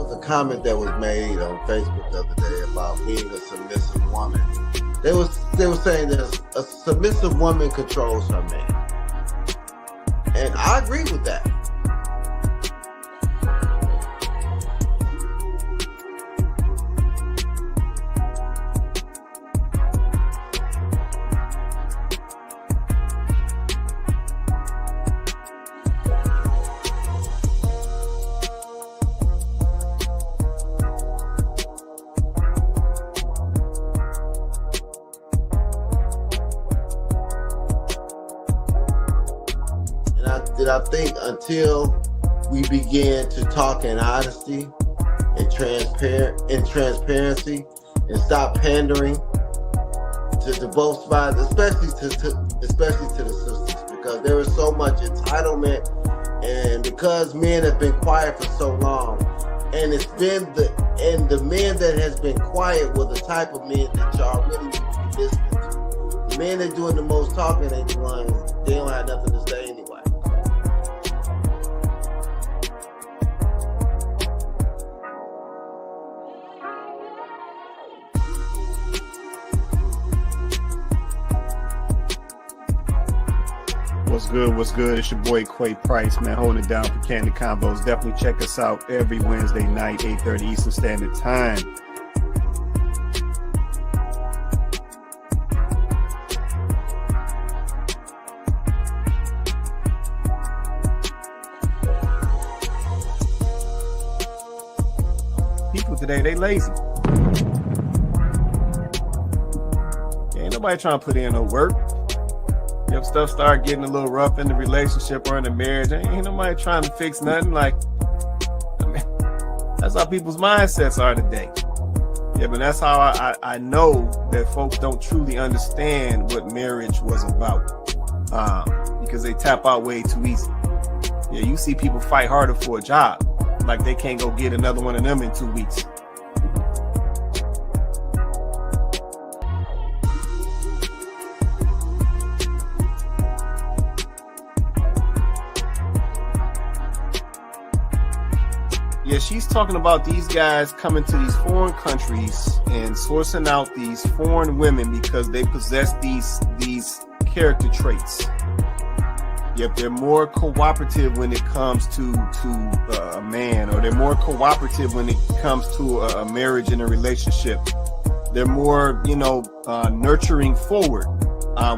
was a comment that was made on Facebook the other day about being a submissive woman. They were saying that a submissive woman controls her man, and I agree with that. I think until we begin to talk in honesty and transparency and stop pandering to both sides, especially to the sisters, because there is so much entitlement, and because men have been quiet for so long, and it's been the men that has been quiet were the type of men that y'all really need to be listening to. The men that doing the most talking ain't the ones, they don't have nothing to say anyway. What's good? It's your boy Quay Price, man, holding it down for Kandid Konvos. Definitely check us out every Wednesday night, 8:30 Eastern Standard Time. People today, they lazy. Ain't nobody trying to put in no work. If stuff start getting a little rough in the relationship or in the marriage, ain't nobody trying to fix nothing. Like, I mean, that's how people's mindsets are today. Yeah, but that's how I know that folks don't truly understand what marriage was about, because they tap out way too easy. Yeah, you see people fight harder for a job, like they can't go get another one of them in 2 weeks. Yeah, she's talking about these guys coming to these foreign countries and sourcing out these foreign women because they possess these character traits. Yep, they're more cooperative when it comes to a man, or they're more cooperative when it comes to a marriage and a relationship. They're more, nurturing forward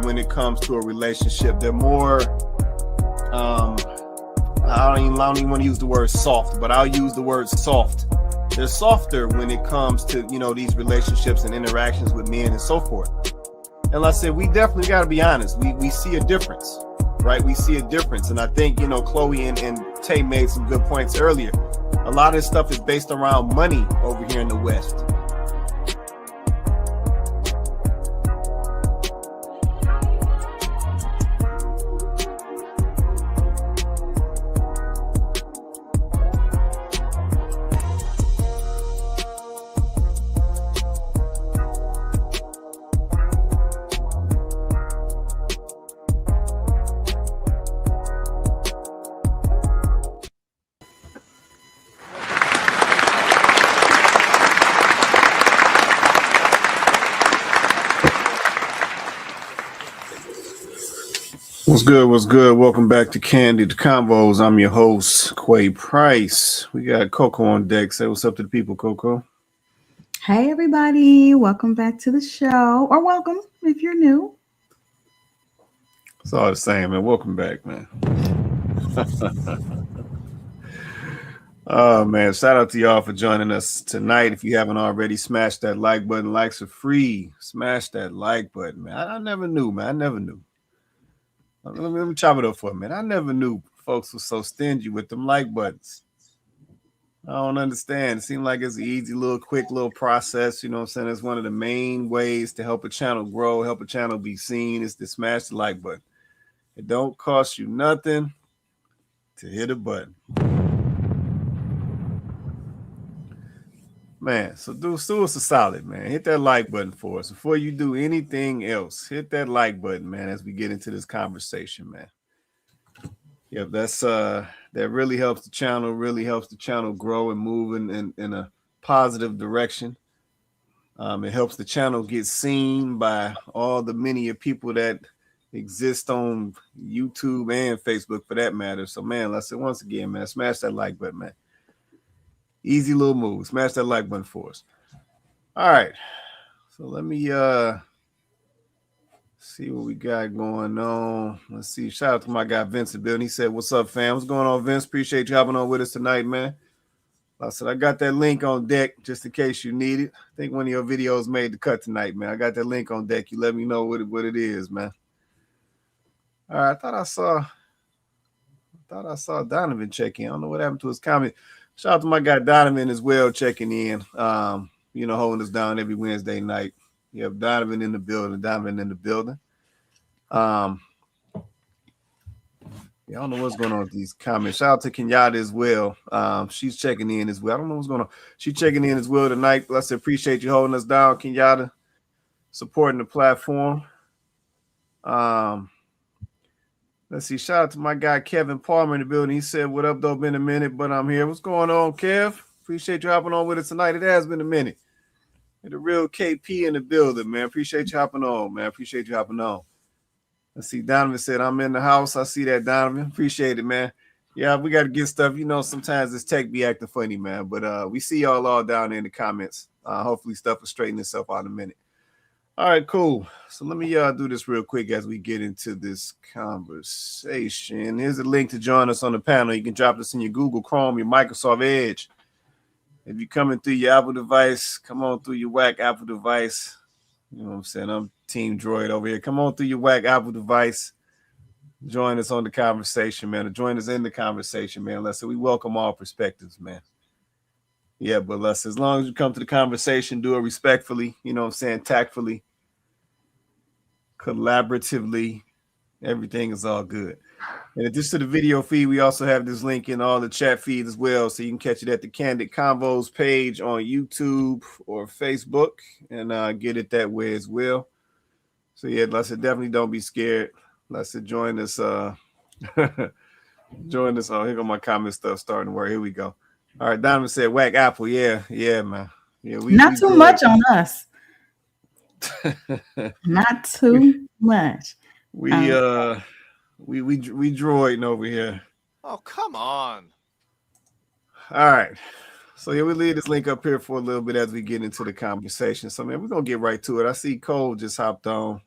when it comes to a relationship. They're more I don't even want to use the word soft, but I'll use the word soft. They're softer when it comes to, these relationships and interactions with men and so forth. And like I said, we definitely got to be honest. We see a difference, right? We see a difference. And I think, Chloe and Tay made some good points earlier. A lot of this stuff is based around money over here in the West. What's good? Welcome back to Kandid Konvos. I'm your host, Quay Price. We got Coco on deck. Say what's up to the people, Coco. Hey, everybody. Welcome back to the show. Or welcome if you're new. It's all the same, man. Welcome back, man. Oh, man. Shout out to y'all for joining us tonight. If you haven't already, smash that like button. Likes are free. Smash that like button, man. I never knew, man. I never knew. Let me chop it up for a minute. I never knew folks were so stingy with them like buttons. I don't understand. It seems like it's an easy quick little process. You know what I'm saying? It's one of the main ways to help a channel grow, help a channel be seen, is to smash the like button. It don't cost you nothing to hit a button. Man, so do us a solid, man. Hit that like button for us. Before you do anything else, hit that like button, man, as we get into this conversation, man. Yep, that's that really helps the channel, grow and move in a positive direction. It helps the channel get seen by all the many people that exist on YouTube and Facebook for that matter. So man, let's say once again, man, smash that like button, man. Easy little move. Smash that like button for us. All right. So let me see what we got going on. Let's see. Shout out to my guy Vince in the building. He said, "What's up, fam? What's going on, Vince? Appreciate you hopping on with us tonight, man." I said I got that link on deck just in case you need it. I think one of your videos made the cut tonight, man. I got that link on deck. You let me know what it is, man. All right, I thought I saw Donovan check in. I don't know what happened to his comment. Shout out to my guy Donovan as well checking in. Holding us down every Wednesday night. You have Donovan in the building. I don't know what's going on with these comments. Shout out to Kenyatta as well. She's checking in as well. I don't know what's going on. She's checking in as well tonight. Let's appreciate you holding us down, Kenyatta, supporting the platform. Let's see. Shout out to my guy Kevin Palmer in the building. He said, "What up, though? Been a minute, but I'm here." What's going on, Kev? Appreciate you hopping on with us tonight. It has been a minute. The real KP in the building, man. Appreciate you hopping on, man. Appreciate you hopping on. Let's see. Donovan said, "I'm in the house." I see that, Donovan. Appreciate it, man. Yeah, we got to get stuff. Sometimes this tech be acting funny, man. But we see y'all all down in the comments. Hopefully stuff will straighten itself out in a minute. All right, cool. So let me do this real quick as we get into this conversation. Here's a link to join us on the panel. You can drop this in your Google Chrome, your Microsoft Edge. If you're coming through your Apple device, come on through your whack Apple device. You know what I'm saying? I'm Team Droid over here. Come on through your whack Apple device. Join us on the conversation, man. Or join us in the conversation, man. We welcome all perspectives, man. Yeah, but as long as you come to the conversation, do it respectfully, tactfully, collaboratively, everything is all good. And just to the video feed, we also have this link in all the chat feeds as well, so you can catch it at the Kandid Konvos page on YouTube or Facebook and get it that way as well. So yeah, definitely don't be scared. Join us. Join us. Oh, here go my comment stuff starting to work. Here we go. All right, Donovan said, "Whack Apple." Yeah, man. Yeah, not too much on us. Not too much. We droiding over here. Oh, come on. All right. So yeah, we leave this link up here for a little bit as we get into the conversation. So man, we're gonna get right to it. I see Cole just hopped on.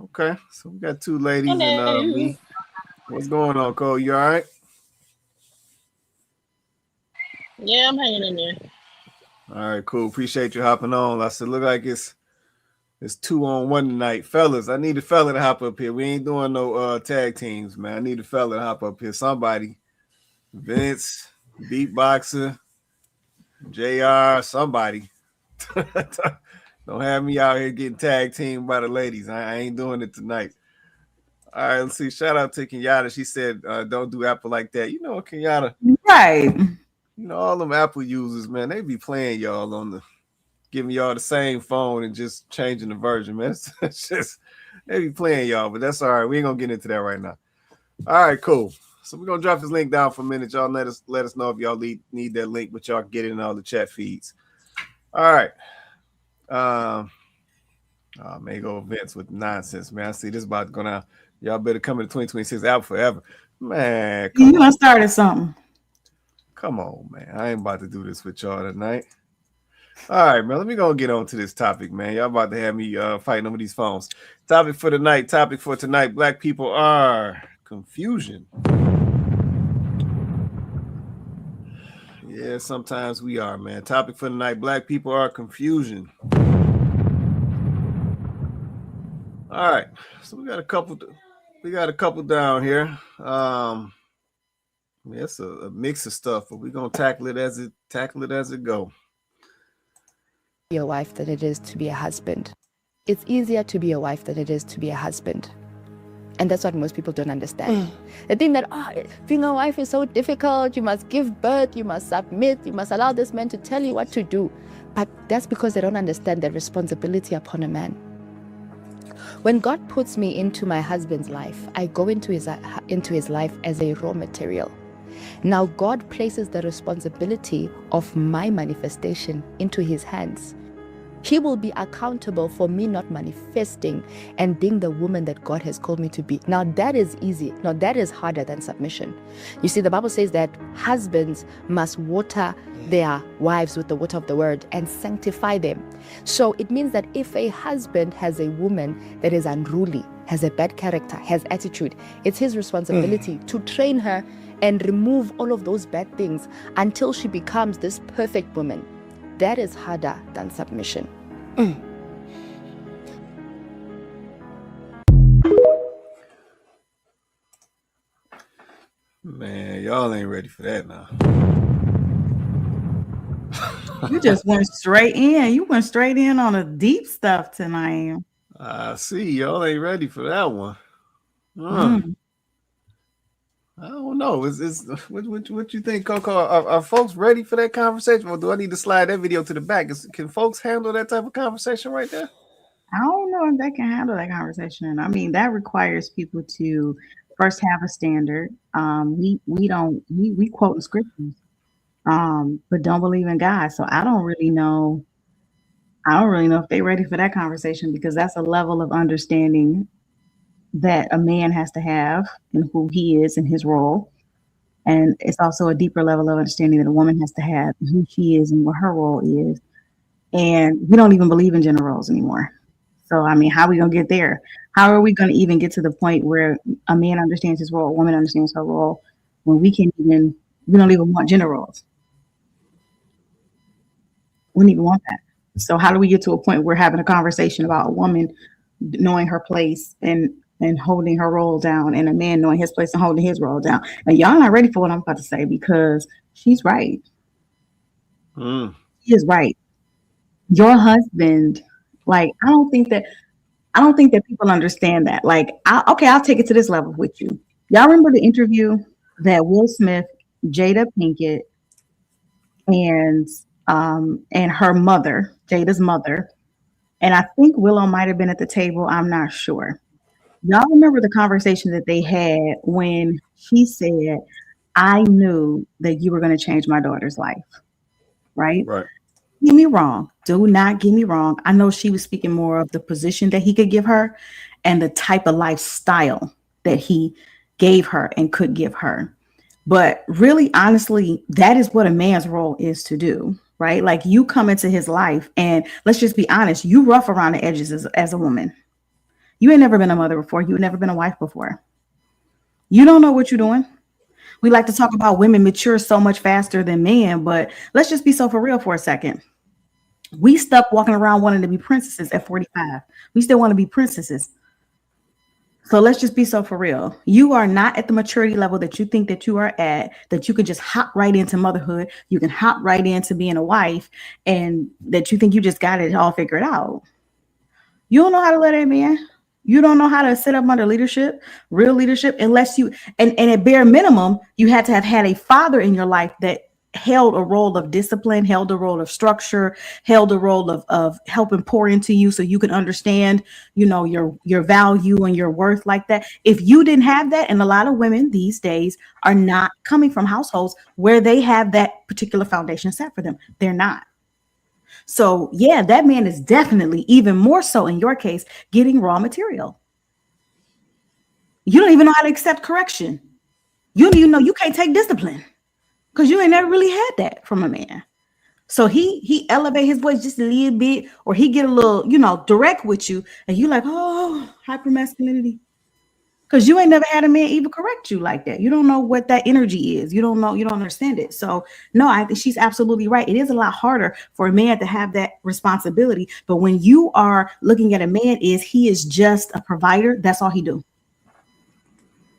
Okay, so we got two ladies and me. What's going on, Cole? You all right? Yeah, I'm hanging in there. All right, cool. Appreciate you hopping on. I said, look like it's 2-on-1 tonight. Fellas, I need a fella to hop up here. We ain't doing no tag teams, man. I need a fella to hop up here. Somebody. Vince, Beatboxer, JR, somebody. Don't have me out here getting tag teamed by the ladies. I ain't doing it tonight. All right, let's see. Shout out to Kenyatta. She said, don't do Apple like that. You know, Kenyatta. Right. All them Apple users, man, they be playing y'all giving y'all the same phone and just changing the version, man. It's just, they be playing y'all, but that's all right. We ain't going to get into that right now. All right, cool. So we're going to drop this link down for a minute. Y'all let us know if y'all need that link, but y'all can get it in all the chat feeds. All right. May go Vince with nonsense, man. I see this about to go down. Y'all better come into 2026 out forever. Man, you done started something. Come on, man. I ain't about to do this with y'all tonight. All right, man. Let me go get on to this topic, man. Y'all about to have me fighting over these phones. Topic for tonight. Black people are confusion. Yeah, sometimes we are, man. Topic for tonight. Black people are confusion. All right. So we got a couple down here. It's a mix of stuff, but we're gonna tackle it as it go. Be a wife than it is to be a husband. It's easier to be a wife than it is to be a husband. And that's what most people don't understand. They think that being a wife is so difficult, you must give birth, you must submit, you must allow this man to tell you what to do. But that's because they don't understand the responsibility upon a man. When God puts me into my husband's life, I go into his life as a raw material. Now God places the responsibility of my manifestation into his hands. He will be accountable for me not manifesting and being the woman that God has called me to be. Now that is easy. Now that is harder than submission. You see, the Bible says that husbands must water their wives with the water of the word and sanctify them. So it means that if a husband has a woman that is unruly, has a bad character, has attitude, it's his responsibility to train her and remove all of those bad things until she becomes this perfect woman. That is harder than submission. Man, y'all ain't ready for that now. You just went straight in. You went straight in on the deep stuff tonight. I see. Y'all ain't ready for that one. I don't know. What you think, Coco? Are folks ready for that conversation, or do I need to slide that video to the back? Can folks handle that type of conversation right there? I don't know if they can handle that conversation. I mean, that requires people to first have a standard. We quote the scriptures, but don't believe in God. So I don't really know if they're ready for that conversation, because that's a level of understanding that a man has to have in who he is and his role. And it's also a deeper level of understanding that a woman has to have who she is and what her role is. And we don't even believe in gender roles anymore. So, I mean, how are we going to get there? How are we going to even get to the point where a man understands his role, a woman understands her role, when we don't even want gender roles? We don't even want that. So how do we get to a point where we're having a conversation about a woman knowing her place and holding her role down, and a man knowing his place and holding his role down? And y'all not ready for what I'm about to say, because she's right. She is right. Your husband, like, I don't think that people understand that. Like, I'll take it to this level with you. Y'all remember the interview that Will Smith, Jada Pinkett, and her mother, Jada's mother, and I think Willow might have been at the table, I'm not sure. Y'all remember the conversation that they had when she said, I knew that you were going to change my daughter's life, right? Right. Get me wrong. Do not get me wrong. I know she was speaking more of the position that he could give her and the type of lifestyle that he gave her and could give her. But really, honestly, that is what a man's role is to do, right? Like, you come into his life, and let's just be honest, you rough around the edges as a woman. You ain't never been a mother before. You've never been a wife before. You don't know what you're doing. We like to talk about women mature so much faster than men, but let's just be so for real for a second. We stuck walking around wanting to be princesses at 45. We still want to be princesses. So let's just be so for real. You are not at the maturity level that you think that you are at, that you can just hop right into motherhood. You can hop right into being a wife, and that you think you just got it all figured out. You don't know how to let a man. You don't know how to sit up under leadership, real leadership, unless you, and at bare minimum, you had to have had a father in your life that held a role of discipline, held a role of structure, held a role of helping pour into you so you can understand, your value and your worth like that. If you didn't have that, and a lot of women these days are not coming from households where they have that particular foundation set for them. They're not. So yeah, that man is definitely, even more so in your case, getting raw material. You don't even know how to accept correction. You don't even know you can't take discipline, because you ain't never really had that from a man. So he elevate his voice just a little bit, or he get a little, direct with you, and you like, oh, hyper masculinity. Because you ain't never had a man even correct you like that. You don't know what that energy is. You don't know, you don't understand it. So no, I think she's absolutely right. It is a lot harder for a man to have that responsibility. But when you are looking at a man, he is just a provider. That's all he do.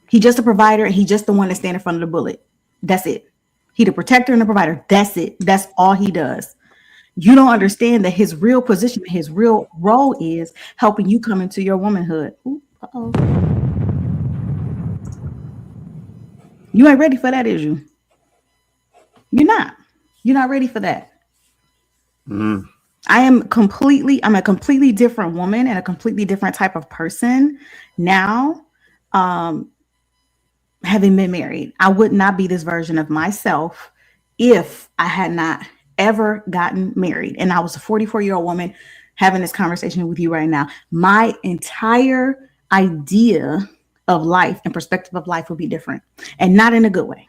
He just a provider, and he just the one that stand in front of the bullet. That's it. He the protector and the provider. That's it. That's all he does. You don't understand that his real position, his real role is helping you come into your womanhood. Ooh, uh-oh. You ain't ready for that, is you? You're not. You're not ready for that. I'm a completely different woman and a completely different type of person now. Having been married, I would not be this version of myself if I had not ever gotten married. And I was a 44-year-old woman having this conversation with you right now. My entire idea of life and perspective of life would be different, and not in a good way.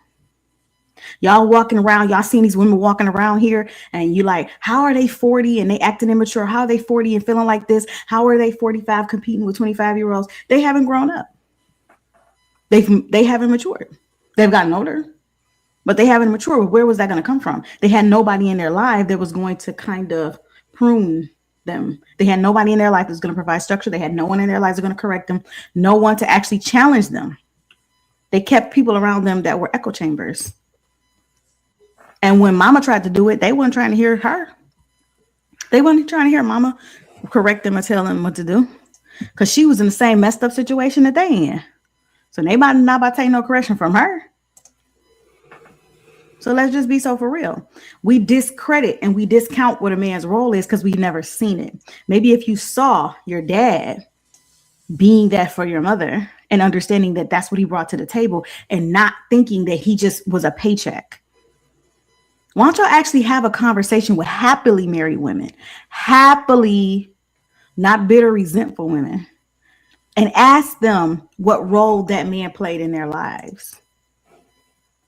Y'all walking around, y'all seen these women walking around here, and you like, how are they 40 and they acting immature? How are they 40 and feeling like this? How are they 45 competing with 25-year-olds? They haven't grown up. They haven't matured. They've gotten older, but they haven't matured. Where was that going to come from? They had nobody in their life that was going to kind of prune them. They had nobody in their life that was going to provide structure. They had no one in their lives that was going to correct them. No one to actually challenge them. They kept people around them that were echo chambers. And when mama tried to do it, they weren't trying to hear her. They weren't trying to hear mama correct them or tell them what to do, because she was in the same messed up situation that they in. So they might not about to take no correction from her. So let's just be so for real. We discredit and we discount what a man's role is because we've never seen it. Maybe if you saw your dad being that for your mother and understanding that that's what he brought to the table and not thinking that he just was a paycheck. Why don't y'all actually have a conversation with happily married women, happily, not bitter, resentful women, and ask them what role that man played in their lives.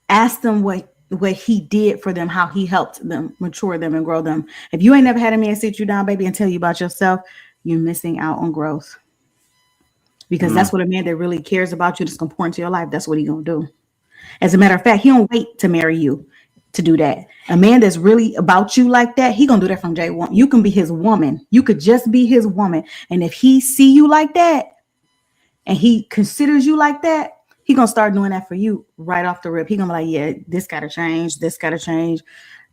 Ask them what he did for them, how he helped them mature them and grow them. If you ain't never had a man sit you down, baby, and tell you about yourself, you're missing out on growth. Because that's what a man that really cares about you, that's going to pour into your life, that's what he's going to do. As a matter of fact, he don't wait to marry you to do that. A man that's really about you like that, he going to do that from day one. You can be his woman. You could just be his woman. And if he see you like that, and he considers you like that, he gonna start doing that for you right off the rip. He gonna be like, yeah, this gotta change. This gotta change.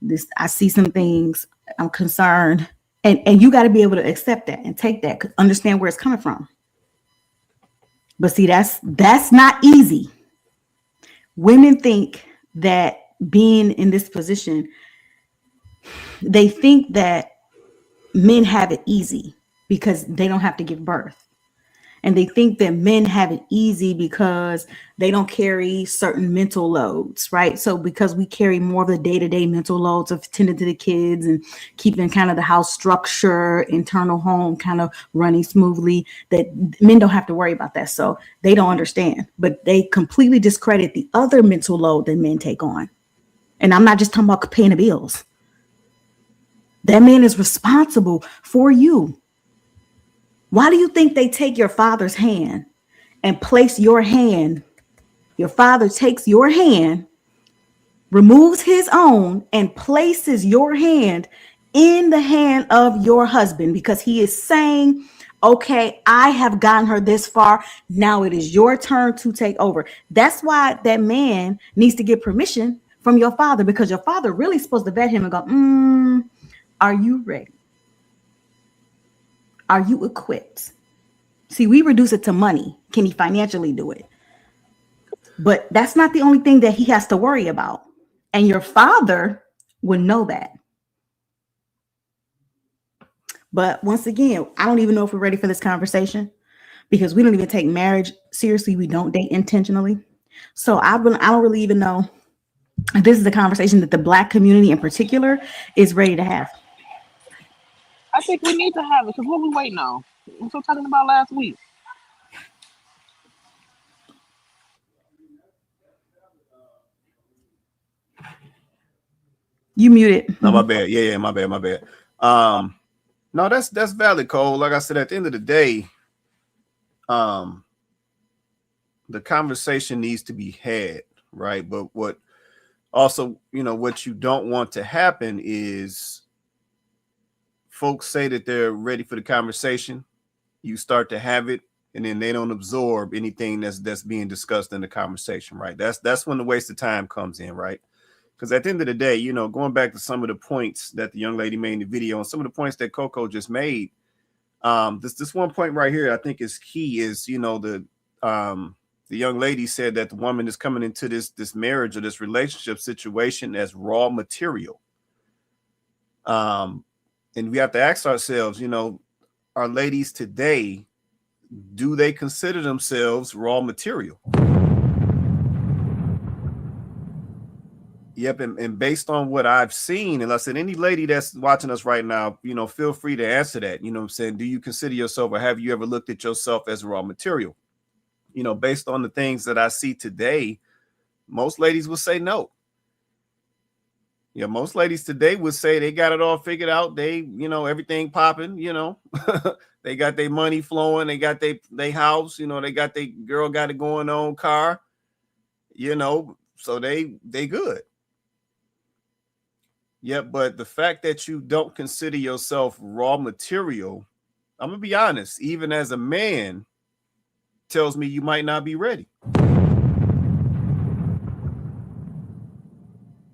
This, I see some things. I'm concerned, and you got to be able to accept that and take that, understand where it's coming from. But see, that's not easy. Women think that being in this position, they think that men have it easy because they don't have to give birth. And they think that men have it easy because they don't carry certain mental loads, right? So because we carry more of the day-to-day mental loads of tending to the kids and keeping kind of the house structure, internal home kind of running smoothly, that men don't have to worry about that. So they don't understand, but they completely discredit the other mental load that men take on. And I'm not just talking about paying the bills. That man is responsible for you. Why do you think they take your father's hand and place your hand? Your father takes your hand, removes his own, and places your hand in the hand of your husband, because he is saying, okay, I have gotten her this far. Now it is your turn to take over. That's why that man needs to get permission from your father, because your father really is supposed to vet him and go, are you ready? Are you equipped? See, we reduce it to money. Can he financially do it? But that's not the only thing that he has to worry about. And your father would know that. But once again, I don't even know if we're ready for this conversation, because we don't even take marriage seriously. We don't date intentionally. So I don't really even know if this is a conversation that the Black community in particular is ready to have. I think we need to have it, because what we waiting on? What we talking about last week? You muted. No, my bad. Yeah, my bad. No, that's valid, Cole. Like I said, at the end of the day, the conversation needs to be had, right? But what also, what you don't want to happen is folks say that they're ready for the conversation. You start to have it, and then they don't absorb anything that's being discussed in the conversation, right? That's when the waste of time comes in, right? Because at the end of the day, going back to some of the points that the young lady made in the video and some of the points that Coco just made, this one point right here I think is key is, the young lady said that the woman is coming into this marriage or this relationship situation as raw material. And we have to ask ourselves, you know, our ladies today, do they consider themselves raw material? Yep, and based on what I've seen, and I said, any lady that's watching us right now, you know, feel free to answer that. You know what I'm saying? Do you consider yourself, or have you ever looked at yourself as raw material? You know, based on the things that I see today, most ladies will say no. Yeah, most ladies today would say they got it all figured out. They, you know, everything popping, you know, they got their money flowing. They got their house, you know, they got their girl got it going on car, you know, so they good. Yeah, but the fact that you don't consider yourself raw material, I'm gonna be honest, even as a man, tells me you might not be ready.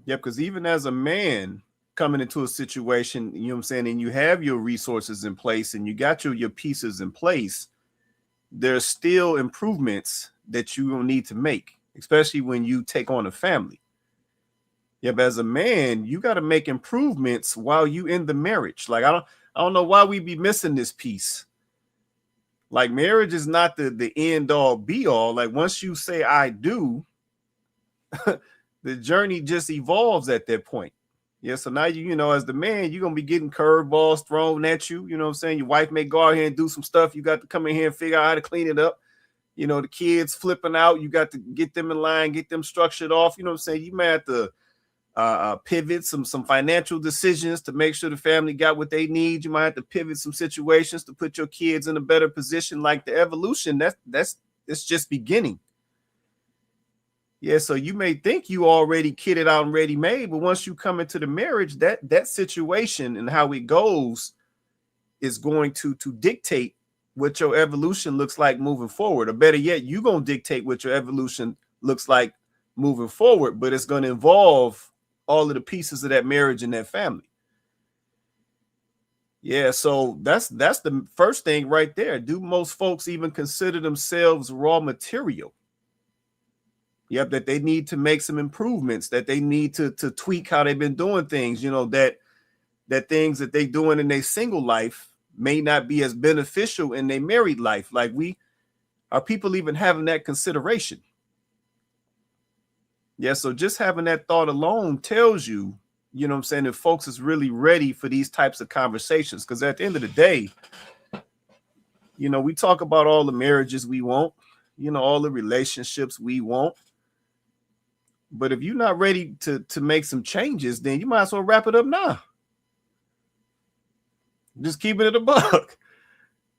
Yeah, because even as a man coming into a situation, you know what I'm saying, and you have your resources in place and you got your pieces in place, there's still improvements that you will need to make, especially when you take on a family. Yeah, but as a man, you got to make improvements while you in the marriage. Like I don't know why we be missing this piece. Like marriage is not the end all be all. Like once you say I do, the journey just evolves at that point. Yeah, so now you know, as the man, you're gonna be getting curveballs thrown at you. You know what I'm saying? Your wife may go out here and do some stuff. You got to come in here and figure out how to clean it up. You know, the kids flipping out. You got to get them in line, get them structured off. You know what I'm saying? You may have to pivot some financial decisions to make sure the family got what they need. You might have to pivot some situations to put your kids in a better position. Like the evolution, it's just beginning. Yeah, so you may think you already kitted out and ready made, but once you come into the marriage, that situation and how it goes is going to dictate what your evolution looks like moving forward. Or better yet, you're gonna dictate what your evolution looks like moving forward, but it's going to involve all of the pieces of that marriage and that family. Yeah, so that's the first thing right there. Do most folks even consider themselves raw material? Yep, that they need to make some improvements, that they need to tweak how they've been doing things, you know, that things that they doing in their single life may not be as beneficial in their married life. Like are people even having that consideration? Yeah, so just having that thought alone tells you, you know what I'm saying, if folks is really ready for these types of conversations. Because at the end of the day, you know, we talk about all the marriages we want, you know, all the relationships we want. But if you're not ready to make some changes, then you might as well wrap it up now. Just keeping it a buck.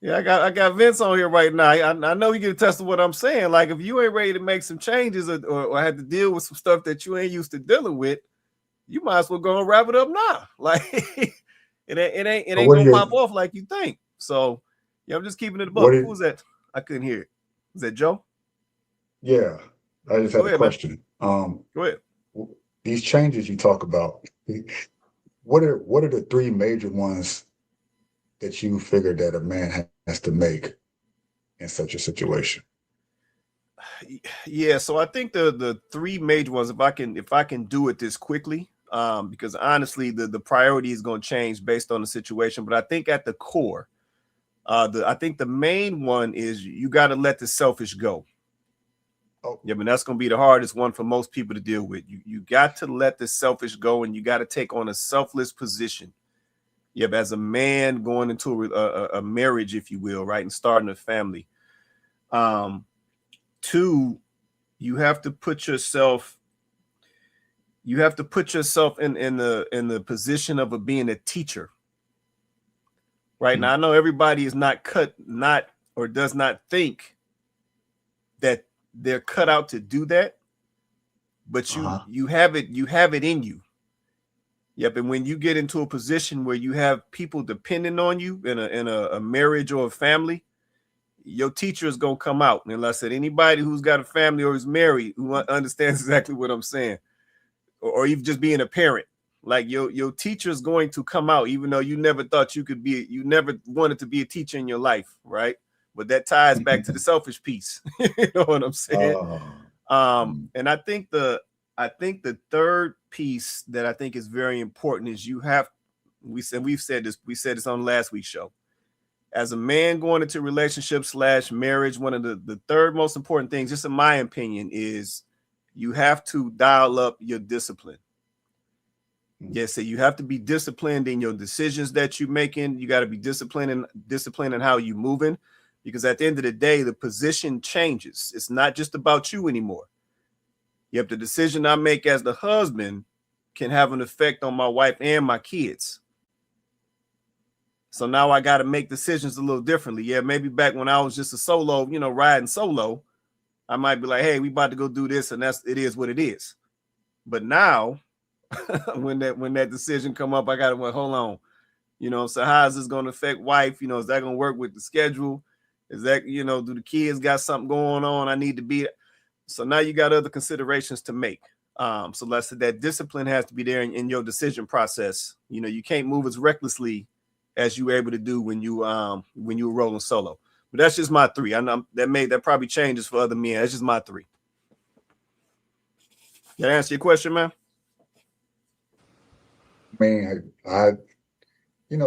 Yeah, I got Vince on here right now. I know he can attest to what I'm saying. Like if you ain't ready to make some changes or have to deal with some stuff that you ain't used to dealing with, you might as well go and wrap it up now. Like it ain't gonna pop off like you think. So yeah, I'm just keeping it a buck. Who was that? I couldn't hear it. Was that Joe? Yeah, I just had a question. Go ahead. These changes you talk about, what are the three major ones that you figure that a man has to make in such a situation? Yeah, so I think the three major ones, if I can do it this quickly, because honestly, the priority is going to change based on the situation. But I think at the core, I think the main one is you got to let the selfish go. Oh. Yeah, but that's going to be the hardest one for most people to deal with. You got to let the selfish go, and you got to take on a selfless position. Yep, as a man going into a marriage, if you will, right, and starting a family. Two, you have to put yourself in the position of being a teacher. Right. Mm-hmm. Now I know everybody is does not think that they're cut out to do that, but you have it in you. Yep. And when you get into a position where you have people depending on you in a marriage or a family, your teacher is going to come out. And like I said, anybody who's got a family or is married who understands exactly what I'm saying, or even just being a parent, like your teacher is going to come out, even though you never thought you never wanted to be a teacher in your life. Right. But that ties back to the selfish piece. You know what I'm saying? And I think the third piece that I think is very important is you have we said this on last week's show. As a man going into relationship / marriage, one of the third most important things, just in my opinion, is you have to dial up your discipline. Yes, so you have to be disciplined in your decisions that you're making. You got to be disciplined in how you're moving, because at the end of the day, the position changes. It's not just about you anymore. Yep, the decision I make as the husband can have an effect on my wife and my kids. So now I got to make decisions a little differently. Yeah, maybe back when I was just a solo, riding solo, I might be like, hey, we about to go do this, and it is what it is. But now, when that decision come up, I got to, well, hold on. So how is this going to affect wife? Is that going to work with the schedule? Is that, do the kids got something going on? I need to be. So now you got other considerations to make. So let's say that discipline has to be there in your decision process. You can't move as recklessly as you were able to do when you were rolling solo. But that's just my 3. I know that probably changes for other men. That's just my 3. Did I answer your question, man? I mean, I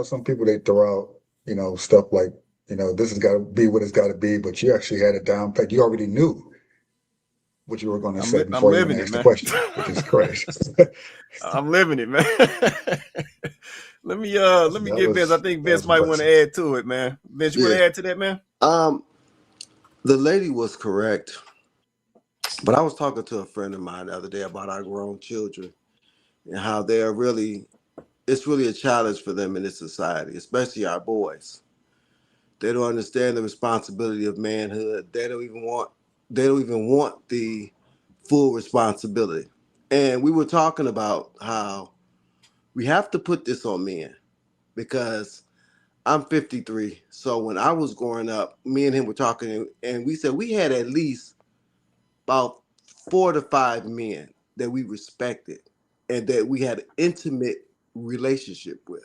some people, they throw out, stuff like, this has got to be what it's got to be, but you actually had it down pat. You already knew what you were going to say before you even asked the question, which is crazy. I'm living it, man. Let me get Vince. I think Vince might want to add to it, man. Vince, you want to add to that, man? The lady was correct, but I was talking to a friend of mine the other day about our grown children and how it's really a challenge for them in this society, especially our boys. They don't understand the responsibility of manhood. They don't even want the full responsibility. And we were talking about how we have to put this on men, because I'm 53. So when I was growing up, me and him were talking, and we said we had at least about 4 to 5 men that we respected and that we had an intimate relationship with.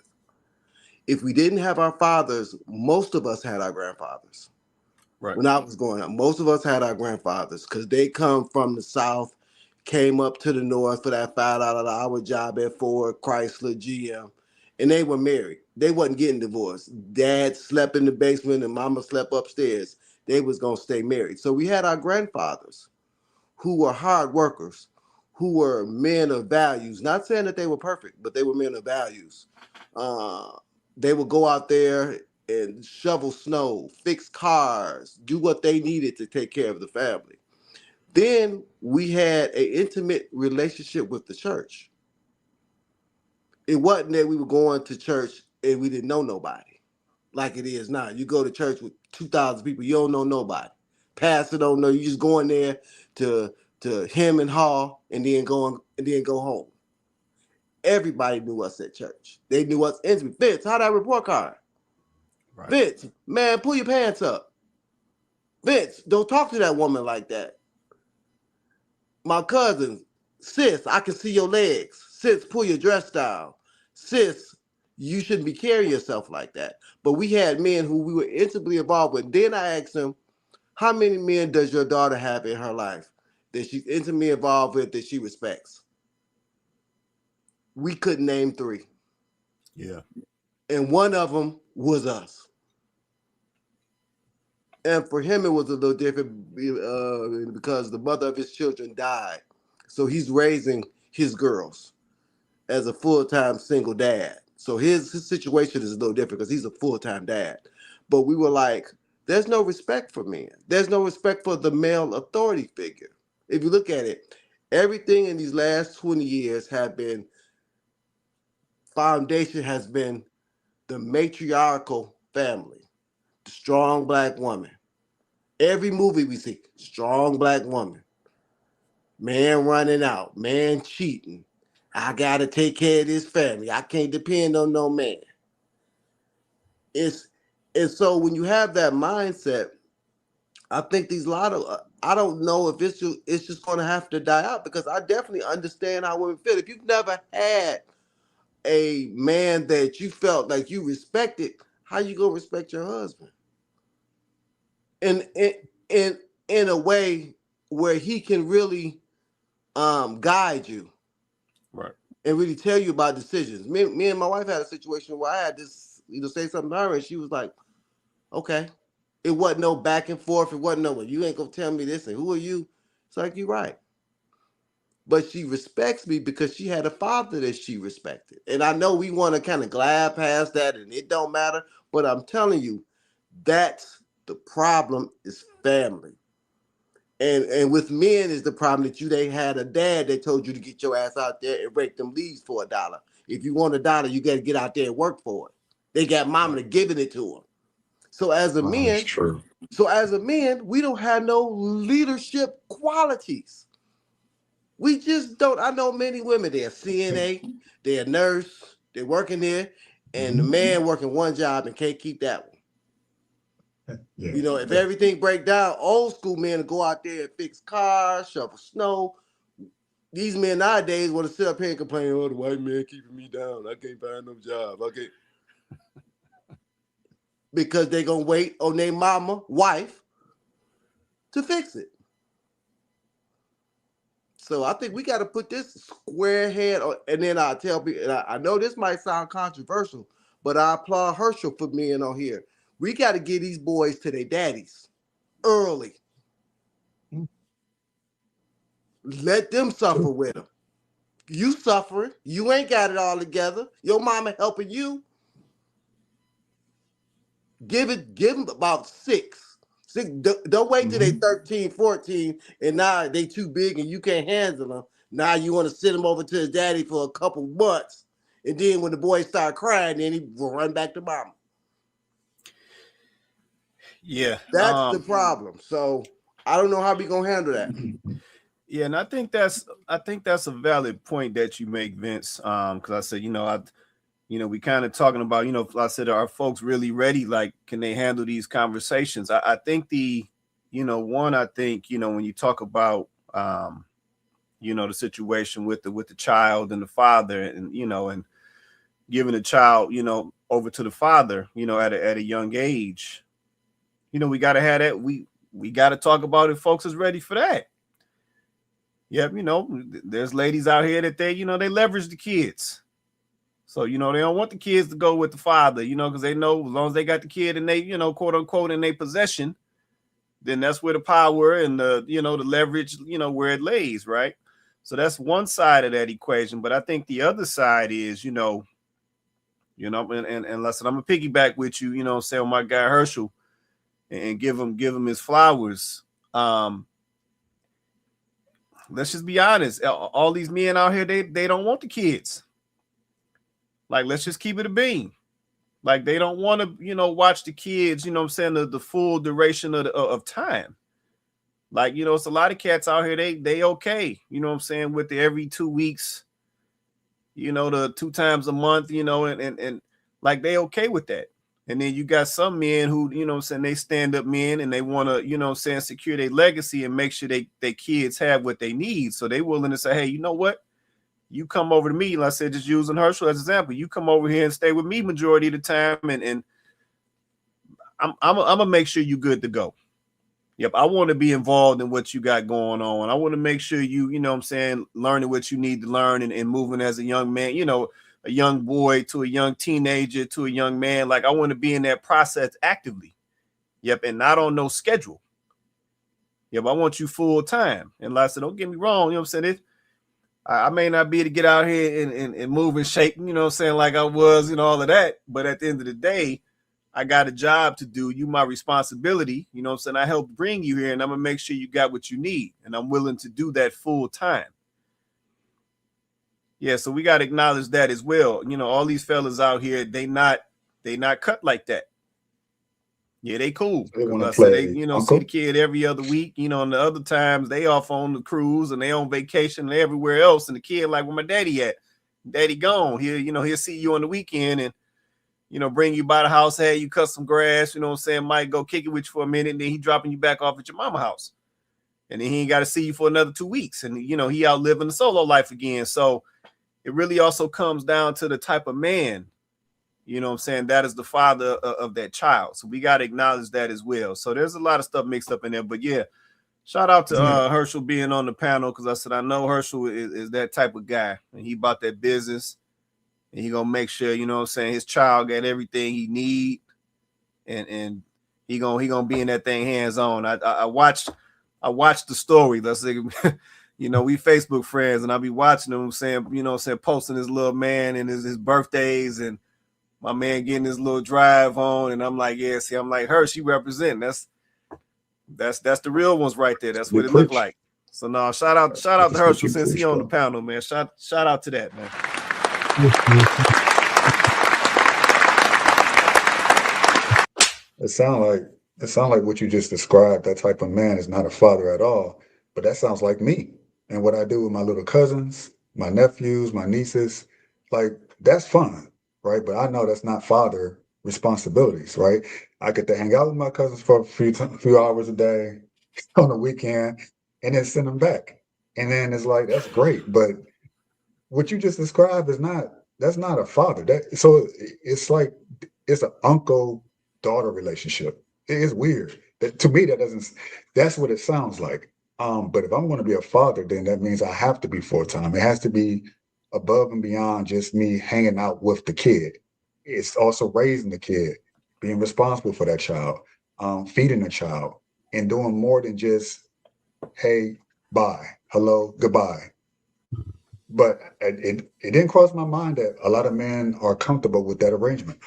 If we didn't have our fathers, most of us had our grandfathers. Right. When I was growing up, most of us had our grandfathers, because they come from the South, came up to the North for that $5 an hour job at Ford, Chrysler, GM, and they were married. They wasn't getting divorced. Dad slept in the basement and mama slept upstairs. They was going to stay married. So we had our grandfathers who were hard workers, who were men of values. Not saying that they were perfect, but they were men of values. They would go out there and shovel snow, fix cars, do what they needed to take care of the family. Then we had an intimate relationship with the church. It wasn't that we were going to church and we didn't know nobody like it is now. You go to church with 2,000 people, you don't know nobody. Pastor don't know you. Just going there to him and haw and then go home. Everybody knew us at church. They knew us intimate. Vince, how that report card? Right. Vince, man, pull your pants up. Vince, don't talk to that woman like that. My cousin, sis, I can see your legs. Sis, pull your dress down. Sis, you shouldn't be carrying yourself like that. But we had men who we were intimately involved with. Then I asked them, how many men does your daughter have in her life that she's intimately involved with, that she respects? We couldn't name 3. Yeah. And one of them was us. And for him, it was a little different because the mother of his children died. So he's raising his girls as a full-time single dad. So his situation is a little different because he's a full-time dad. But we were like, there's no respect for men. There's no respect for the male authority figure. If you look at it, everything in these last 20 years foundation has been the matriarchal family, the strong black woman. Every movie we see, strong black woman, man running out, man cheating. I got to take care of this family. I can't depend on no man. And so when you have that mindset, I think I don't know if it's just going to have to die out, because I definitely understand how women feel. If you've never had a man that you felt like you respected, how you going to respect your husband? And in a way where he can really guide you. Right. and really tell you about decisions. Me and my wife had a situation where I had this, say something to her, and she was like, okay. It wasn't no back and forth. It wasn't no, well, you ain't gonna tell me this, and who are you? It's like, you're right. But she respects me because she had a father that she respected. And I know we want to kind of glide past that and it don't matter, but I'm telling you, that's the problem, is family. And with men is the problem that they had a dad that told you to get your ass out there and rake them leaves for $1. If you want $1, you got to get out there and work for it. They got mama to giving it to them. So as a That's man, true. we don't have no leadership qualities. We just don't. I know many women, they're CNA, they're a nurse, they're working there, and the man working one job and can't keep that one. Yeah. If everything break down, old school men go out there and fix cars, shovel snow. These men nowadays want to sit up here and complain, oh, the white man keeping me down. I can't find no job. Okay. Because they're going to wait on their mama, wife, to fix it. So I think we got to put this square head on, and then I tell people, and I know this might sound controversial, but I applaud Herschel for being on here. We got to get these boys to their daddies early. Let them suffer with them. You suffering. You ain't got it all together. Your mama helping you. Give them about 6. Don't wait till they 13, 14, and now they too big and you can't handle them. Now you want to send them over to his daddy for a couple months. And then when the boy start crying, then he will run back to mama. Yeah. That's the problem. So I don't know how we gonna handle that. Yeah, and I think that's a valid point that you make, Vince. Because I said, we kind of talking about, I said, are folks really ready? Like, can they handle these conversations? I think I think, when you talk about, the situation with the child and the father and, and giving the child, over to the father, at a young age, we got to have that. We got to talk about if folks is ready for that. Yep. There's ladies out here that they leverage the kids. So, they don't want the kids to go with the father, because they know as long as they got the kid and they, quote unquote, in their possession, then that's where the power and the leverage, where it lays. Right. So that's one side of that equation. But I think the other side is, and listen, I'm gonna piggyback with you, say on my guy Herschel and give him his flowers. Let's just be honest. All these men out here, they don't want the kids. Like, let's just keep it a bean. Like, they don't want to, watch the kids, the full duration of time. Like, it's a lot of cats out here, they okay, with the every 2 weeks, the 2 times a month, and like they okay with that. And then you got some men who, they stand up men and they want to, secure their legacy and make sure they kids have what they need. So they willing to say, hey, you know what? You come over to me, like I said, just using Herschel as an example. You come over here and stay with me majority of the time, and I'm gonna make sure you're good to go. Yep, I want to be involved in what you got going on. I want to make sure you learning what you need to learn and moving as a young man, a young boy to a young teenager to a young man. Like, I want to be in that process actively. Yep, and not on no schedule. Yep, I want you full time. And like I said, don't get me wrong, I may not be able to get out here and move and shake, like I was, all of that. But at the end of the day, I got a job to do. You my responsibility. I helped bring you here, and I'm going to make sure you got what you need. And I'm willing to do that full time. Yeah, so we got to acknowledge that as well. All these fellas out here, they not cut like that. Yeah, they cool. They want to So play. they, see the kid every other week, and the other times they off on the cruise and they on vacation and everywhere else. And the kid like, where my daddy at? Daddy gone. He'll see you on the weekend and, bring you by the house, have you cut some grass, might go kick it with you for a minute, and then he dropping you back off at your mama house. And then he ain't got to see you for another 2 weeks. And, he out living the solo life again. So it really also comes down to the type of man, that is the father of that child. So we got to acknowledge that as well. So there's a lot of stuff mixed up in there. But yeah, Shout out to Herschel being on the panel, because I said I know Herschel is that type of guy, and he bought that business, and he gonna make sure, you know what I'm saying, his child got everything he need, and he gonna be in that thing hands on. I watched the story. Let's say, you know, we Facebook friends, and I be watching him saying, you know, saying posting his little man and his birthdays, and my man getting his little drive on, and I'm like, yeah, see, I'm like, Herschel, representing. That's the real ones right there. That's what it looked like. So no, shout out to Herschel since he on the panel, man. Shout out to that, man. It sound like what you just described. That type of man is not a father at all. But that sounds like me and what I do with my little cousins, my nephews, my nieces. Like, that's fun, right? But I know that's not father responsibilities, right? I get to hang out with my cousins for a few hours a day on the weekend, and then send them back. And then it's like, that's great. But what you just described that's not a father. So it's like, it's an uncle-daughter relationship. It is weird. To me, that's what it sounds like. But if I'm going to be a father, then that means I have to be full-time. It has to be above and beyond just me hanging out with the kid. It's also raising the kid, being responsible for that child, feeding the child, and doing more than just, hey, bye, hello, goodbye. But it didn't cross my mind that a lot of men are comfortable with that arrangement,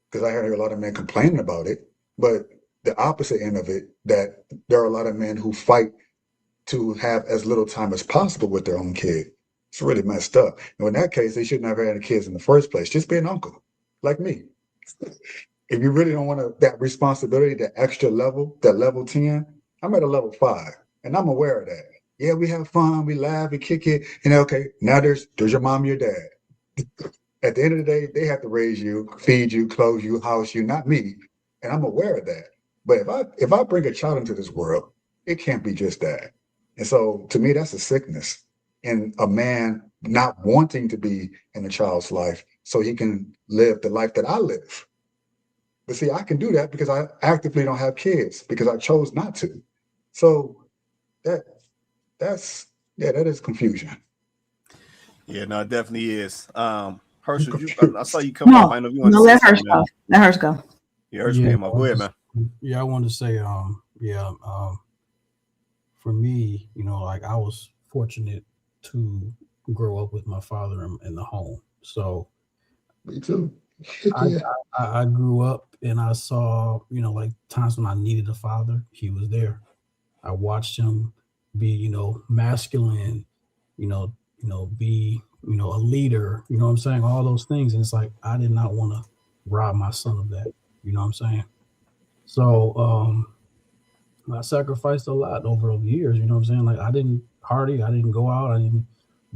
because I hear a lot of men complaining about it. But the opposite end of it, that there are a lot of men who fight to have as little time as possible with their own kid. It's really messed up. And in that case, they shouldn't have had any kids in the first place. Just be an uncle, like me. If you really don't want that responsibility, that extra level, that level 10, I'm at a level 5, and I'm aware of that. Yeah, we have fun, we laugh, we kick it, and okay, now there's your mom, your dad. At the end of the day, they have to raise you, feed you, clothe you, house you, not me. And I'm aware of that. But if I bring a child into this world, it can't be just that. And so to me, that's a sickness in a man not wanting to be in a child's life so he can live the life that I live. But see, I can do that because I actively don't have kids, because I chose not to. So that is confusion. Yeah, no, it definitely is. Herschel, I saw you come up. I know you want to say let something. Let Herschel go. Yeah, Herschel came up. Go ahead, man. Yeah, I wanted to say, for me, you know, like I was fortunate to grow up with my father in the home. So me too. I grew up and I saw, you know, like times when I needed a father, he was there. I watched him be, you know, masculine, you know, be, you know, a leader, you know what I'm saying? All those things. And it's like, I did not want to rob my son of that. You know what I'm saying? So, I sacrificed a lot over the years, you know what I'm saying? Like I didn't party, I didn't go out, I didn't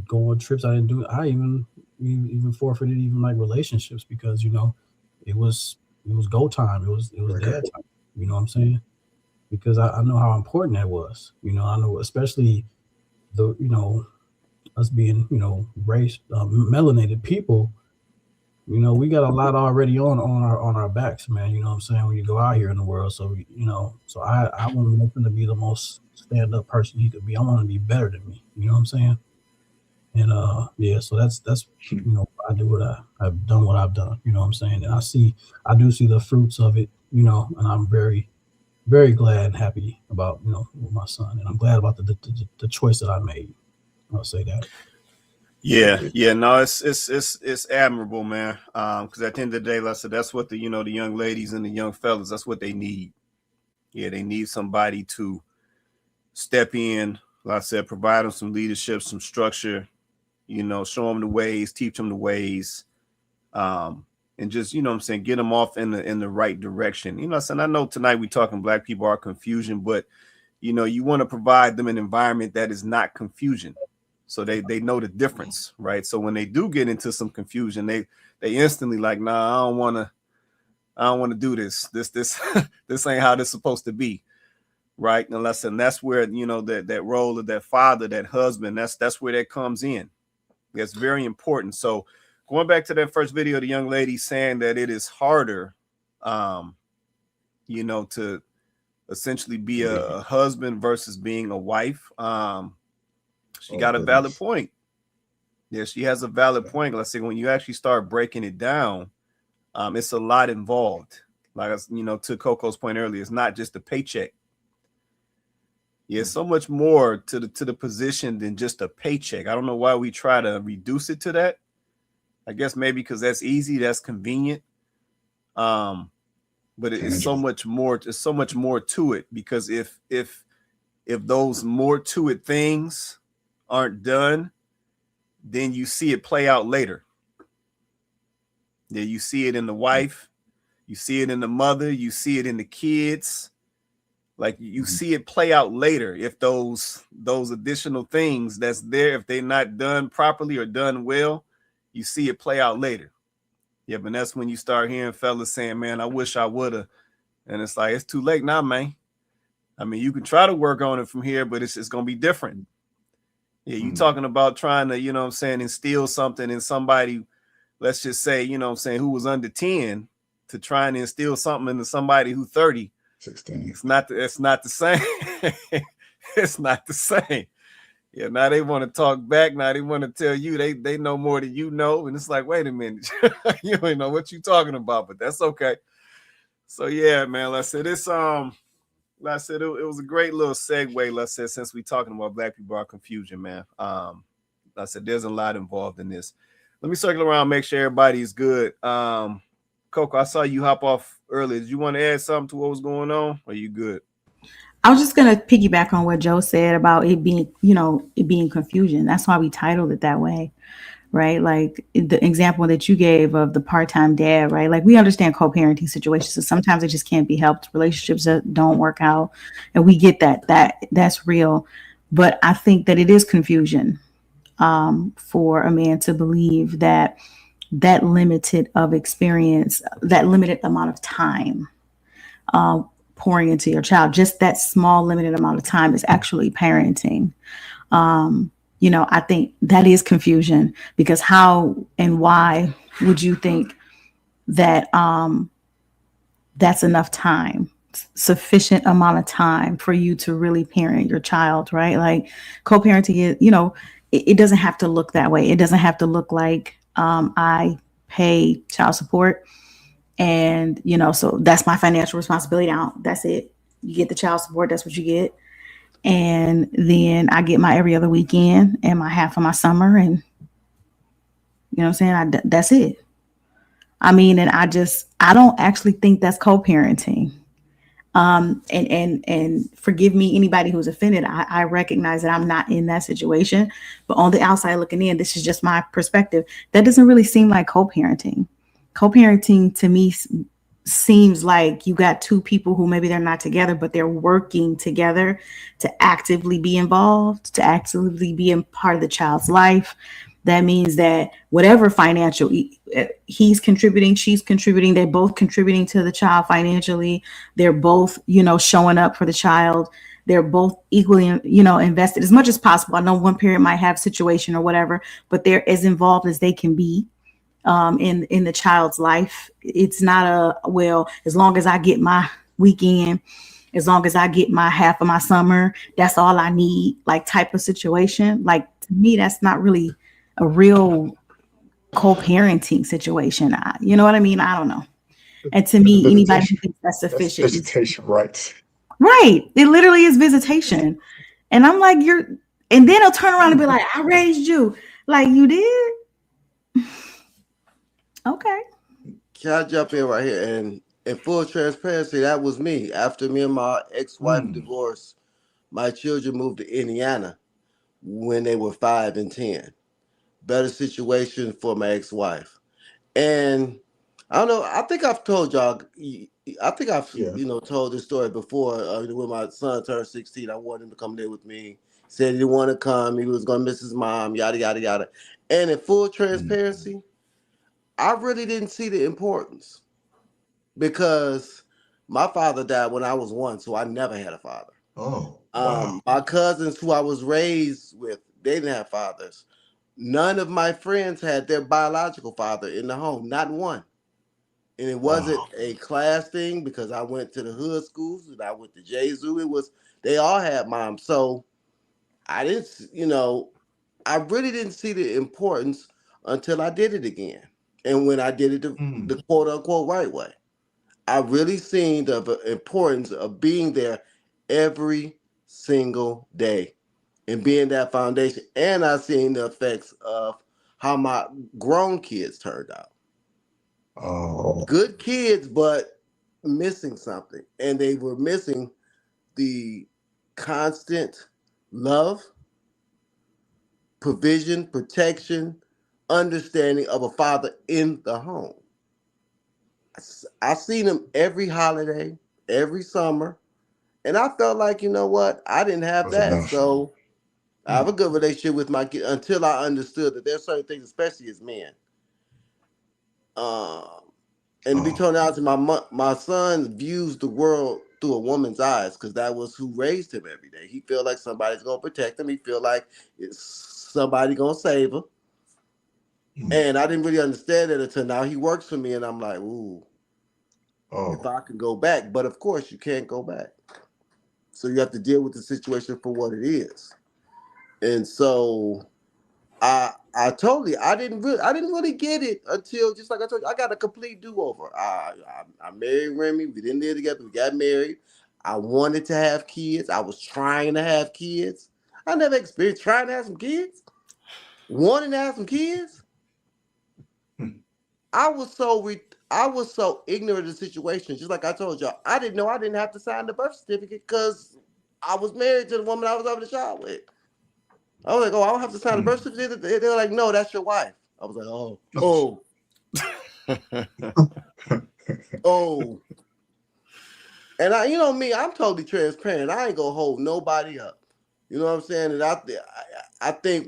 go on trips, I didn't do, I even forfeited even like relationships, because, you know, it was go time. It was dad time. You know what I'm saying? Because I know how important that was. You know, I know, especially the, you know, us being, you know, race, melanated people, you know, we got a lot already on our backs, man. You know what I'm saying? When you go out here in the world. So, you know, so I want him to be the most stand-up person he could be. I want him to be better than me. You know what I'm saying? And yeah, so that's you know, I do I've done what I've done, you know what I'm saying? And I do see the fruits of it, you know, and I'm very, very glad and happy about, you know, with my son. And I'm glad about the choice that I made. I'll say that. Yeah, no, it's admirable, man. Because at the end of the day, like I said, that's what the young ladies and the young fellas, that's what they need. Yeah, they need somebody to step in, like I said, provide them some leadership, some structure, you know, show them the ways, teach them the ways, and just, you know what I'm saying, get them off in the right direction. You know what I'm saying? I know tonight we talking Black people are confusion, but you know, you want to provide them an environment that is not confusion. So they know the difference, right? So when they do get into some confusion, they instantly like, nah, I don't want to do this. This this ain't how this supposed to be, right? And that's where, you know, that role of that father, that husband, that's where that comes in. That's very important. So going back to that first video, the young lady saying that it is harder, you know, to essentially be a husband versus being a wife. She got a goodness. valid point. Yeah, she has a valid point. Let's say when you actually start breaking it down, it's a lot involved. Like, you know, to Coco's point earlier, it's not just a paycheck. Yeah, so much more to the position than just a paycheck. I don't know why we try to reduce it to that. I guess maybe because that's easy, that's convenient. But it's so much more. There's so much more to it, because if those more to it things aren't done, then you see it play out later. Yeah, you see it in the wife, you see it in the mother, you see it in the kids. Like, you see it play out later if those additional things that's there, if they're not done properly or done well, you see it play out later. Yeah, but that's when you start hearing fellas saying, man, I wish I would have. And it's like, it's too late now, man. I mean, you can try to work on it from here, but it's going to be different. Yeah, you talking about trying to, you know what I'm saying, instill something in somebody, let's just say, you know what I'm saying, who was under 10, to try and instill something into somebody who 30. 16. It's not the same. It's not the same. Yeah, now they want to talk back. Now they want to tell you they know more than you know. And it's like, wait a minute. You don't know what you're talking about, but that's okay. So yeah, man, like I said, it's like I said, it was a great little segue, let's say, since we're talking about Black people are confusion, man. Like I said, there's a lot involved in this. Let me circle around, make sure everybody's good. Coco, I saw you hop off earlier. Did you want to add something to what was going on? Or are you good? I was just going to piggyback on what Joe said about it being, you know, it being confusion. That's why we titled it that way, right? Like the example that you gave of the part-time dad, right? Like, we understand co-parenting situations, so sometimes it just can't be helped. Relationships that don't work out, and we get that's real. But I think that it is confusion for a man to believe that limited of experience, that limited amount of time pouring into your child, just that small limited amount of time is actually parenting. You know, I think that is confusion, because how and why would you think that that's enough time, sufficient amount of time for you to really parent your child, right? Like, co-parenting is, you know, it doesn't have to look that way. It doesn't have to look like I pay child support, and, you know, so that's my financial responsibility now. That's it. You get the child support. That's what you get. And then I get my every other weekend and my half of my summer. And, you know what I'm saying? That's it. I mean, and I don't actually think that's co-parenting. And forgive me, anybody who's offended. I recognize that I'm not in that situation, but on the outside looking in, this is just my perspective. That doesn't really seem like co-parenting. Co-parenting to me seems like you got two people who maybe they're not together, but they're working together to actively be involved, to actively be a part of the child's life. That means that whatever financial, he's contributing, she's contributing, they're both contributing to the child financially. They're both, you know, showing up for the child. They're both equally, you know, invested as much as possible. I know one parent might have a situation or whatever, but they're as involved as they can be in the child's life. It's not well, as long as I get my weekend, as long as I get my half of my summer, that's all I need, like, type of situation. Like, to me, that's not really a real co-parenting situation. You know what I mean? I don't know. And to me, anybody who thinks that's sufficient. That's visitation rights. Right. It literally is visitation. And I'm like, and then he'll turn around and be like, I raised you. Like, you did? Okay. Can I jump in right here? And in full transparency, that was me. After me and my ex-wife divorced, my children moved to Indiana when they were 5 and 10. Better situation for my ex-wife. And I don't know, I think I've told y'all, I think I've told this story before. When my son turned 16, I wanted him to come there with me. Said he didn't want to come. He was going to miss his mom, yada, yada, yada. And in full transparency, I really didn't see the importance, because my father died when I was 1, so I never had a father. Oh, wow. My cousins who I was raised with, they didn't have fathers. None of my friends had their biological father in the home, not one. And it wasn't Wow. a class thing because I went to the hood schools and I went to Jesu. It was they all had moms. So I didn't, I really didn't see the importance until I did it again. And when I did it the quote unquote right way, I really seen the importance of being there every single day and being that foundation. And I seen the effects of how my grown kids turned out. Oh, Good kids, but missing something. And they were missing the constant love, provision, protection, understanding of a father in the home. I seen them every holiday, every summer, and I felt like, you know what, I didn't have was that. enough. So I have a good relationship with my kid until I understood that there's certain things, especially as men. Um, and to be Oh, turned out to my son views the world through a woman's eyes because that was who raised him every day. He feel like somebody's gonna protect him. He feel like it's somebody gonna save him. And I didn't really understand it until now. He works for me, and I'm like, ooh, if oh, I can go back. But of course, you can't go back. So you have to deal with the situation for what it is. And so I didn't really get it until, just like I told you, I got a complete do over. I married Remy. We didn't live together. We got married. I wanted to have kids. I was trying to have kids. I never experienced trying to have some kids. Wanting to have some kids. I was I was so ignorant of the situation. Just like I told y'all, I didn't know I didn't have to sign the birth certificate because I was married to the woman I was having a child with. I was like, oh, I don't have to sign the birth certificate. They were like, no, that's your wife. I was like, oh. And me, I'm totally transparent. I ain't gonna hold nobody up. You know what I'm saying? And I think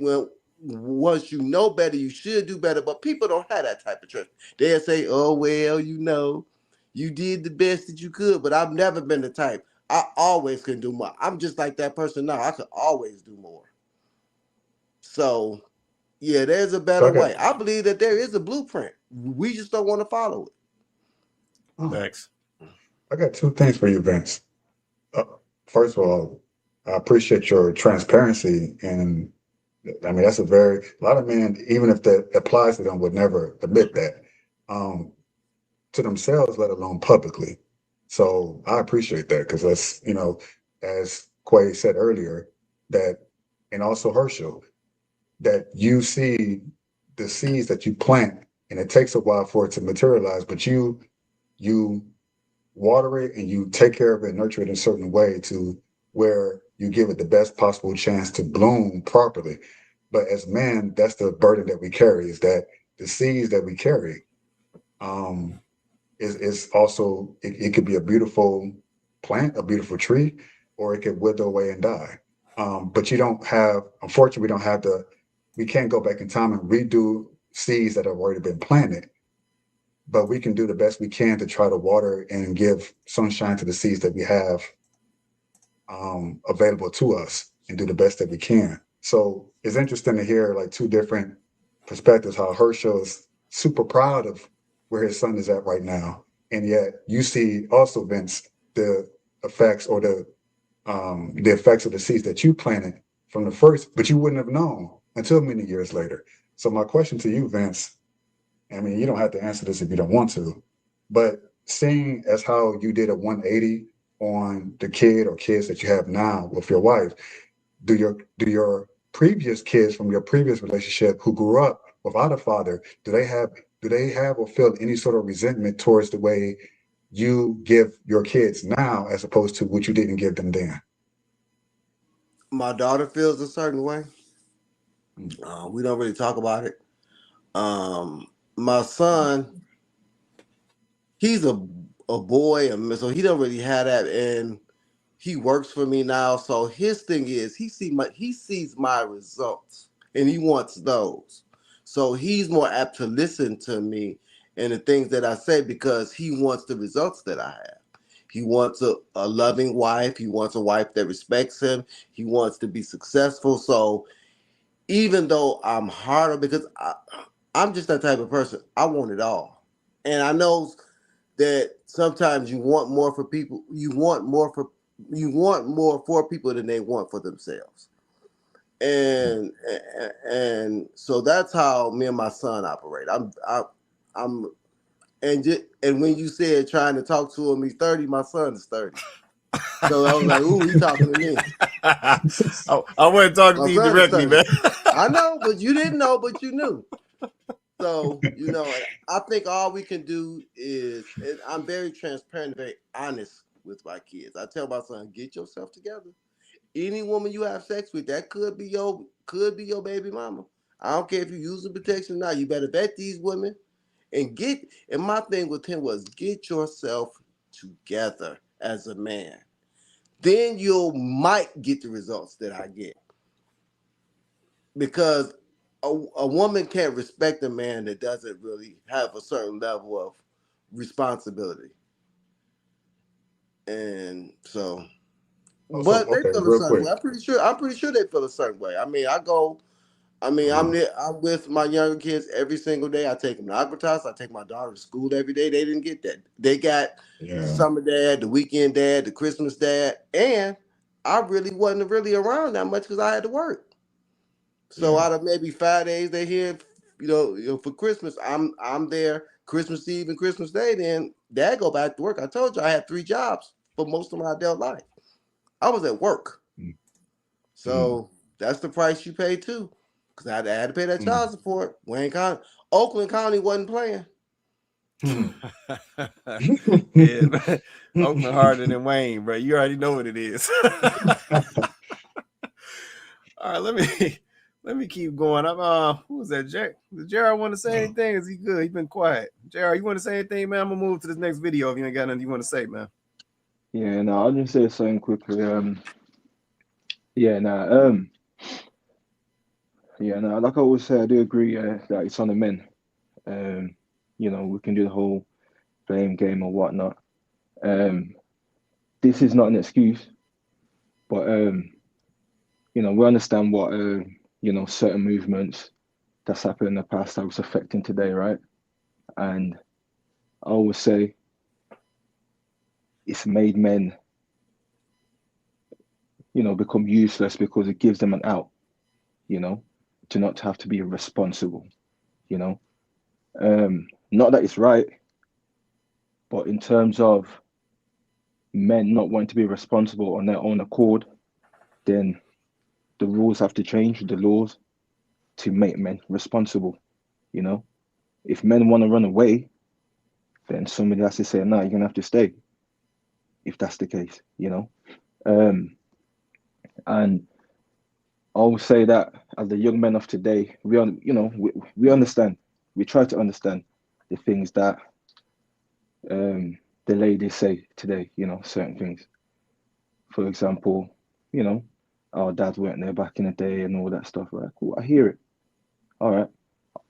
once you know better, you should do better. But people don't have that type of trust. They'll say, oh well, you did the best that you could. But I've never been the type. I always can do more. I'm just like that person now. I could always do more. So yeah, there's a so better way. I believe that there is a blueprint. We just don't want to follow it. Thanks. I got two things for you, Vince. Uh, First of all, I appreciate your transparency, and I mean that's a lot of men, even if that applies to them, would never admit that um, to themselves, let alone publicly. So I appreciate that because that's as Quay said earlier, that and also Herschel, that you see the seeds that you plant, and it takes a while for it to materialize, but you water it and you take care of it and nurture it in a certain way to where you give it the best possible chance to bloom properly. But as men, that's the burden that we carry, is that the seeds that we carry um, is also it could be a beautiful plant, a beautiful tree, or it could wither away and die. But you don't have, unfortunately, we can't go back in time and redo seeds that have already been planted, but we can do the best we can to try to water and give sunshine to the seeds that we have available to us and do the best that we can. So it's interesting to hear like two different perspectives, how Herschel is super proud of where his son is at right now. And yet you see also, Vince, the effects or the effects of the seeds that you planted from the first, but you wouldn't have known until many years later. So my question to you, Vince, I mean, you don't have to answer this if you don't want to, but seeing as how you did a 180 on the kid or kids that you have now with your wife, do your previous kids from your previous relationship who grew up without a father, do they have or feel any sort of resentment towards the way you give your kids now as opposed to what you didn't give them then? My daughter feels a certain way. Mm. We don't really talk about it. My son, he's a boy, so he don't really have that, and he works for me now. So his thing is he sees my results, and he wants those. So he's more apt to listen to me and the things that I say because he wants the results that I have. He wants a loving wife. He wants a wife that respects him. He wants to be successful. So even though I'm harder because I'm just that type of person, I want it all. And I know that sometimes you want more for people. You want more for people than they want for themselves. And so that's how me and my son operate. I'm and when you said trying to talk to him, he's 30. My son is 30. So I was like, ooh, he talking to me. I wasn't talking My to you son is directly, 30. man. I know, but you didn't know, but you knew. So, I think all we can do is, and I'm very transparent and very honest with my kids. I tell my son, get yourself together. Any woman you have sex with, that could be your baby mama. I don't care if you use the protection or not. You better vet these women and my thing with him was get yourself together as a man. Then you might get the results that I get. Because a woman can't respect a man that doesn't really have a certain level of responsibility. And so, but they Okay, feel a real certain quick. way. I'm pretty sure they feel a certain way. I mean, I'm with my younger kids every single day. I take them to Aquatas. I take my daughter to school every day. They didn't get that. They got the summer dad, the weekend dad, the Christmas dad, and I really wasn't really around that much because I had to work. So out of maybe 5 days they here, for Christmas, I'm there Christmas Eve and Christmas Day. Then Dad go back to work. I told you I had 3 jobs for most of my adult life. I was at work, so that's the price you pay too, because I had to pay that child support. Oakland County wasn't playing. Yeah, man. Oakland harder than Wayne, bro. You already know what it is. All right, let me keep going. Who was that? Jared want to say anything? Is he good? He's been quiet. Jared, you want to say anything, man? I'm gonna move to this next video if you ain't got nothing you want to say, man. Yeah, no, I'll just say something quickly. Like I always say, I do agree that it's on the men. We can do the whole blame game or whatnot. This is not an excuse, but we understand what certain movements that's happened in the past that was affecting today, right? And I always say it's made men become useless because it gives them an out, to not have to be responsible, not that it's right, but in terms of men not wanting to be responsible on their own accord, then the rules have to change, the laws, to make men responsible. If men want to run away, then somebody has to say, no, you're gonna have to stay, if that's the case, and I will say that as the young men of today, we understand. We try to understand the things that the ladies say today. Certain things. For example, our dads weren't there back in the day and all that stuff. Right? Cool. I hear it. All right.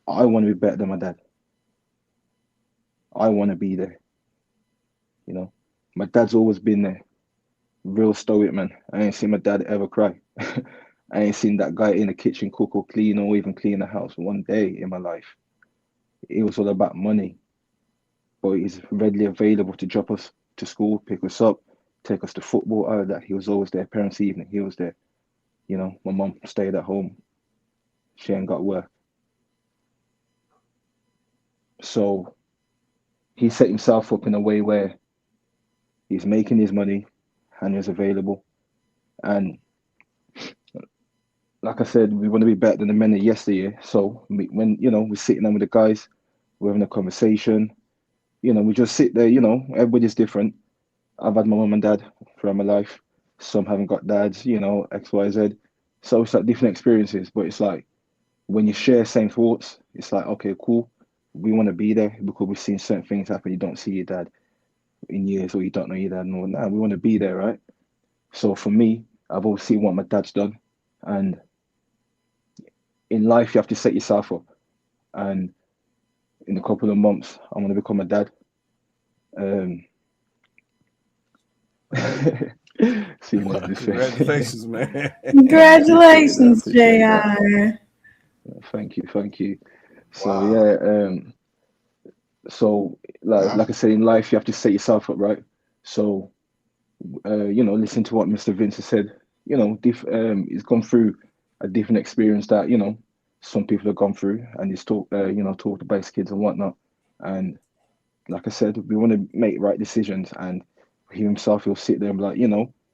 I want to be better than my dad. I want to be there. My dad's always been there. Real stoic, man. I ain't seen my dad ever cry. I ain't seen that guy in the kitchen cook or clean or even clean the house one day in my life. It was all about money. But he's readily available to drop us to school, pick us up, take us to football, all of that. He was always there. Parents' evening, he was there. My mom stayed at home. She ain't got work. So he set himself up in a way where he's making his money and he's available. And like I said, we want to be better than the men of yesteryear. So when we're sitting down with the guys, we're having a conversation. We just sit there. Everybody's different. I've had my mum and dad throughout my life. Some haven't got dads. X, Y, Z. So it's like different experiences. But it's like when you share same thoughts, it's like, okay, cool. We want to be there because we've seen certain things happen. You don't see your dad in years, or you don't know your dad. No, we want to be there, right? So for me, I've always seen what my dad's done, and in life, you have to set yourself up. And in a couple of months, I'm going to become a dad. Congratulations, man. Congratulations, JR. Thank you. So wow. So like I said, in life, you have to set yourself up, right? So, listen to what Mr. Vince has said. He's gone through a different experience that, some people have gone through, and he's talked about his kids and whatnot. And like I said, we want to make right decisions, and he himself will sit there and be like,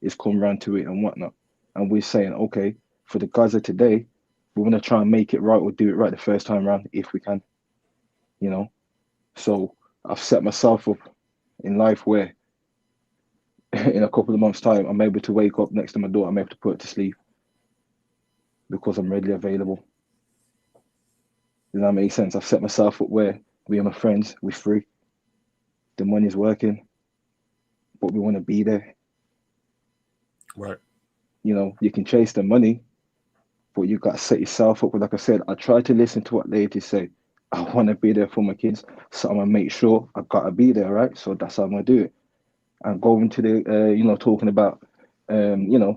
it's come round to it and whatnot. And we're saying, okay, for the guys of today, we want to try and make it right or do it right the first time round if we can, So I've set myself up in life where in a couple of months' time, I'm able to wake up next to my daughter, I'm able to put her to sleep because I'm readily available. Does that make sense? I've set myself up where we are my friends, we're free, the money's working, but we want to be there. Right. You can chase the money, but you got to set yourself up. Like I said, I try to listen to what ladies say. I want to be there for my kids, so I'm going to make sure I got to be there, right? So that's how I'm going to do it. And going to the, talking about,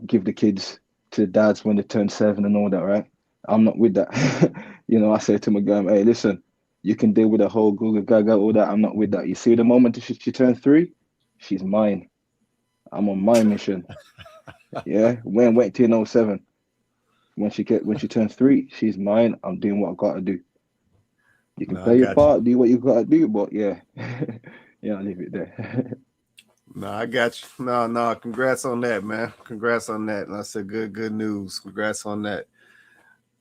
give the kids to the dads when they turn 7 and all that, right? I'm not with that. I say to my girl, hey, listen, you can deal with the whole Google Gaga, all that. I'm not with that. You see, the moment she turned 3, she's mine. I'm on my mission. Yeah, wait till 07. When she turns 3, she's mine. I'm doing what I gotta do. You can play your part, do what you gotta do, but yeah, I'll leave it there. No, I got you. No, congrats on that, man. Congrats on that. That's a good news. Congrats on that.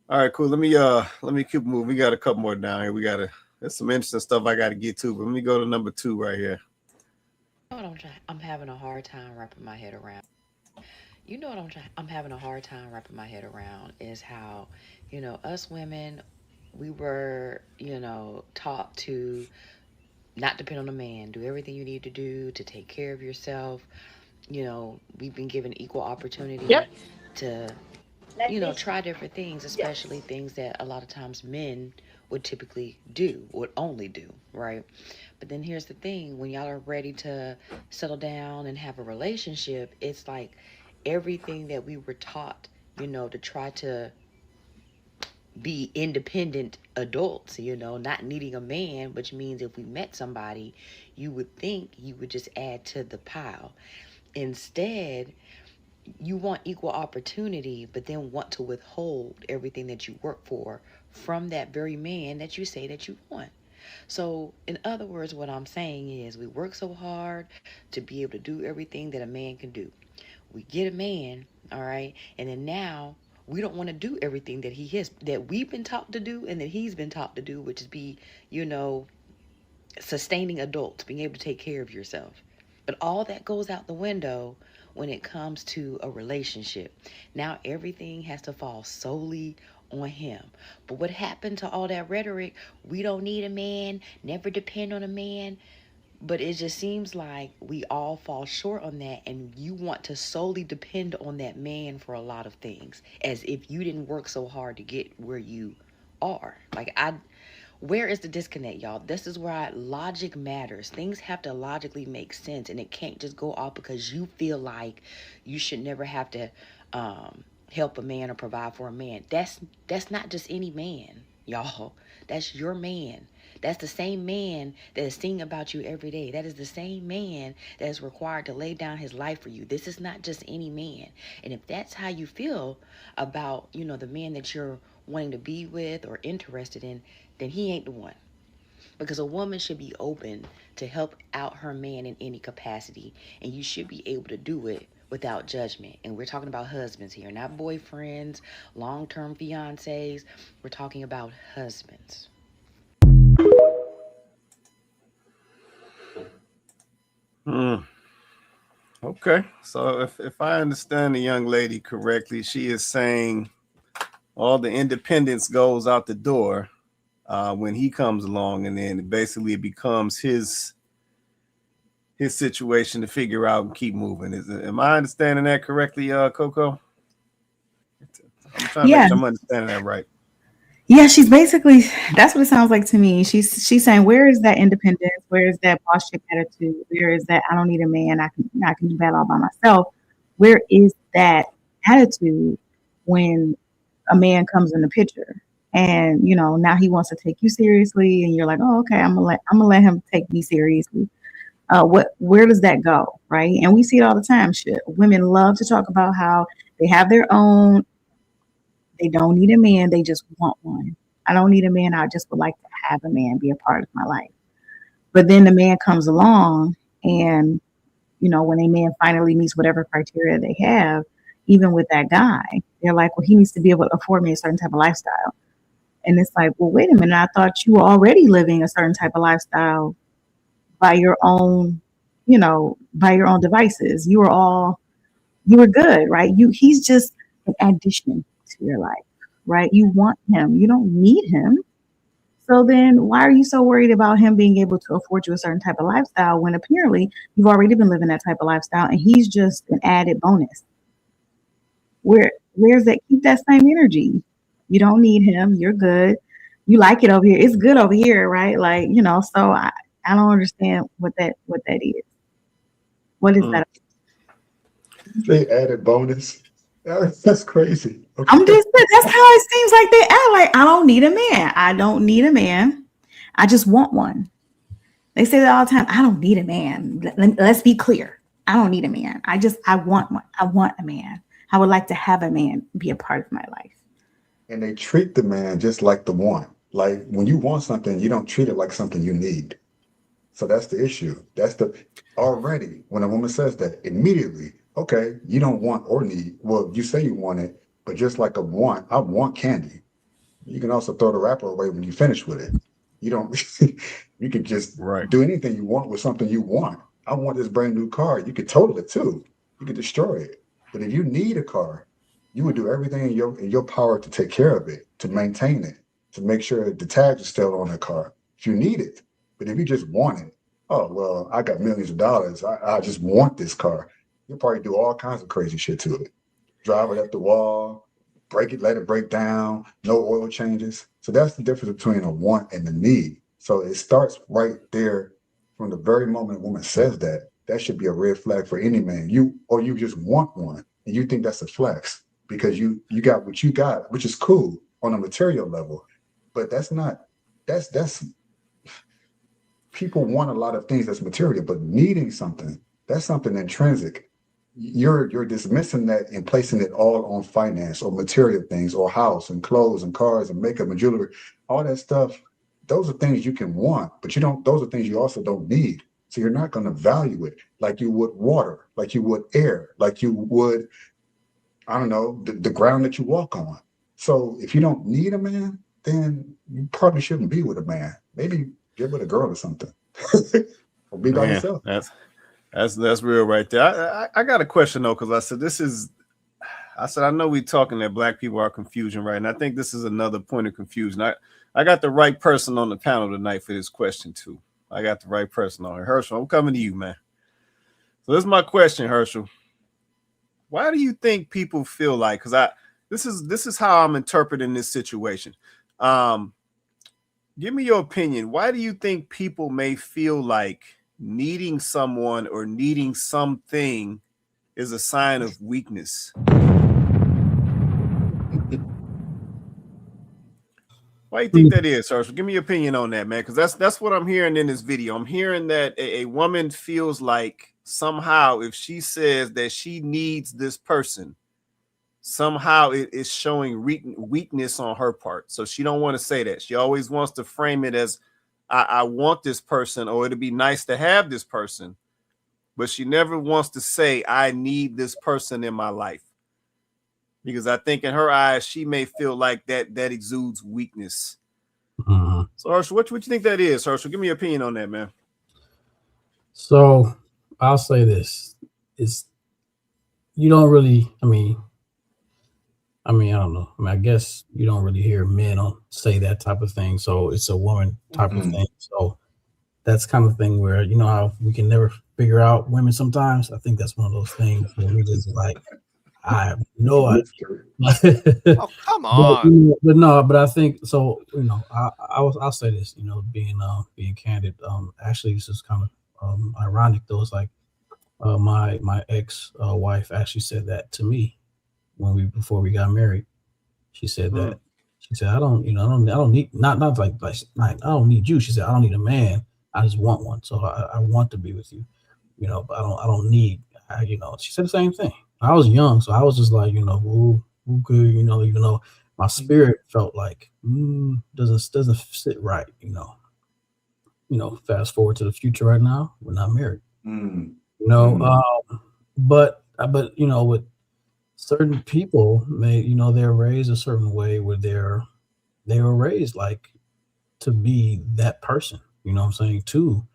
All right, cool. Let me keep moving. We got a couple more down here. There's some interesting stuff I gotta get to, but let me go to number 2 right here. You know what I'm having a hard time wrapping my head around. You know what I'm having a hard time wrapping my head around is how, us women, we were, taught to not depend on a man, do everything you need to do to take care of yourself. We've been given equal opportunity to, try different things, especially things that a lot of times men would only do, right? But then here's the thing, when y'all are ready to settle down and have a relationship, it's like everything that we were taught, to try to be independent adults, not needing a man, which means if we met somebody, you would think you would just add to the pile. Instead, you want equal opportunity, but then want to withhold everything that you work for from that very man that you say that you want. So, in other words, what I'm saying is we work so hard to be able to do everything that a man can do. We get a man, all right, and then now we don't want to do everything that we've been taught to do and that he's been taught to do, which is be, sustaining adults, being able to take care of yourself. But all that goes out the window when it comes to a relationship. Now everything has to fall solely on him. But what happened to all that rhetoric? We don't need a man, never depend on a man. But it just seems like we all fall short on that, and you want to solely depend on that man for a lot of things, as if you didn't work so hard to get where you are. Where is the disconnect, y'all? This is where logic matters. Things have to logically make sense, and it can't just go off because you feel like you should never have to help a man or provide for a man. That's not just any man, y'all. That's your man. That's the same man that is singing about you every day. That is the same man that is required to lay down his life for you. This is not just any man. And if that's how you feel about, the man that you're wanting to be with or interested in, then he ain't the one. Because a woman should be open to help out her man in any capacity. And you should be able to do it without judgment. And we're talking about husbands here, not boyfriends, long-term fiancés. We're talking about husbands. Okay, so if I understand the young lady correctly, she is saying all the independence goes out the door when he comes along, and then basically it becomes his situation to figure out and keep moving. Am I understanding that correctly, Coco? I'm trying to make sure I'm understanding that right. Yeah, she's basically, that's what it sounds like to me. She's saying, where is that independence? Where is that boss chick attitude? Where is that I don't need a man, I can do that all by myself? Where is that attitude when a man comes in the picture? and now he wants to take you seriously, and you're like, oh, okay, I'm gonna let him take me seriously. Where does that go, right? And we see it all the time. Shit, women love to talk about how they have their own. They don't need a man. They just want one. I don't need a man. I just would like to have a man be a part of my life. But then the man comes along, and when a man finally meets whatever criteria they have, even with that guy, they're like, well, he needs to be able to afford me a certain type of lifestyle. And it's like, well, wait a minute. I thought you were already living a certain type of lifestyle by your own, by your own devices. You were good, right? He's just an addition to your life, right? You want him. You don't need him. So then why are you so worried about him being able to afford you a certain type of lifestyle when apparently you've already been living that type of lifestyle and he's just an added bonus? Where's that? Keep that same energy. You don't need him. You're good. You like it over here. It's good over here, right? Like, so I don't understand what that is. What is that? They added bonus. That's crazy. Okay. I'm just that's how it seems like they act. Like, I don't need a man. I don't need a man. I just want one. They say that all the time. I don't need a man. Let's be clear. I don't need a man. I want one. I want a man. I would like to have a man be a part of my life. And they treat the man just like the want. Like when you want something, you don't treat it like something you need. So that's the issue. Already when a woman says that, immediately, okay, you don't want or need. Well, you say you want it, but just like I want candy. You can also throw the wrapper away when you finish with it. You don't, you can just do anything you want with something you want. I want this brand new car. You could total it too. You could destroy it. But if you need a car, you would do everything in your power to take care of it, to maintain it, to make sure the tags are still on the car. If you need it. But if you just want it, oh, well, I got millions of dollars. I just want this car. You'll probably do all kinds of crazy shit to it. Drive it up the wall, break it, let it break down, no oil changes. So that's the difference between a want and a need. So it starts right there from the very moment a woman says that. That should be a red flag for any man. You just want one and you think that's a flex because you got what you got, which is cool on a material level. But that's people want a lot of things that's material, but needing something, that's something intrinsic. You're dismissing that and placing it all on finance or material things or house and clothes and cars and makeup and jewelry, all that stuff. Those are things you can want, but those are things you also don't need. So you're not going to value it like you would water, like you would air, like you would, I don't know, the ground that you walk on. So if you don't need a man, then you probably shouldn't be with a man. Maybe get with a girl or something. Or be by yourself. That's real right there. I got a question though, because I said I know we're talking that black people are confusion, right? And I think this is another point of confusion. I got the right person on the panel tonight for this question too. I got the right person on here. Herschel, I'm coming to you, man. So this is my question, Herschel. Why do you think people feel like, because this is how I'm interpreting this situation. Give me your opinion. Why do you think people may feel like needing someone or needing something is a sign of weakness? Why do you think that is, Herschel? Give me your opinion on that, man, because that's what I'm hearing in this video. I'm hearing that a woman feels like somehow if she says that she needs this person, somehow it is showing weakness on her part. So she don't want to say that. She always wants to frame it as I want this person, or it'd be nice to have this person, but she never wants to say I need this person in my life. Because I think in her eyes, she may feel like that exudes weakness. Mm-hmm. So Herschel, what you think that is, Herschel? Give me your opinion on that, man. So I'll say this. You don't really, I don't know. I guess you don't really hear men say that type of thing. So it's a woman type of thing. So that's kind of thing where, you know how we can never figure out women sometimes. I think that's one of those things where we just like, I have no idea. Oh, come on. But I think so. You know, I'll say this. You know, being candid. Actually, this is kind of ironic though. It's like my ex wife actually said that to me before we got married. She said that She said, I don't need not like I don't need you. She said, I don't need a man. I just want one. So I want to be with you, but I don't need, she said the same thing. I was young, so I was just like, who could, even though my spirit felt like doesn't sit right, fast forward to the future right now, we're not married. But with certain people, they're raised a certain way where they were raised like to be that person, to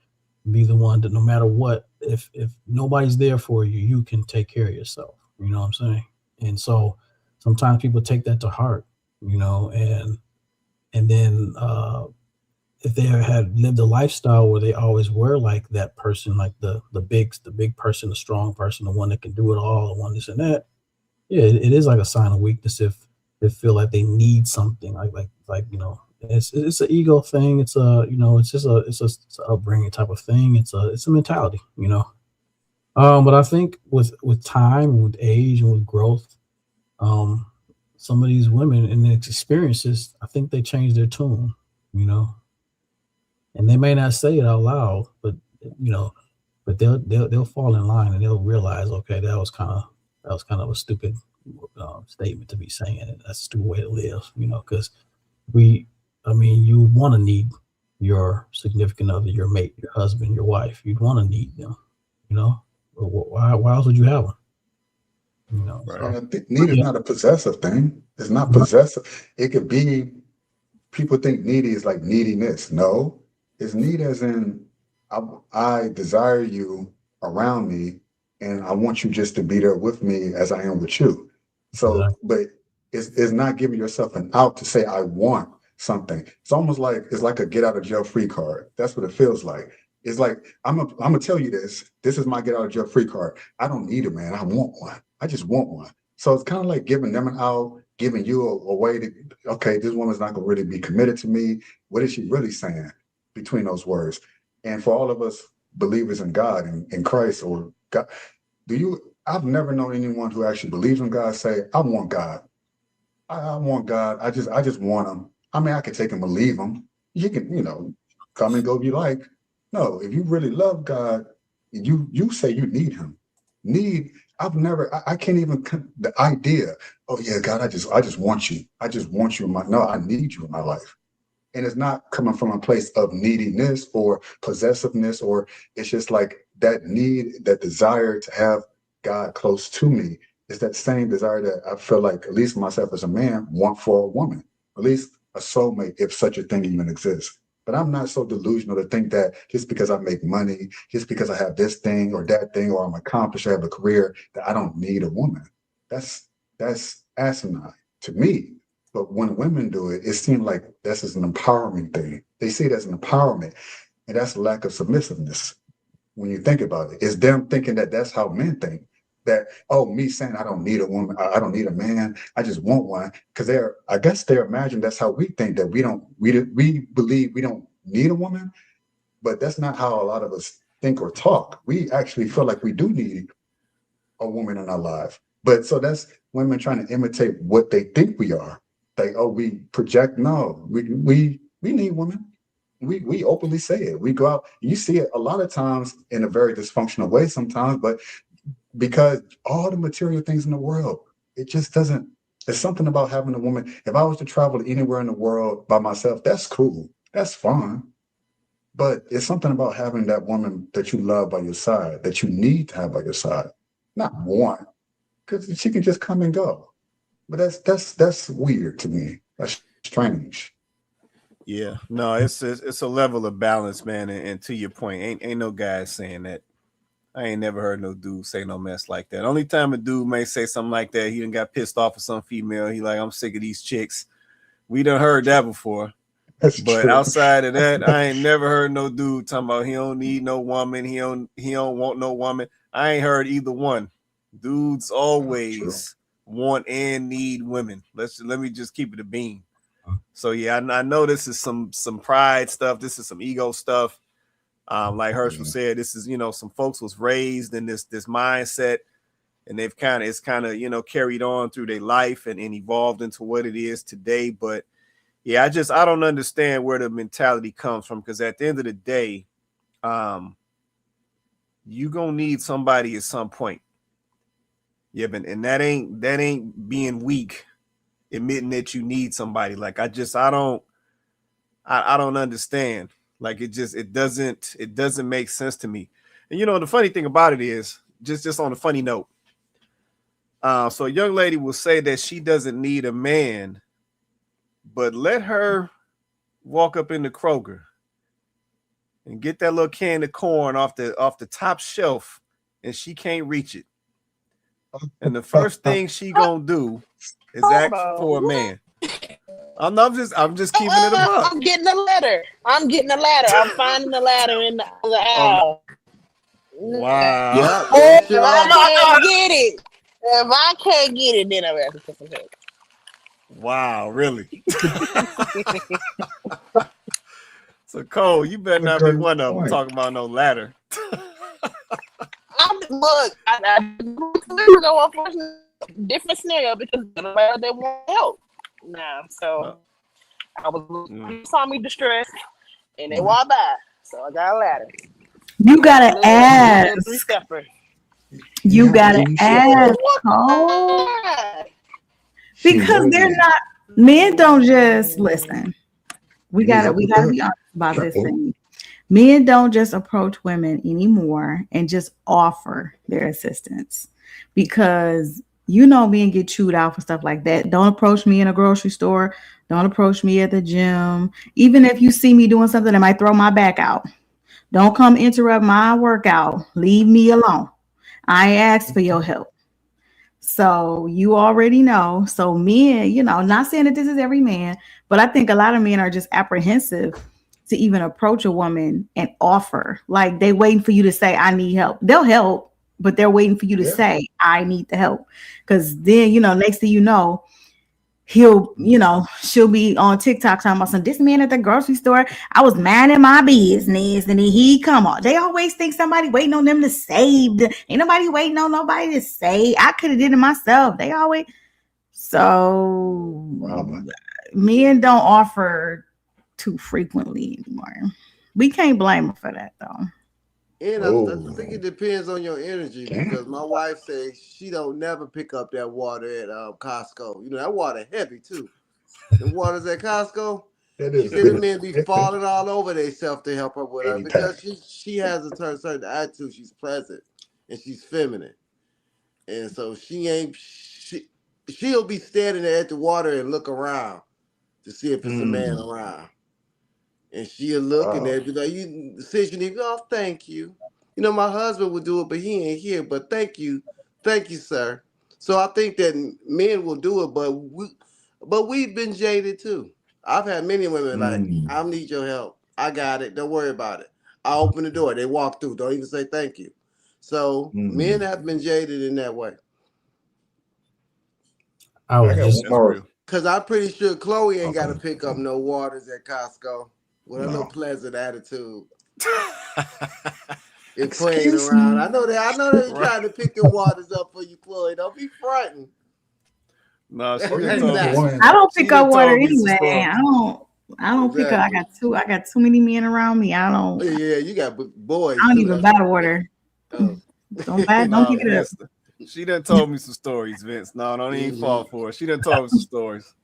be the one that no matter what, if nobody's there for you, you can take care of yourself, and so sometimes people take that to heart, and then if they had lived a lifestyle where they always were like that person, like the big person, the strong person, the one that can do it all, the one this and that, yeah, it is like a sign of weakness if they feel like they need something, it's an ego thing. It's it's an upbringing type of thing. It's a mentality, But I think with time, with age, and with growth, some of these women and their experiences, I think they change their tune, and they may not say it out loud, but but they'll fall in line and they'll realize, okay, that was kind of a stupid statement to be saying, and that's a stupid way to live, because you want to need your significant other, your mate, your husband, your wife. You'd want to need them, why else would you have them? Need is not a possessive thing. It's not possessive. It could be, people think needy is like neediness. No, it's need as in I desire you around me, and I want you just to be there with me as I am with you. So, but it's not giving yourself an out to say I want something. It's almost like it's like a get out of jail free card. That's what it feels like. It's like I'm gonna tell you this. This is my get out of jail free card. I don't need a man. I want one. I just want one. So it's kind of like giving them an out, giving you a way to, okay, this woman's not gonna really be committed to me. What is she really saying between those words? And for all of us believers in God and in Christ or God, I've never known anyone who actually believes in God say, I want God. I want God. I just want him. I mean, I could take him or leave him. You can, come and go if you like. No, if you really love God, you say you need him. I can't even, the idea, oh yeah, God, I just want you. I just want you I need you in my life. And it's not coming from a place of neediness or possessiveness, or it's just like that need, that desire to have God close to me. It's that same desire that I feel like, at least myself as a man, want for a woman, at least a soulmate, if such a thing even exists. But I'm not so delusional to think that just because I make money, just because I have this thing or that thing, or I'm accomplished, I have a career, that I don't need a woman. That's asinine to me. But when women do it, it seems like this is an empowering thing. They see it as an empowerment, and that's a lack of submissiveness. When you think about it, it's them thinking that that's how men think. That, oh, me saying I don't need a woman, I don't need a man, I just want one, because I guess they're imagining that's how we think, that we believe we don't need a woman, but that's not how a lot of us think or talk. We actually feel like we do need a woman in our life. But so that's women trying to imitate what they think we are. Like, oh, we project. No, we need women. We openly say it. We go out. You see it a lot of times in a very dysfunctional way sometimes, but because all the material things in the world, it just doesn't. There's something about having a woman. If I was to travel anywhere in the world by myself, that's cool. That's fun. But it's something about having that woman that you love by your side, that you need to have by your side, not want, because she can just come and go. But that's weird to me. That's strange. Yeah, no, it's a level of balance, man. And to your point, ain't no guy saying that. I ain't never heard no dude say no mess like that. Only time a dude may say something like that, he done got pissed off with some female. He like, I'm sick of these chicks. We done heard that before. That's but true. outside of that, I ain't never heard no dude talking about he don't need no woman. He don't want no woman. I ain't heard either one. Dudes always want and need women. Let me just keep it a beam. So yeah, I know this is some pride stuff. This is some ego stuff. Like Herschel said, this is, some folks was raised in this mindset, and it's kind of carried on through their life and evolved into what it is today. But yeah, I don't understand where the mentality comes from, because at the end of the day, you gonna need somebody at some point. Yeah, but and that ain't being weak, admitting that you need somebody. Like I don't understand. Like it doesn't make sense to me. And the funny thing about it is, just on a funny note, so a young lady will say that she doesn't need a man, but let her walk up in the Kroger and get that little can of corn off the top shelf, and she can't reach it. And the first thing she gonna do is ask for a man. I'm just keeping it a buck. I'm getting a ladder. I'm finding the ladder in the aisle. Wow. Yeah, If I can't get it, then I'm asking for some help. Wow, really? So Cole, you better not be one of them talking about no ladder. Different scenario, because they want help now. So I was saw me distressed, and they walked by, so I got a ladder. You gotta ask. You gotta ask, Cole. Because they're not. Men don't just listen. We gotta be honest about this thing. Men don't just approach women anymore and just offer their assistance, because men get chewed out for stuff like that. Don't approach me in a grocery store. Don't approach me at the gym. Even if you see me doing something that might throw my back out, don't come interrupt my workout. Leave me alone. I asked for your help. So you already know. So men, not saying that this is every man, but I think a lot of men are just apprehensive to even approach a woman and offer. Like they waiting for you to say, I need help. They'll help, but they're waiting for you to say, I need the help. Because then, next thing you know, she'll be on TikTok talking about this man at the grocery store. I was minding my business, and then he come on. They always think somebody waiting on them to save. Ain't nobody waiting on nobody to save. I could have did it myself. They always. So men don't offer too frequently anymore. We can't blame them for that though. And I think it depends on your energy, because my wife says she don't never pick up that water at Costco. That water heavy too. The waters at Costco. She said the men be falling all over themselves to help her with her, because she has a certain attitude. She's pleasant and she's feminine, and so she'll be standing there at the water and look around to see if it's a man around. And she'll look and they'll be like, you thank you. My husband would do it, but he ain't here. But thank you, sir. So I think that men will do it, but we've been jaded too. I've had many women like, I need your help. I got it. Don't worry about it. I open the door. They walk through. Don't even say thank you. So men have been jaded in that way. Because I'm pretty sure Chloe ain't got to pick up no waters at Costco with a little pleasant attitude. And playing around. I know they're trying to pick the waters up for you, Chloe. Don't be frightened. No, I don't pick up water anyway. I don't pick up. I got too many men around me. I don't. Yeah, you got boys. I don't even buy water. Don't pick it up. She done told me some stories, Vince. No, don't even fall for it. She done told me some stories.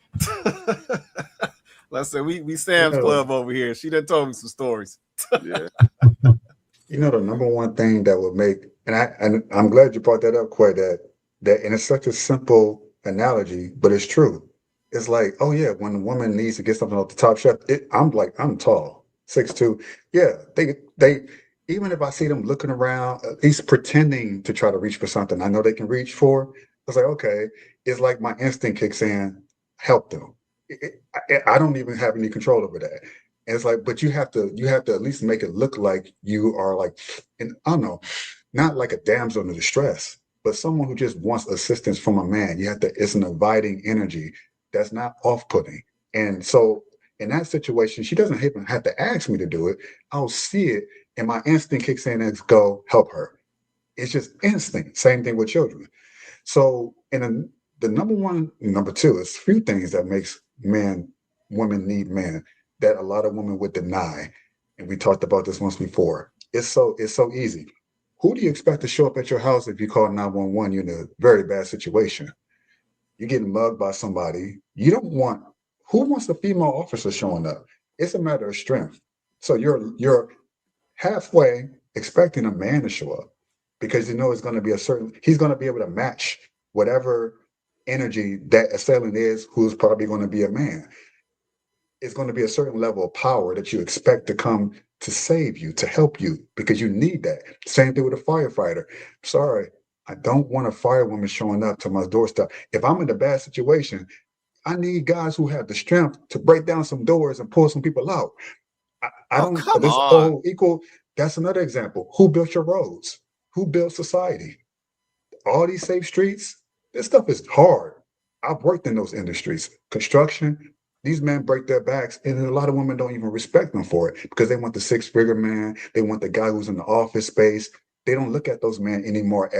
Let's say we Sam's Club over here. She done told me some stories. Yeah. The number one thing that would make, and I'm glad you brought that up, Quay, that and it's such a simple analogy, but it's true. It's like, oh yeah, when a woman needs to get something off the top shelf, I'm tall, 6'2". Yeah, they even if I see them looking around, at least pretending to try to reach for something I know they can reach for, it's like, okay, it's like my instinct kicks in, help them. I don't even have any control over that. And it's like, but you have to at least make it look like you are like, and I don't know, not like a damsel in distress, but someone who just wants assistance from a man. It's an inviting energy that's not off-putting. And so in that situation, she doesn't even have to ask me to do it. I'll see it, and my instinct kicks in and go help her. It's just instinct. Same thing with children. So, the number two is a few things that makes men women need men that a lot of women would deny. And we talked about this once before. It's so easy. Who do you expect to show up at your house if you call 911? You're in a very bad situation. You're getting mugged by somebody. You don't want, who wants a female officer showing up? It's a matter of strength. So you're halfway expecting a man to show up because you know it's going to be he's going to be able to match whatever energy that assailant is, who's probably going to be a man. It's going to be a certain level of power that you expect to come to save you, to help you, because you need that. Same thing with a firefighter. Sorry, I don't want a firewoman showing up to my doorstep. If I'm in a bad situation, I need guys who have the strength to break down some doors and pull some people out. I Oh, don't, come this on. whole equal, that's another example. Who built your roads? Who built society? All these safe streets, this stuff is hard. I've worked in those industries. Construction, these men break their backs, and a lot of women don't even respect them for it because they want the six-figure man. They want the guy who's in the office space. They don't look at those men anymore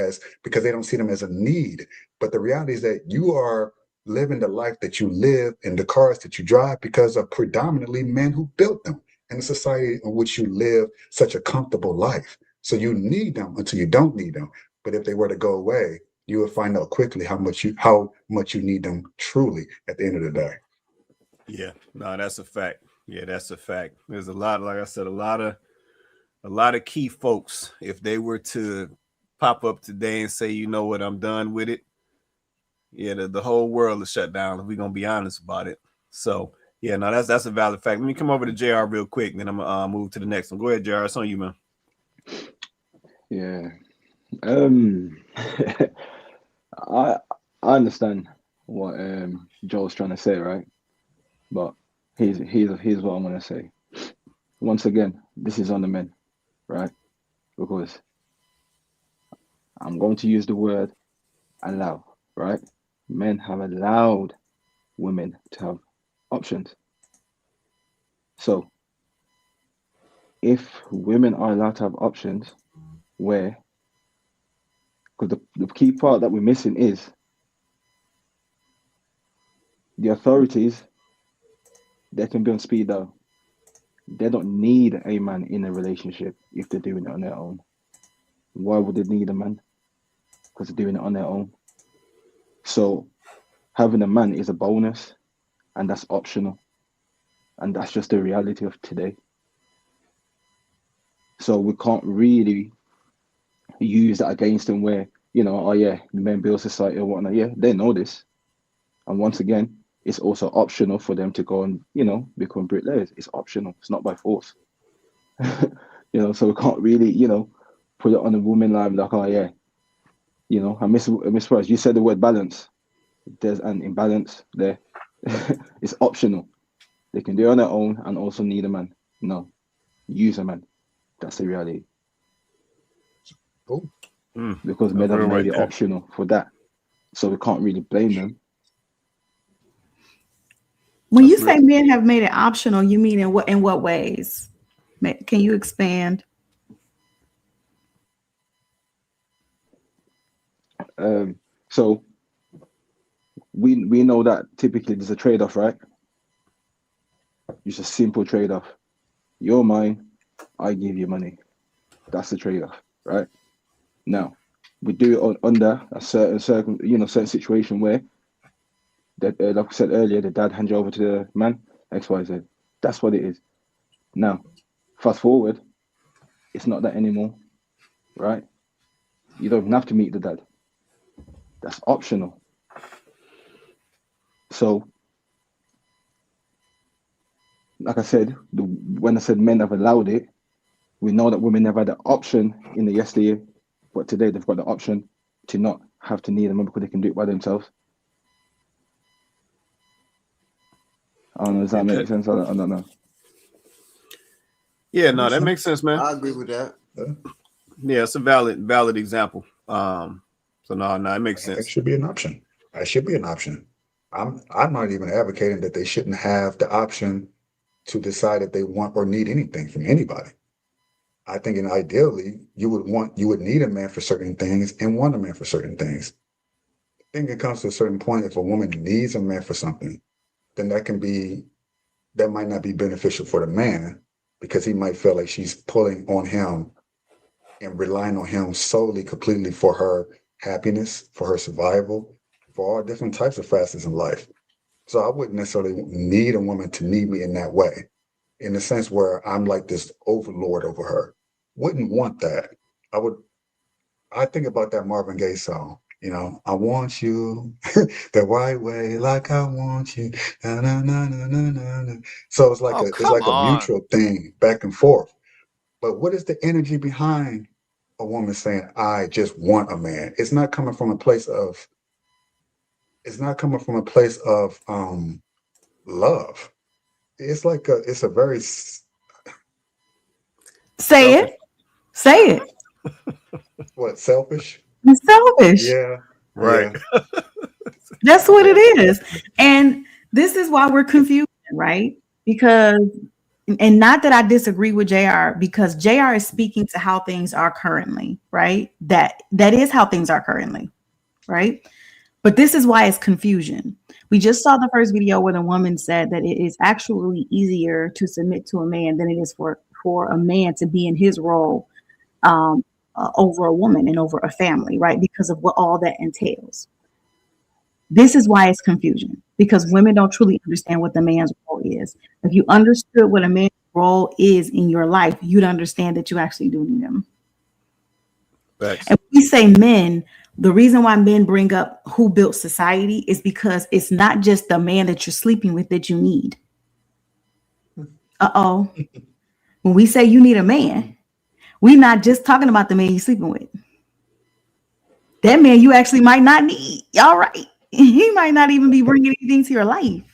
because they don't see them as a need. But the reality is that you are living the life that you live in the cars that you drive because of predominantly men who built them in the society in which you live such a comfortable life. So you need them until you don't need them. But if they were to go away, you will find out quickly how much you need them truly at the end of the day. Yeah, no, that's a fact. Yeah, that's a fact. There's a lot, like I said, a lot of key folks. If they were to pop up today and say, you know what, I'm done with it, yeah, the whole world is shut down. If we're gonna be honest about it. So yeah, no, that's a valid fact. Let me come over to JR real quick, and then I'm gonna move to the next one. Go ahead, JR. It's on you, man. Yeah. I understand what Joel's trying to say, right? But here's what I'm gonna say. Once again, this is on the men, right? Because I'm going to use the word allow, right? Men have allowed women to have options. So if women are allowed to have options, where, because the key part that we're missing is the authorities, they can be on speed dial. They don't need a man in a relationship if they're doing it on their own. Why would they need a man? Because they're doing it on their own. So having a man is a bonus, and that's optional. And that's just the reality of today. So we can't really use that against them where, oh yeah, the men build society or whatnot. Yeah, they know this. And once again, it's also optional for them to go and, become bricklayers. It's optional. It's not by force. So we can't really, put it on a woman like, oh yeah, I miss Rose, you said the word balance. There's an imbalance there. It's optional. They can do it on their own and also need a man. No, use a man. That's the reality. Cool. Because men have made it optional for that. So we can't really blame them. When you say men have made it optional, you mean in what ways? Can you expand? So we know that typically there's a trade-off, right? It's a simple trade-off. You're mine, I give you money. That's the trade-off, right? Now, we do it under a certain situation where that, like I said earlier, the dad hands you over to the man, XYZ. That's what it is. Now, fast forward, it's not that anymore, right? You don't even have to meet the dad. That's optional. So, like I said, when I said men have allowed it, we know that women never had the option in the yesteryear, but today they've got the option to not have to need a man because they can do it by themselves. I don't know, does that make sense? I don't know. Yeah, no, that makes sense, man. I agree with that. Yeah, it's a valid example. So no, it makes sense. It should be an option. It should be an option. I'm not even advocating that they shouldn't have the option to decide if they want or need anything from anybody. I think, ideally, you would need a man for certain things and want a man for certain things. I think it comes to a certain point, if a woman needs a man for something, then that can be that might not be beneficial for the man because he might feel like she's pulling on him and relying on him solely, completely for her happiness, for her survival, for all different types of facets in life. So I wouldn't necessarily need a woman to need me in that way, in the sense where I'm like this overlord over her. Wouldn't want that. I think about that Marvin Gaye song, I want you the right way, like I want you. Na, na, na, na, na, na, na. So it's like Oh, it's come like a on. mutual thing back and forth. But what is the energy behind a woman saying, I just want a man? It's not coming from a place of love. It's like it's a very Say Selfish. it. Say it. selfish? It's selfish. Yeah, Right. yeah. That's what it Yeah. is. And this is why we're confused, right? Because, and not that I disagree with JR, because JR is speaking to how things are currently, right? That is how things are currently, right? But this is why it's confusion. We just saw the first video where the woman said that it is actually easier to submit to a man than it is for a man to be in his role over a woman and over a family, right? Because of what all that entails. This is why it's confusion, because women don't truly understand what the man's role is. If you understood what a man's role is in your life, you'd understand that you actually do need him. Facts. And we say men, the reason why men bring up who built society is because it's not just the man that you're sleeping with that you need. When we say you need a man, we're not just talking about the man you're sleeping with. That man you actually might not need. All right. He might not even be bringing anything to your life.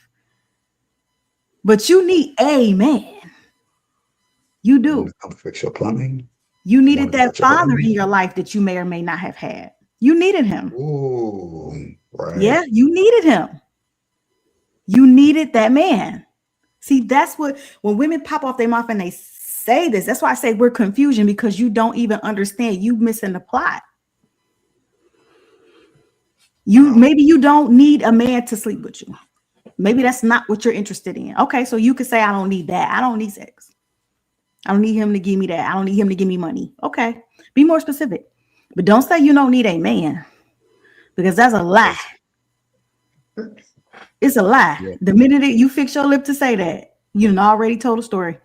But you need a man. You do. Come fix your plumbing. You needed that father in your life that you may or may not have had. You needed him. Ooh, right. Yeah, you needed him. You needed that man. See, that's what, when women pop off their mouth and they say this, that's why I say we're confusion, because you don't even understand. You missing the plot. Maybe you don't need a man to sleep with you. Maybe that's not what you're interested in. Okay, so you could say, I don't need that. I don't need sex. I don't need him to give me that. I don't need him to give me money. Okay, be more specific. But don't say you don't need a man, because that's a lie. It's a lie. Yeah. The minute that you fix your lip to say that, you already told a story.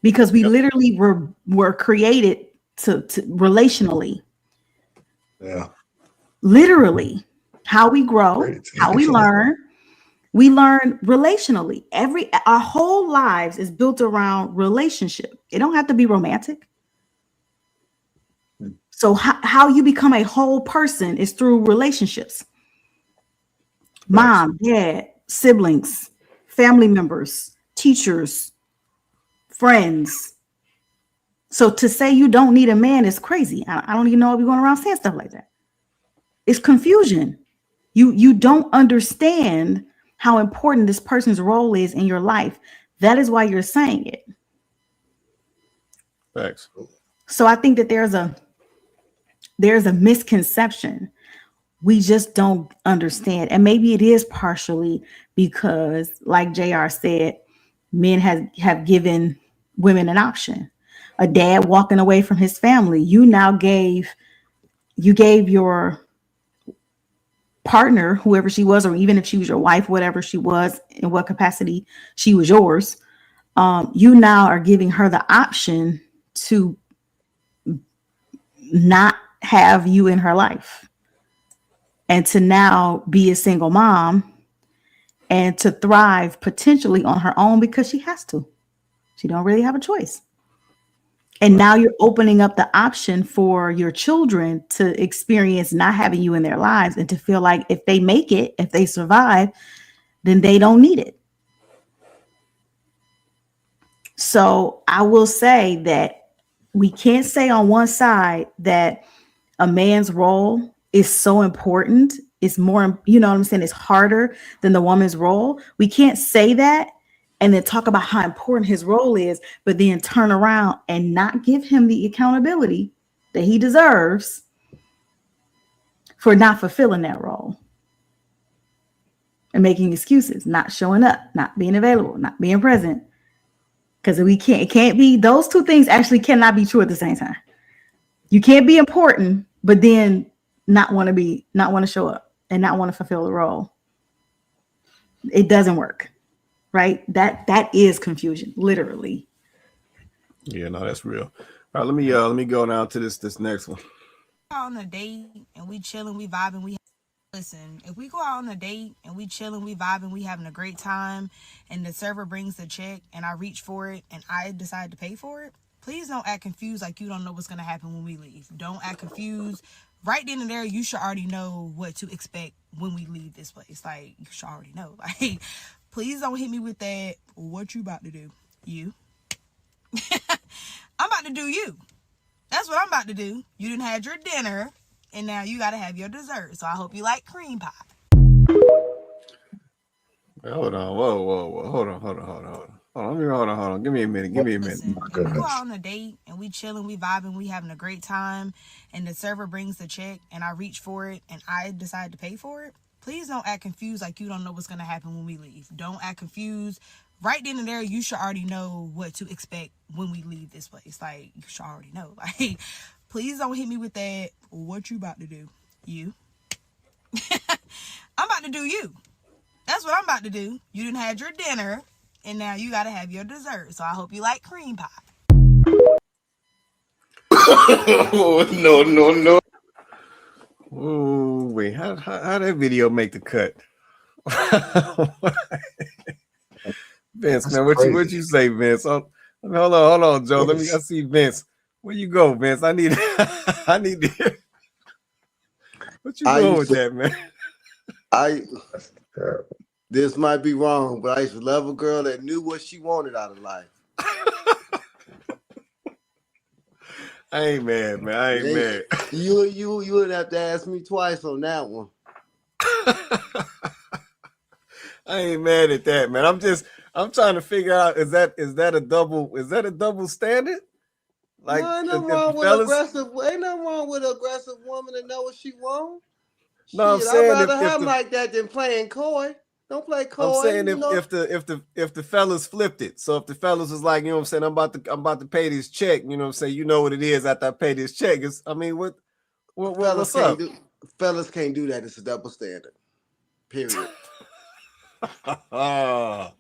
Because we literally were created to relationally. Yeah. Literally, how we grow, how we learn relationally. Our whole lives is built around relationship. It don't have to be romantic. So how you become a whole person is through relationships. Mom, dad, siblings, family members, teachers, friends. So to say you don't need a man is crazy. I don't even know if you're going around saying stuff like that. It's confusion. You don't understand how important this person's role is in your life. That is why you're saying it. Thanks. So I think that there's a misconception. We just don't understand. And maybe it is partially because, like JR said, men have given women an option. A dad walking away from his family, you gave your partner, whoever she was, or even if she was your wife, whatever she was, in what capacity she was yours, you now are giving her the option to not have you in her life, and to now be a single mom and to thrive potentially on her own because she has to. She don't really have a choice. And now you're opening up the option for your children to experience not having you in their lives and to feel like if they make it, if they survive, then they don't need it. So I will say that we can't say on one side that a man's role is so important. It's more, you know what I'm saying? It's harder than the woman's role. We can't say that and then talk about how important his role is, but then turn around and not give him the accountability that he deserves for not fulfilling that role. and making excuses, not showing up, not being available, not being present. Because it can't be, those two things actually cannot be true at the same time. You can't be important, but then not want to show up and not want to fulfill the role. It doesn't work, right? That is confusion, literally. Yeah, no, that's real. All right, let me go down to this next one. On a date and we chilling, we vibing, listen, if we go out on a date and we chilling, we vibing, we having a great time, and the server brings the check and I reach for it and I decide to pay for it, please don't act confused like you don't know what's going to happen when we leave. Don't act confused. Right then and there, you should already know what to expect when we leave this place. Like, you should already know. Like, please don't hit me with that, what you about to do? You? I'm about to do you. That's what I'm about to do. You done had your dinner, and now you got to have your dessert. So I hope you like cream pie. Hold on. Whoa. Hold on. Give me a minute. Listen, if we go out on a date and we chilling, we vibing, we having a great time, and the server brings the check and I reach for it and I decide to pay for it, please don't act confused like you don't know what's going to happen when we leave. Don't act confused. Right then and there, you should already know what to expect when we leave this place. Like, you should already know. Like, please don't hit me with that, what you about to do? You? I'm about to do you. That's what I'm about to do. You done had your dinner, and now you got to have your dessert. So I hope you like cream pie. No. Oh, wait. How that video make the cut? Vince, man, what you say, Vince? Hold on, Joe. I see Vince. Where you go, Vince? I need to hear. What you doing with that, man? This might be wrong, but I used to love a girl that knew what she wanted out of life. I ain't mad, man. I ain't mad. You wouldn't have to ask me twice on that one. I ain't mad at that, man. I'm trying to figure out, is that a double standard? Like, no, ain't nothing wrong with an aggressive woman that know what she wants. No, Shit, I'm saying I'd rather have like that than playing coy. Don't play coy. I'm saying if the fellas flipped it. So if the fellas was like, you know what I'm saying, I'm about to pay this check, you know what I'm saying, you know what it is after I pay this check. What's up? Fellas can't do that. It's a double standard. Period. Man.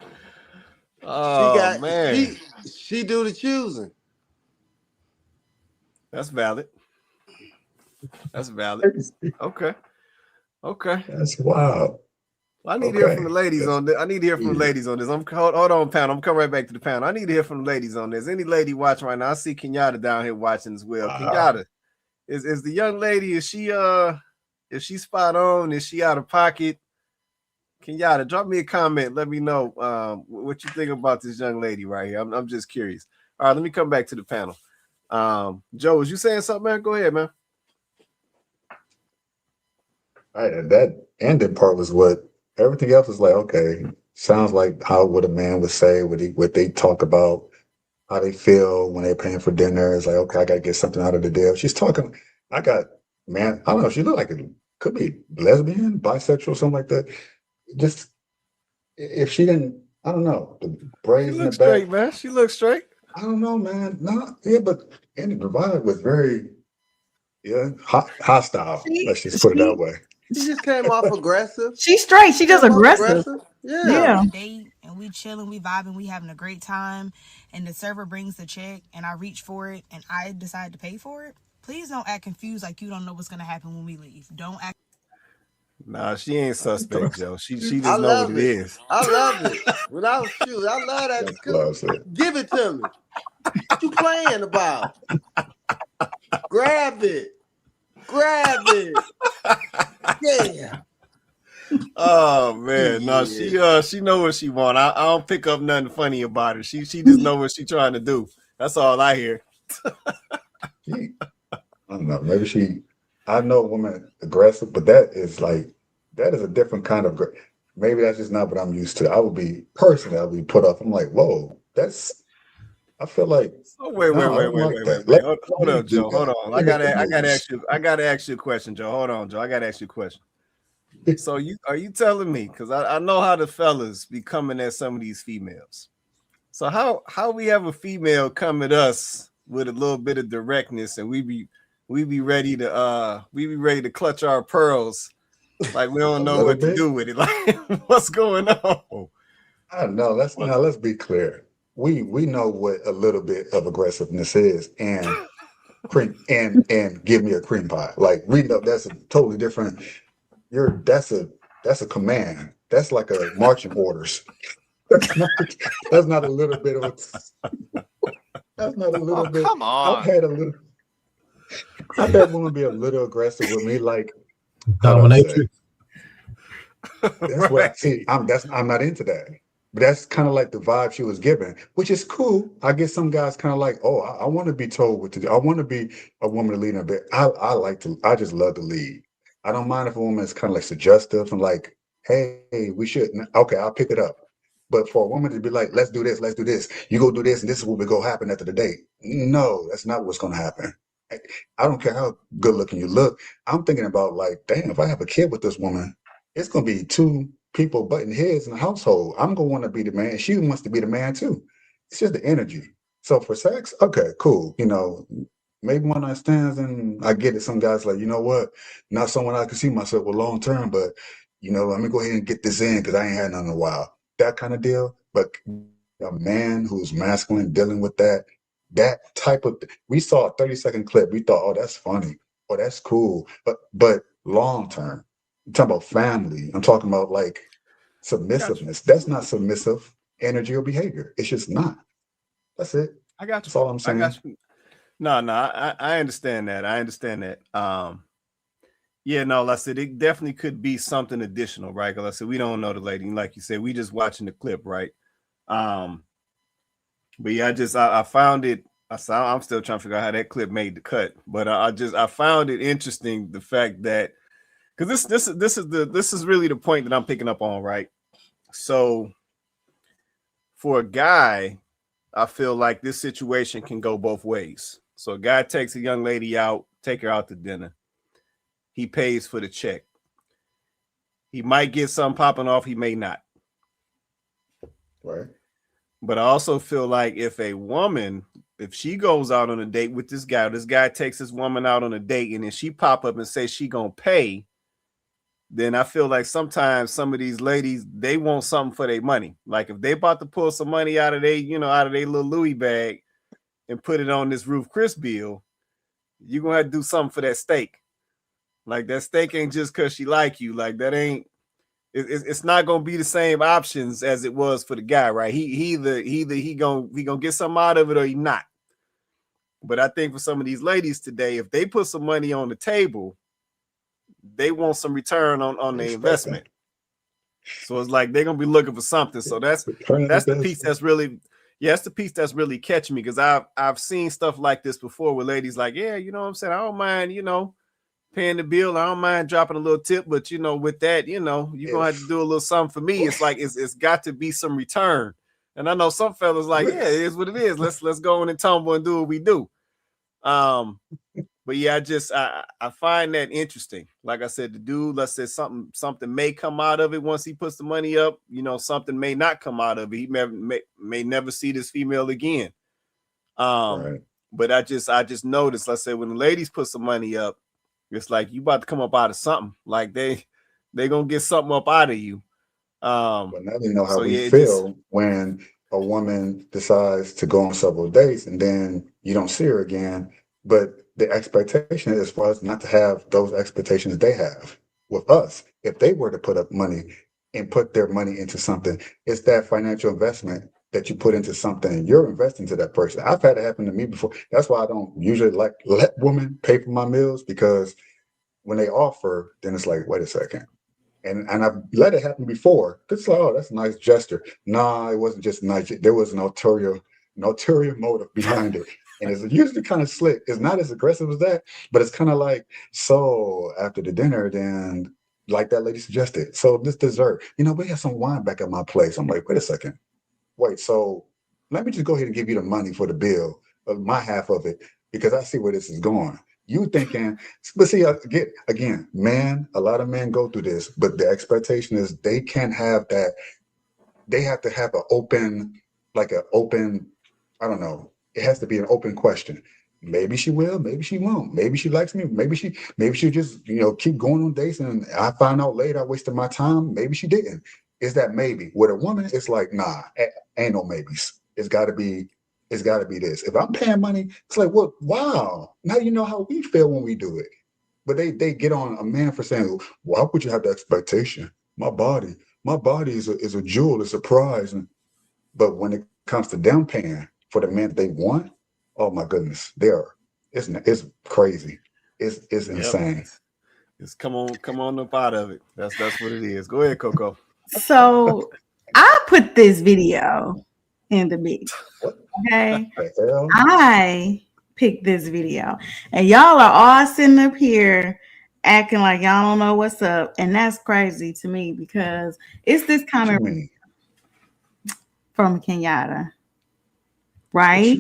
She do the choosing. That's valid. Okay. That's wild. I need to hear from the ladies on this. Hold on, panel. I'm coming right back to the panel. I need to hear from the ladies on this. Any lady watching right now? I see Kenyatta down here watching as well. Wow. Kenyatta, is the young lady, is she spot on? Is she out of pocket? Kenyatta, drop me a comment. Let me know what you think about this young lady right here. I'm just curious. All right, let me come back to the panel. Joe, was you saying something, man? Go ahead, man. All right, that ending part was what everything else was like. Okay, sounds like what a man would say, what they talk about, how they feel when they're paying for dinner. It's like, okay, I got to get something out of the deal. She's talking. I don't know. She looked like it could be lesbian, bisexual, something like that. Just if she didn't, I don't know. The braids in the back, straight, man. She looks straight. I don't know, man. No, yeah, but Andy Provide was very, hostile. Let's just put it that way. She just came off aggressive. She's straight. She just aggressive. Yeah. Date and we chilling, we vibing, we having a great time, and the server brings the check and I reach for it and I decide to pay for it. Please don't act confused like you don't know what's gonna happen when we leave. Don't act. Nah, she ain't suspect, Joe. She just know what it is. I love it. Without shoot, I love that. Give it to me. What you playing about? Grab it. Yeah. Oh man, no, she know what she want. I don't pick up nothing funny about her. She just know what she trying to do. That's all I hear. I don't know. Maybe I know a woman aggressive, but that is a different kind of. Maybe that's just not what I'm used to. I would be put off. I'm like, whoa, I feel like. Oh, wait. Hold on, Joe. Hold on. I gotta ask you a question, Joe. Hold on, Joe. I gotta ask you a question. So are you telling me? Because I know how the fellas be coming at some of these females. So how we have a female come at us with a little bit of directness, and we be ready to clutch our pearls like we don't A know little what to bit. do with it. Like what's going on? I don't know. Let's be clear. We know what a little bit of aggressiveness is, and cream and give me a cream pie. Like we know that's a totally different. That's a command. That's like a marching orders. That's not that's not a little bit of that's not a little Oh, bit. come I've on. had a little. I've had women be a little aggressive with me. Like how do I say? Dominatrix. That's what I Right. see. I'm not into that. But that's kind of like the vibe she was giving, which is cool. I get some guys kind of like, oh, I want to be told what to do. I want to be a woman to lead in a bit. I just love to lead. I don't mind if a woman is kind of like suggestive and like, hey, we should. Okay, I'll pick it up. But for a woman to be like, let's do this, let's do this. You go do this, and this is what will go happen after the date. No, that's not what's going to happen. I don't care how good looking you look. I'm thinking about like, damn, if I have a kid with this woman, it's going to be two people butting heads in the household. I'm going to want to be the man. She wants to be the man too. It's just the energy. So for sex, okay, cool. Maybe one night stands, and I get it. Some guys like, you know what? Not someone I can see myself with long term, but let me go ahead and get this in because I ain't had none in a while. That kind of deal. But a man who's masculine dealing with that type of, we saw a 30-second clip. We thought, oh, that's funny. Oh, that's cool. But long term, I'm talking about family. I'm talking about like I got you. submissiveness. That's not submissive energy or behavior. It's just not. That's it. I got you. That's all I'm I saying. got you. No, I understand that. I understand that. Yeah, no, like I said, it definitely could be something additional, right? Because like I said, we don't know the lady. Like you said, we just watching the clip, right? Um, but yeah, I found it. I'm still trying to figure out how that clip made the cut, but I found it interesting the fact that because this is really the point that I'm picking up on, right? So for a guy, I feel like this situation can go both ways. So a guy takes a young lady out, take her out to dinner. He pays for the check. He might get something popping off, he may not. Right. But I also feel like if she goes out on a date with this guy takes this woman out on a date, and then she pop up and say she gonna pay, then I feel like sometimes some of these ladies, they want something for their money. Like if they about to pull some money out of their little Louis bag and put it on this Ruth Chris bill, you're gonna have to do something for that steak. Like that steak ain't just because she like you. Like that ain't. It's not gonna be the same options as it was for the guy, right? He gonna get something out of it or he not. But I think for some of these ladies today, if they put some money on the table, they want some return on their investment. So it's like they're gonna be looking for something. So that's the piece that's really, that's the piece that's really catching me, because I've seen stuff like this before where ladies like, yeah, you know what I'm saying, I don't mind, paying the bill. I don't mind dropping a little tip, but with that, you're gonna have to do a little something for me. It's like it's got to be some return. And I know some fellas like, yeah, it is what it is. Let's go in and tumble and do what we do. But yeah, I find that interesting. Like I said, the dude, let's say something may come out of it once he puts the money up. Something may not come out of it. He may never see this female again. Right. But I just noticed, let's say when the ladies put some money up, it's like you about to come up out of something. Like they gonna get something up out of you. But now you know how we feel when a woman decides to go on several dates and then you don't see her again. But the expectation is for us not to have those expectations they have with us. If they were to put up money and put their money into something, it's that financial investment that you put into something. You're investing to that person. I've had it happen to me before. That's why I don't usually let women pay for my meals, because when they offer, then it's like, wait a second. And I've let it happen before. It's like, oh, that's a nice gesture. Nah, it wasn't just nice. There was an ulterior motive behind it. And it's usually kind of slick. It's not as aggressive as that, but it's kind of like, so after the dinner, then like that lady suggested, so this dessert, we have some wine back at my place. I'm like, wait a second. Wait, so let me just go ahead and give you the money for the bill, my half of it, because I see where this is going. You thinking, but see, again, man, a lot of men go through this, but the expectation is they can't have that. They have to have an open, I don't know. It has to be an open question. Maybe she will, maybe she won't. Maybe she likes me. Maybe she'll just, keep going on dates and I find out later I wasted my time. Maybe she didn't. Is that maybe? With a woman, it's like, nah, ain't no maybes. It's gotta be this. If I'm paying money, it's like, well, wow. Now you know how we feel when we do it. But they get on a man for saying, why would you have that expectation? My body is a jewel, it's a prize. But when it comes to them paying for the man they want, oh my goodness, it's crazy. It's insane. It's come on up out of it. That's what it is. Go ahead, Coco. So I put this video in the mix. Okay. I picked this video. And y'all are all sitting up here acting like y'all don't know what's up. And that's crazy to me because it's this comment from Kenyatta. Right?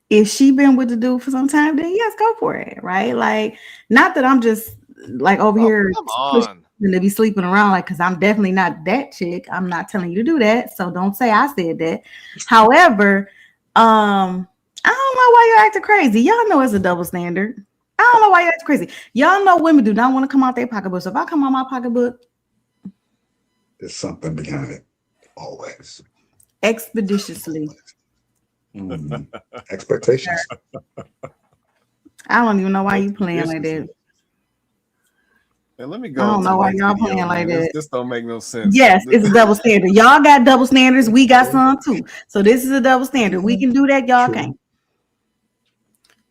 If she been with the dude for some time, then yes, go for it. Right? Like, not that I'm just like over here to be sleeping around, like, because I'm definitely not that chick. I'm not telling you to do that. So don't say I said that. However, I don't know why you're acting crazy. Y'all know it's a double standard. I don't know why you're acting crazy. Y'all know women do not want to come out their pocketbook. So if I come out my pocketbook, there's something behind it. Always. Expeditiously. Expectations. I don't even know why you playing like that. And let me go. I don't know why y'all playing like that. This don't make no sense. Yes, it's a double standard. Y'all got double standards. We got some too. So this is a double standard. We can do that. Y'all can't.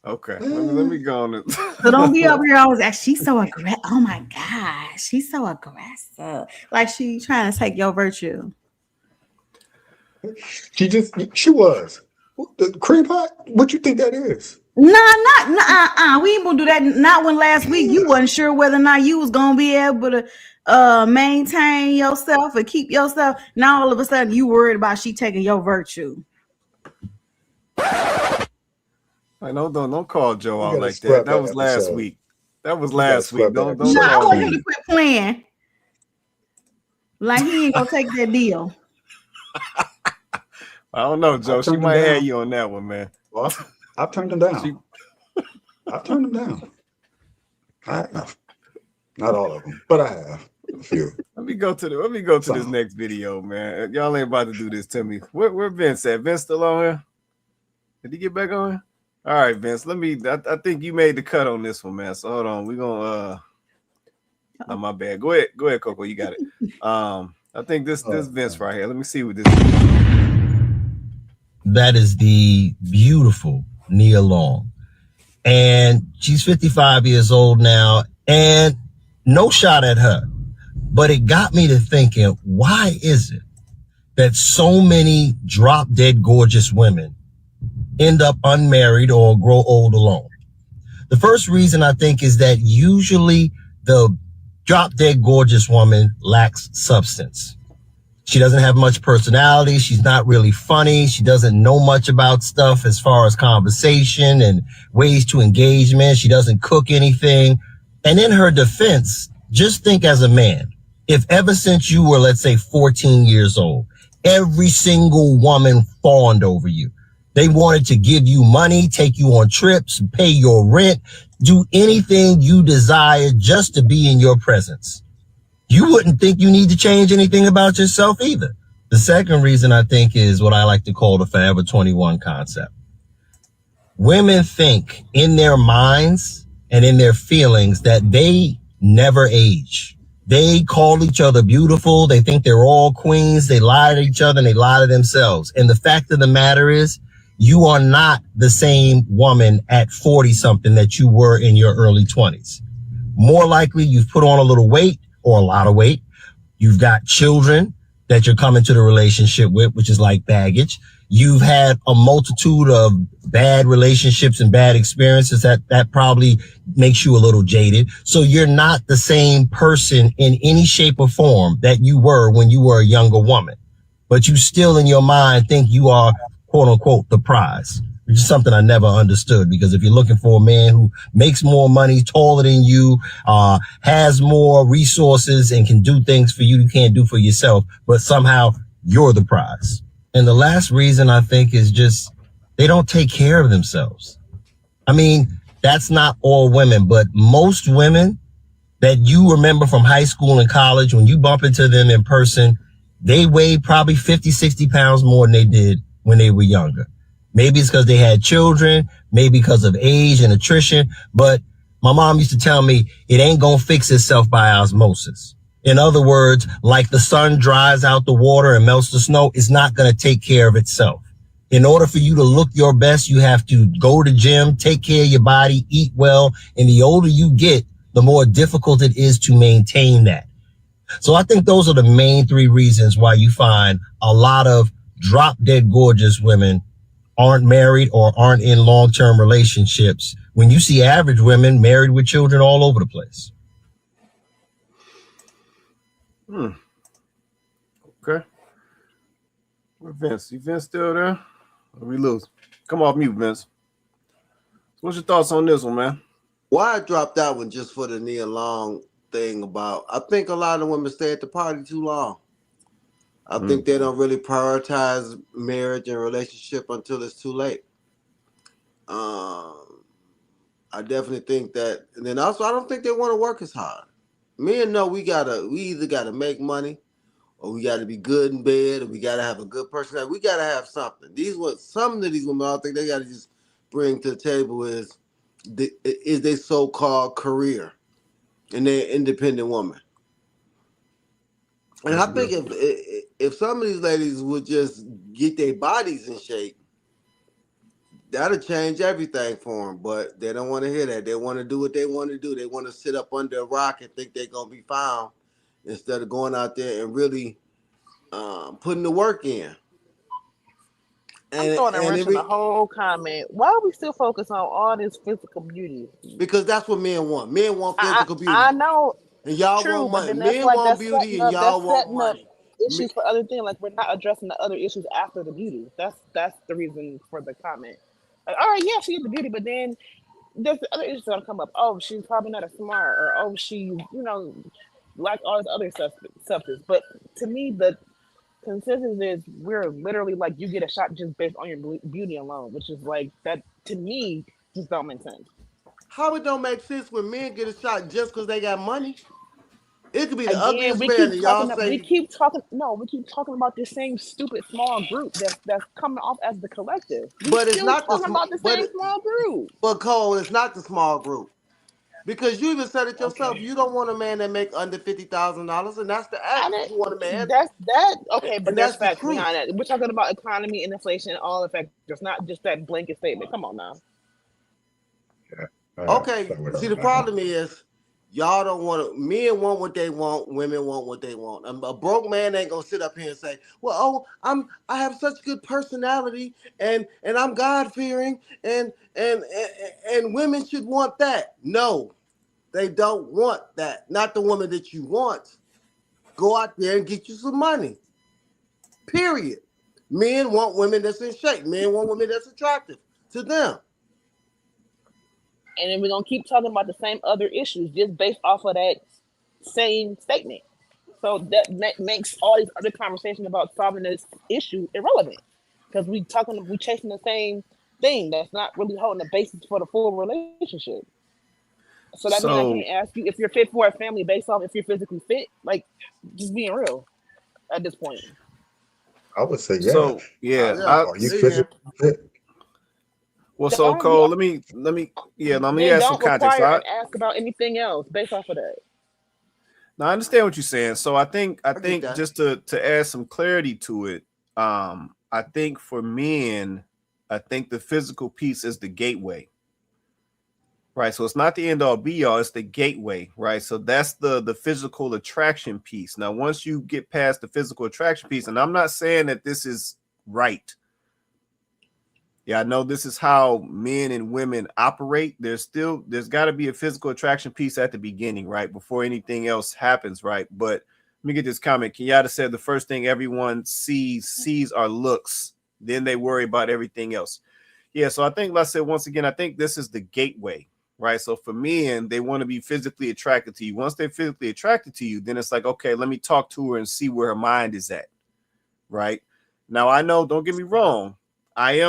Okay. Let me go on it. So don't be over here always like, she's so aggressive. Oh my gosh, she's so aggressive. Like she trying to take your virtue. She was. The cream pie? What you think that is? Nah. We ain't gonna do that. Not when last week you wasn't sure whether or not you was gonna be able to maintain yourself or keep yourself. Now all of a sudden you worried about she taking your virtue. I know. Don't call Joe out like that. That was last week. That was last week. Don't. I want him to quit playing. Like he ain't gonna take that deal. I don't know, Joe. She might have you on that one, man. Well, I've turned him down. I've turned him down. I have. Not all of them, but I have a few. Let me go to this next video, man. Y'all ain't about to do this to me. Where Vince at? Vince still on here? Did he get back on? All right, Vince. I think you made the cut on this one, man. So hold on. We're gonna no, my bad. Go ahead, Coco. You got it. I think this Vince right here. Let me see what this is. That is the beautiful Nia Long. And she's 55 years old now, and no shot at her. But it got me to thinking, why is it that so many drop dead gorgeous women end up unmarried or grow old alone? The first reason I think is that usually the drop dead gorgeous woman lacks substance. She doesn't have much personality. She's not really funny. She doesn't know much about stuff as far as conversation and ways to engagement. She doesn't cook anything. And in her defense, just think as a man, if ever since you were, let's say 14 years old, every single woman fawned over you. They wanted to give you money, take you on trips, pay your rent, do anything you desire just to be in your presence. You wouldn't think you need to change anything about yourself either. The second reason I think is what I like to call the Forever 21 concept. Women think in their minds and in their feelings that they never age. They call each other beautiful. They think they're all queens. They lie to each other and they lie to themselves. And the fact of the matter is, you are not the same woman at 40 something that you were in your early 20s. More likely you've put on a little weight or a lot of weight. You've got children that you're coming to the relationship with, which is like baggage. You've had a multitude of bad relationships and bad experiences that probably makes you a little jaded. So you're not the same person in any shape or form that you were when you were a younger woman, but you still in your mind think you are quote unquote the prize. which is something I never understood, because if you're looking for a man who makes more money, taller than you, has more resources and can do things for you can't do for yourself, but somehow you're the prize. And the last reason I think is just they don't take care of themselves. I mean, that's not all women, but most women that you remember from high school and college, when you bump into them in person, they weigh probably 50, 60 pounds more than they did when they were younger. Maybe it's because they had children, maybe because of age and attrition, but my mom used to tell me it ain't gonna fix itself by osmosis. In other words, like the sun dries out the water and melts the snow, it's not gonna take care of itself. In order for you to look your best, you have to go to the gym, take care of your body, eat well, and the older you get, the more difficult it is to maintain that. So I think those are the main three reasons why you find a lot of drop dead gorgeous women aren't married or aren't in long-term relationships, when you see average women married with children all over the place. Okay. Where Vince? You Vince still there? Or we lose? Come off mute, Vince. What's your thoughts on this one, man? Why I dropped that one just for the Nia Long thing about, I think a lot of women stay at the party too long. I think they don't really prioritize marriage and relationship until it's too late. I definitely think that, and then also I don't think they want to work as hard. Men know we either gotta make money, or we gotta be good in bed, or we gotta have a good personality. We gotta have something. Some of these women, I think they gotta just bring to the table is their so-called career and their independent woman. And I think if some of these ladies would just get their bodies in shape, that'll change everything for them. But they don't want to hear that. They want to do what they want to do. They want to sit up under a rock and think they're gonna be found, instead of going out there and really putting the work in. I'm throwing a wrench in the whole comment. Why are we still focused on all this physical beauty? Because that's what men want. Men want physical beauty. I know. And y'all True, want money. but then that's Men like want that's beauty setting and up, y'all that's want setting money. up issues for other things. Like we're not addressing the other issues after the beauty. That's the reason for the comment. Like, all right, yeah, she is the beauty, but then there's the other issues that'll come up. Oh, she's probably not as smart, or oh, she, like all this other substance. But to me, the consensus is we're literally like you get a shot just based on your beauty alone, which is like that to me just don't make sense. How it don't make sense when men get a shot just because they got money? It could be the Again, ugliest we man, keep and y'all talking. say, We keep talking. No, we keep talking about this same stupid small group that's coming off as the collective. We but it's still not talking about the same small group. But Cole, it's not the small group. Because you even said it yourself. Okay, You don't want a man that make under $50,000, and that's the I average. You want a didn't. man, That's that. Okay, but and there's that's the facts truth. behind that. We're talking about economy and inflation and all the factors, not just that blanket statement. Come on now. Okay, see, the problem is y'all don't want to. Men want what they want. Women want what they want. A broke man ain't gonna sit up here and say, "Well, I have such good personality, and I'm God fearing, and women should want that." No, they don't want that. Not the woman that you want. Go out there and get you some money. Period. Men want women that's in shape. Men want women that's attractive to them. And then we're gonna keep talking about the same other issues just based off of that same statement. So that makes all these other conversations about solving this issue irrelevant because we chasing the same thing that's not really holding the basis for the full relationship. So that means I So, can't ask you if you're fit for a family based off if you're physically fit. Like, just being real at this point. I would say yes. so yeah, Are you physically fit? well, so Cole, let me add some Don't context. require and ask about anything else based off of that. Now I understand what you're saying. So I think that. just to add some clarity to it, I think for men, I think the physical piece is the gateway. Right. So it's not the end all be all, it's the gateway, right? So that's the physical attraction piece. Now, once you get past the physical attraction piece, and I'm not saying that this is right. Yeah, I know this is how men and women operate. There's got to be a physical attraction piece at the beginning, right? Before anything else happens, right? But let me get this comment. Kenyatta said the first thing everyone sees are looks. Then they worry about everything else. Yeah, so I think, like I said, once again, I think this is the gateway, right? So for men, they want to be physically attracted to you. Once they're physically attracted to you, then it's like, okay, let me talk to her and see where her mind is at, right? Now, I know, don't get me wrong, I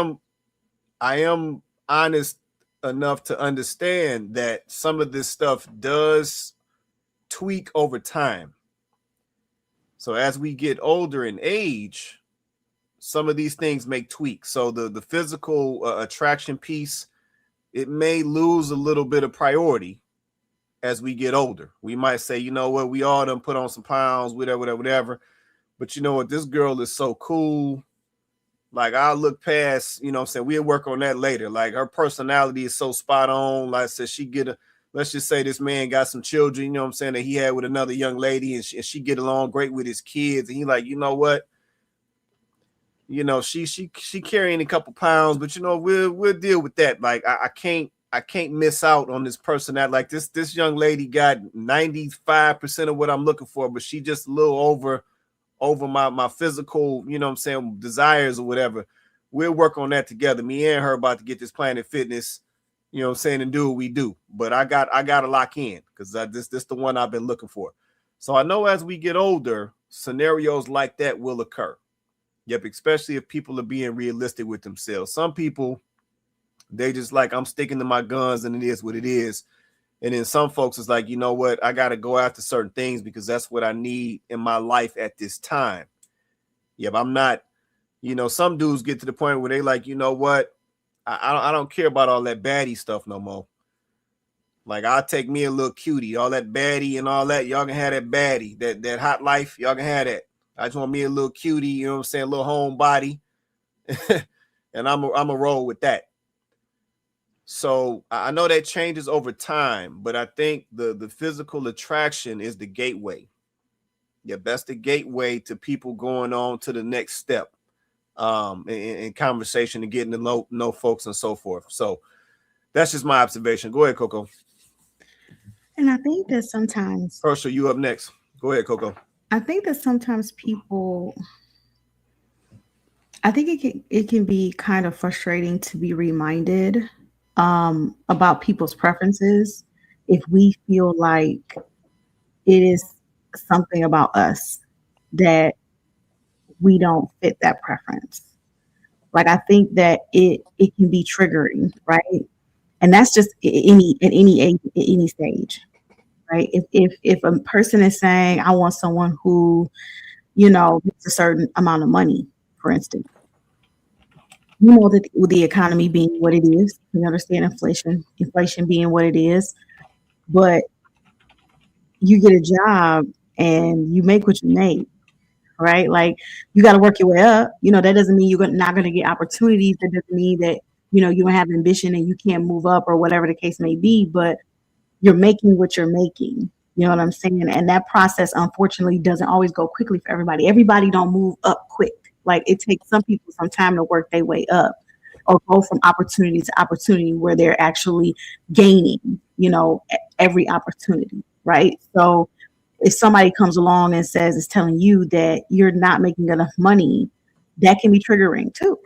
am honest enough to understand that some of this stuff does tweak over time. So as we get older in age, some of these things may tweak. So the physical attraction piece, it may lose a little bit of priority as we get older. We might say, you know what, we all done put on some pounds, whatever. But you know what, this girl is so cool. Like, I'll look past, you know what I'm saying, we'll work on that later. Like, her personality is so spot on. Like I said, let's just say this man got some children, you know what I'm saying, that he had with another young lady, and she get along great with his kids. And he like, you know what, you know, she carrying a couple pounds, but you know, we'll deal with that. Like, I can't miss out on this person that, like, this young lady got 95% of what I'm looking for, but she just a little over my physical, you know what I'm saying, desires or whatever. We'll work on that together. Me and her about to get this Planet Fitness, you know what I'm saying, and do what we do. But I got to lock in, because this the one I've been looking for. So I know as we get older, scenarios like that will occur. Yep, especially if people are being realistic with themselves. Some people, they just like, I'm sticking to my guns and it is what it is. And then some folks is like, you know what, I got to go after certain things because that's what I need in my life at this time. Yep, I'm not, you know, some dudes get to the point where they like, you know what, I don't care about all that baddie stuff no more. Like, I'll take me a little cutie, all that baddie and all that. Y'all can have that baddie, that hot life. Y'all can have that. I just want me a little cutie, you know what I'm saying, a little homebody. And I'm a roll with that. So I know that changes over time, but I think the physical attraction is the gateway. Yeah, that's the gateway to people going on to the next step in conversation and getting to know folks and so forth. So that's just my observation. Go ahead, Coco. And I think that sometimes, Herschel, you up next. Go ahead, Coco. I think that sometimes people, I think it can be kind of frustrating to be reminded about people's preferences if we feel like it is something about us that we don't fit that preference. Like, I think that it can be triggering, right? And that's just at any age, at any stage, right? If a person is saying, I want someone who, you know, makes a certain amount of money, for instance, you know, that with the economy being what it is, we understand inflation being what it is, but you get a job and you make what you make, right? Like, you got to work your way up. You know, that doesn't mean you're not going to get opportunities. That doesn't mean that, you know, you don't have ambition and you can't move up or whatever the case may be, but you're making what you're making. You know what I'm saying? And that process, unfortunately, doesn't always go quickly for everybody. Everybody don't move up quick. Like, it takes some people some time to work their way up or go from opportunity to opportunity where they're actually gaining, you know, every opportunity, right? So if somebody comes along and is telling you that you're not making enough money, that can be triggering too.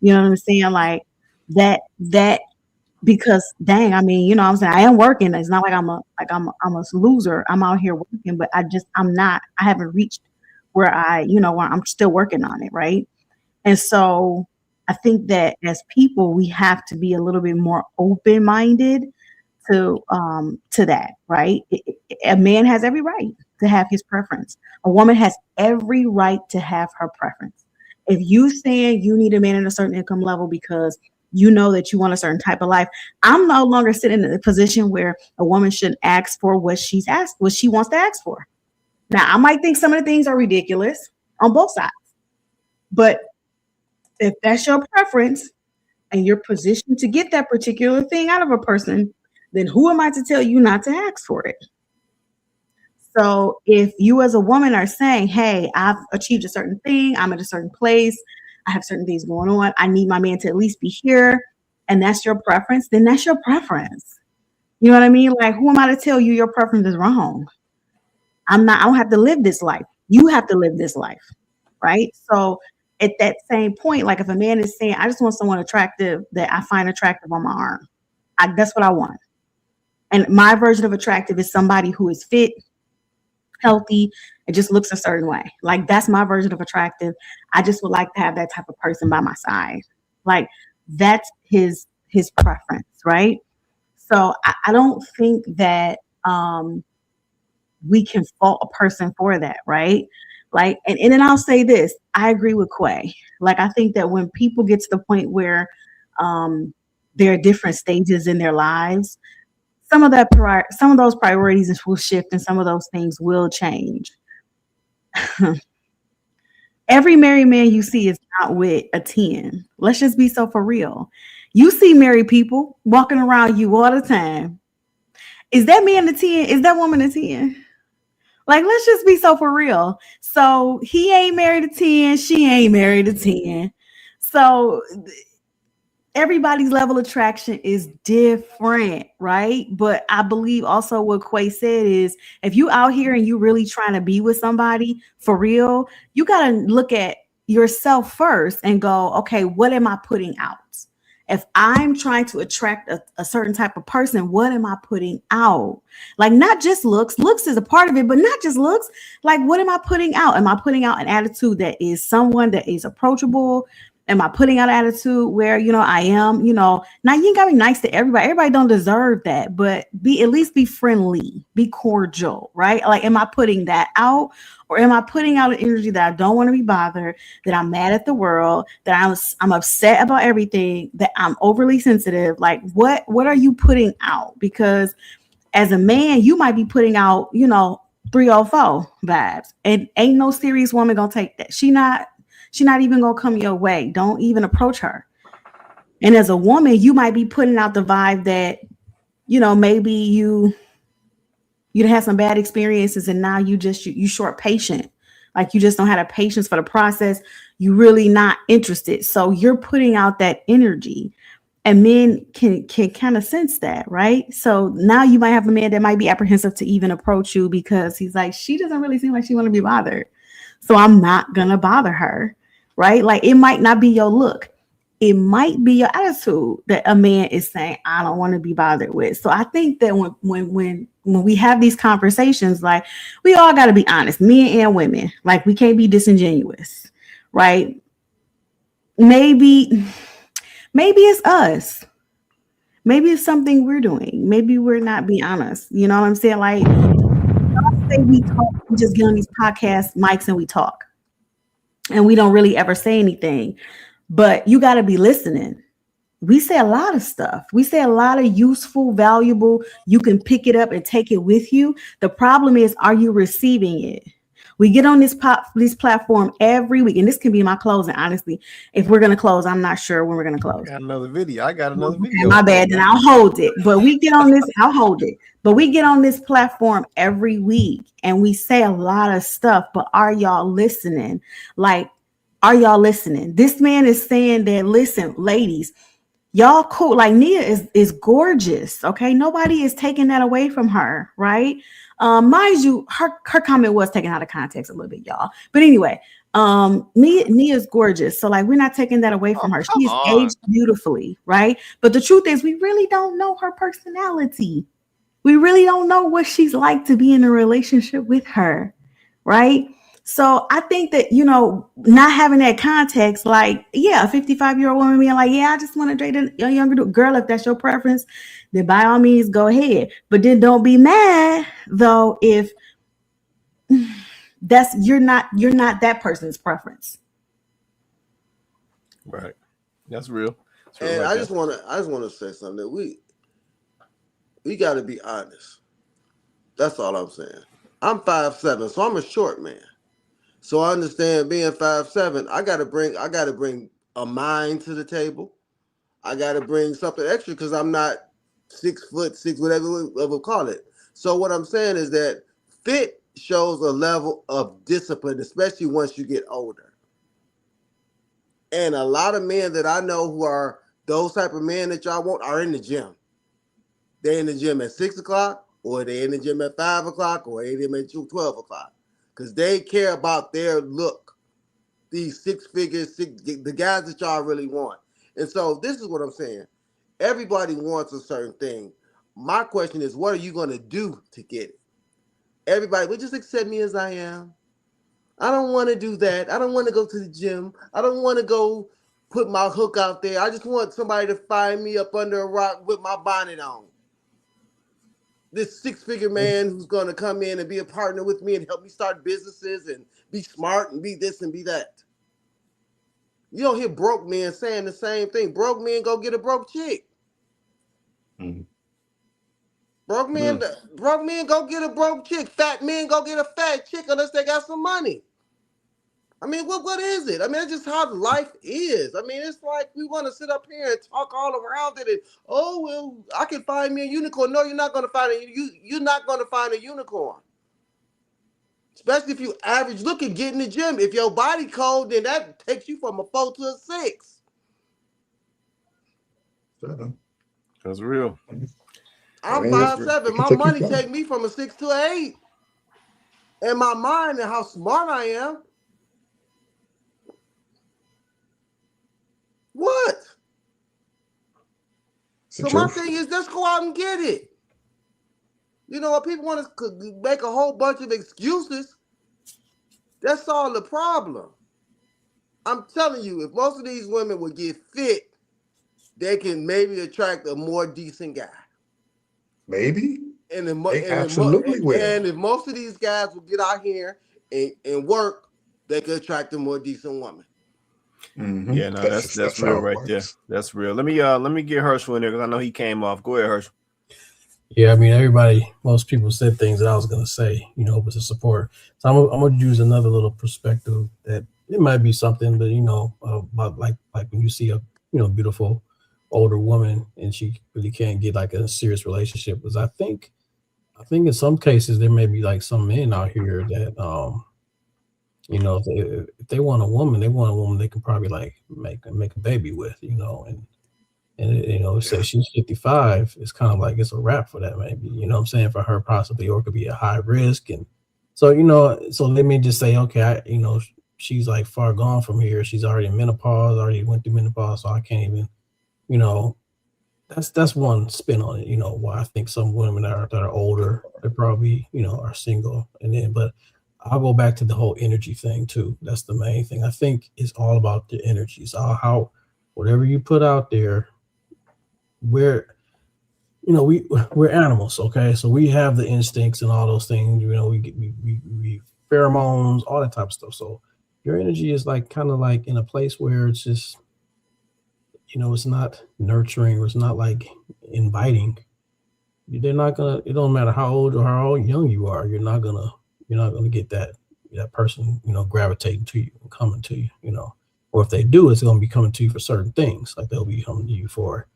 You know what I'm saying? Like, that because dang, I mean, you know what I'm saying, I am working. It's not like I'm a loser. I'm out here working, but I haven't reached where where I'm still working on it, right? And so I think that as people, we have to be a little bit more open-minded to that, right? A man has every right to have his preference. A woman has every right to have her preference. If you saying you need a man at a certain income level because you know that you want a certain type of life, I'm no longer sitting in a position where a woman should ask for what she wants to ask for. Now, I might think some of the things are ridiculous on both sides, but if that's your preference and you're positioned to get that particular thing out of a person, then who am I to tell you not to ask for it? So if you as a woman are saying, hey, I've achieved a certain thing, I'm at a certain place, I have certain things going on, I need my man to at least be here, and that's your preference, then that's your preference. You know what I mean? Like, who am I to tell you your preference is wrong? I don't have to live this life. You have to live this life, right? So at that same point, like if a man is saying, I just want someone attractive that I find attractive on my arm, that's what I want. And my version of attractive is somebody who is fit, healthy, and just looks a certain way. Like that's my version of attractive. I just would like to have that type of person by my side. Like that's his preference, right? So I don't think that we can fault a person for that, right? Like, and then I'll say this, I agree with Quay. Like, I think that when people get to the point where there are different stages in their lives, some of those priorities will shift and some of those things will change. Every married man you see is not with a 10. Let's just be so for real. You see married people walking around you all the time. Is that man a 10? Is that woman a 10? Like, let's just be so for real. So he ain't married a 10. She ain't married a 10. So everybody's level of attraction is different, right? But I believe also what Quay said is if you out here and you really trying to be with somebody for real, you got to look at yourself first and go, okay, what am I putting out? If I'm trying to attract a certain type of person, what am I putting out? Like not just looks. Looks is a part of it, but not just looks. Like what am I putting out? Am I putting out an attitude that is someone that is approachable? Am I putting out an attitude where, I am, now you ain't gotta be nice to everybody. Everybody don't deserve that, but at least be friendly, be cordial, right? Like, am I putting that out? Or am I putting out an energy that I don't want to be bothered, that I'm mad at the world, that I'm upset about everything, that I'm overly sensitive? Like, what are you putting out? Because as a man, you might be putting out, 304 vibes, and ain't no serious woman gonna take that. She's not even gonna come your way. Don't even approach her. And as a woman, you might be putting out the vibe that, maybe you had some bad experiences and now you short patient. Like you just don't have the patience for the process. You really not interested. So you're putting out that energy. And men can kind of sense that, right? So now you might have a man that might be apprehensive to even approach you because he's like, she doesn't really seem like she want to be bothered. So I'm not gonna bother her, right? Like it might not be your look. It might be your attitude that a man is saying, I don't want to be bothered with. So I think that when we have these conversations, like we all got to be honest, men and women, like we can't be disingenuous, right? Maybe it's us. Maybe it's something we're doing. Maybe we're not being honest. You know what I'm saying? Like, say we talk, we just get on these podcast mics and we talk. And we don't really ever say anything. But you got to be listening. We say a lot of stuff. We say a lot of useful, valuable. You can pick it up and take it with you. The problem is, are you receiving it? We get on this platform every week, and this can be my closing. Honestly, if we're gonna close, I'm not sure when we're gonna close. I got another video. My bad. Then I'll hold it. But we get on this. I'll hold it. But we get on this platform every week, and we say a lot of stuff. But are y'all listening? Like, are y'all listening? This man is saying that. Listen, ladies. Y'all cool. Like Nia is gorgeous. Okay. Nobody is taking that away from her. Right. Mind you, her comment was taken out of context a little bit, y'all. But anyway, Nia's gorgeous. So like, we're not taking that away from her. She's aged beautifully. Right. But the truth is we really don't know her personality. We really don't know what she's like to be in a relationship with her. Right. So I think that, not having that context, like, yeah, a 55-year-old woman being like, yeah, I just want to date a younger girl. If that's your preference, then by all means, go ahead. But then don't be mad, though, if you're not that person's preference. Right. That's real. And I just want to say something. We got to be honest. That's all I'm saying. I'm 5'7", so I'm a short man. So I understand being 5'7", I gotta bring a mind to the table. I gotta bring something extra because I'm not 6'6", whatever we'll call it. So what I'm saying is that fit shows a level of discipline, especially once you get older. And a lot of men that I know who are those type of men that y'all want are in the gym. They're in the gym at 6 o'clock, or they're in the gym at 5 o'clock, or they're in the gym at 12 o'clock. Because they care about their look. these six figures, the guys that y'all really want. And so this is what I'm saying. Everybody wants a certain thing. My question is, what are you going to do to get it? Everybody would just accept me as I am. I don't want to do that. I don't want to go to the gym. I don't want to go put my hook out there. I just want somebody to find me up under a rock with my bonnet on. This six-figure man who's going to come in and be a partner with me and help me start businesses and be smart and be this and be that. You don't hear broke men saying the same thing. Broke men go get a broke chick. Broke men go get a broke chick. Fat men go get a fat chick unless they got some money. I mean, what is it? I mean, that's just how life is. I mean, it's like we want to sit up here and talk all around it. And, oh, well, I can find me a unicorn. No, you're not going to find you're not going to find a unicorn. Especially if you average look and get in the gym. If your body cold, then that takes you from a 4 to a 6. That's real. I'm 5'7". My money take me from a 6 to an 8. And my mind and how smart I am. What? So my thing is, let's go out and get it. You know what? People want to make a whole bunch of excuses. That's all the problem. I'm telling you, if most of these women would get fit, they can maybe attract a more decent guy. Maybe. And Absolutely will. And if most of these guys will get out here and work, they could attract a more decent woman. Mm-hmm. Yeah, no, that's real right there. That's real. Let me get Herschel in there because I know he came off. Go ahead, Herschel. Yeah, I mean, most people said things that I was gonna say, but to support. So I'm gonna use another little perspective that it might be something, but about like when you see a beautiful older woman and she really can't get like a serious relationship, because I think in some cases there may be like some men out here that if they want a woman, they can probably like make a baby with, and say she's 55, it's kind of like it's a wrap for that, maybe, what I'm saying, for her possibly, or it could be a high risk. And so, so let me just say, okay, she's like far gone from here. She's already in menopause, already went through menopause, so I can't even, that's one spin on it, why I think some women that are older, they probably, are single. But I'll go back to the whole energy thing too. That's the main thing. I think it's all about the energies. How whatever you put out there, we're animals, okay? So we have the instincts and all those things. We pheromones, all that type of stuff. So your energy is like kind of like in a place where it's just, it's not nurturing, or it's not like inviting. They're not gonna. It don't matter how old or how young you are. You're not gonna get that person, gravitating to you and coming to you, Or if they do, it's gonna be coming to you for certain things. Like they'll be coming to you for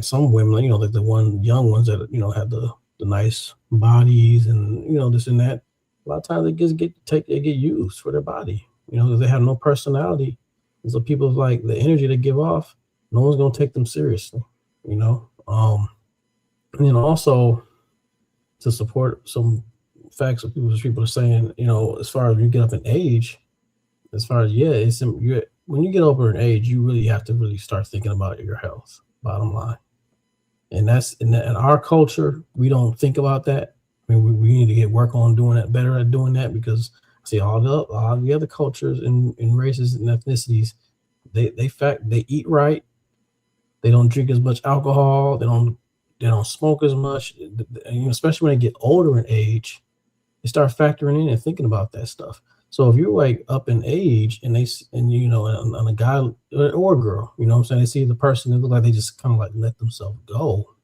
some women, like the young ones that have the nice bodies and this and that. A lot of times they just get used for their body, because they have no personality. And so people, like the energy they give off, no one's gonna take them seriously, And also to support some facts of people are saying, as far as you get up in age, when you get over in age, you really have to really start thinking about your health, bottom line. And that's in our culture, we don't think about that. I mean, we need to get work on doing that, better at doing that, because see all the other cultures and races and ethnicities, they eat right, they don't drink as much alcohol, they don't smoke as much, especially when they get older in age, they start factoring in and thinking about that stuff. So if you're like up in age and and a guy or a girl, what I'm saying, they see the person, and look like they just kind of like let themselves go.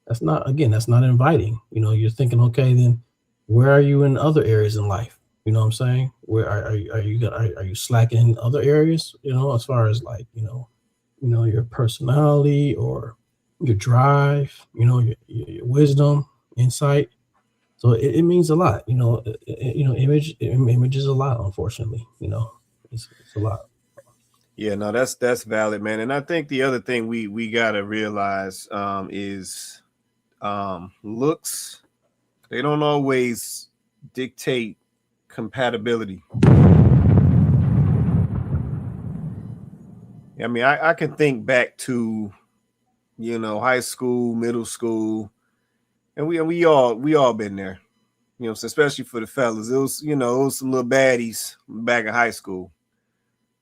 That's not inviting. You're thinking, okay, then where are you in other areas in life? You know what I'm saying? Where are you slacking in other areas? As far as like, your personality or your drive, your wisdom, insight. So it means a lot, image is a lot, unfortunately, it's a lot. Yeah, no, that's valid, man. And I think the other thing we gotta realize is looks, they don't always dictate compatibility. I mean, I can think back to, you know, high school, middle school, and we all been there. You know, so especially for the fellas, it was, you know, it was some little baddies back in high school.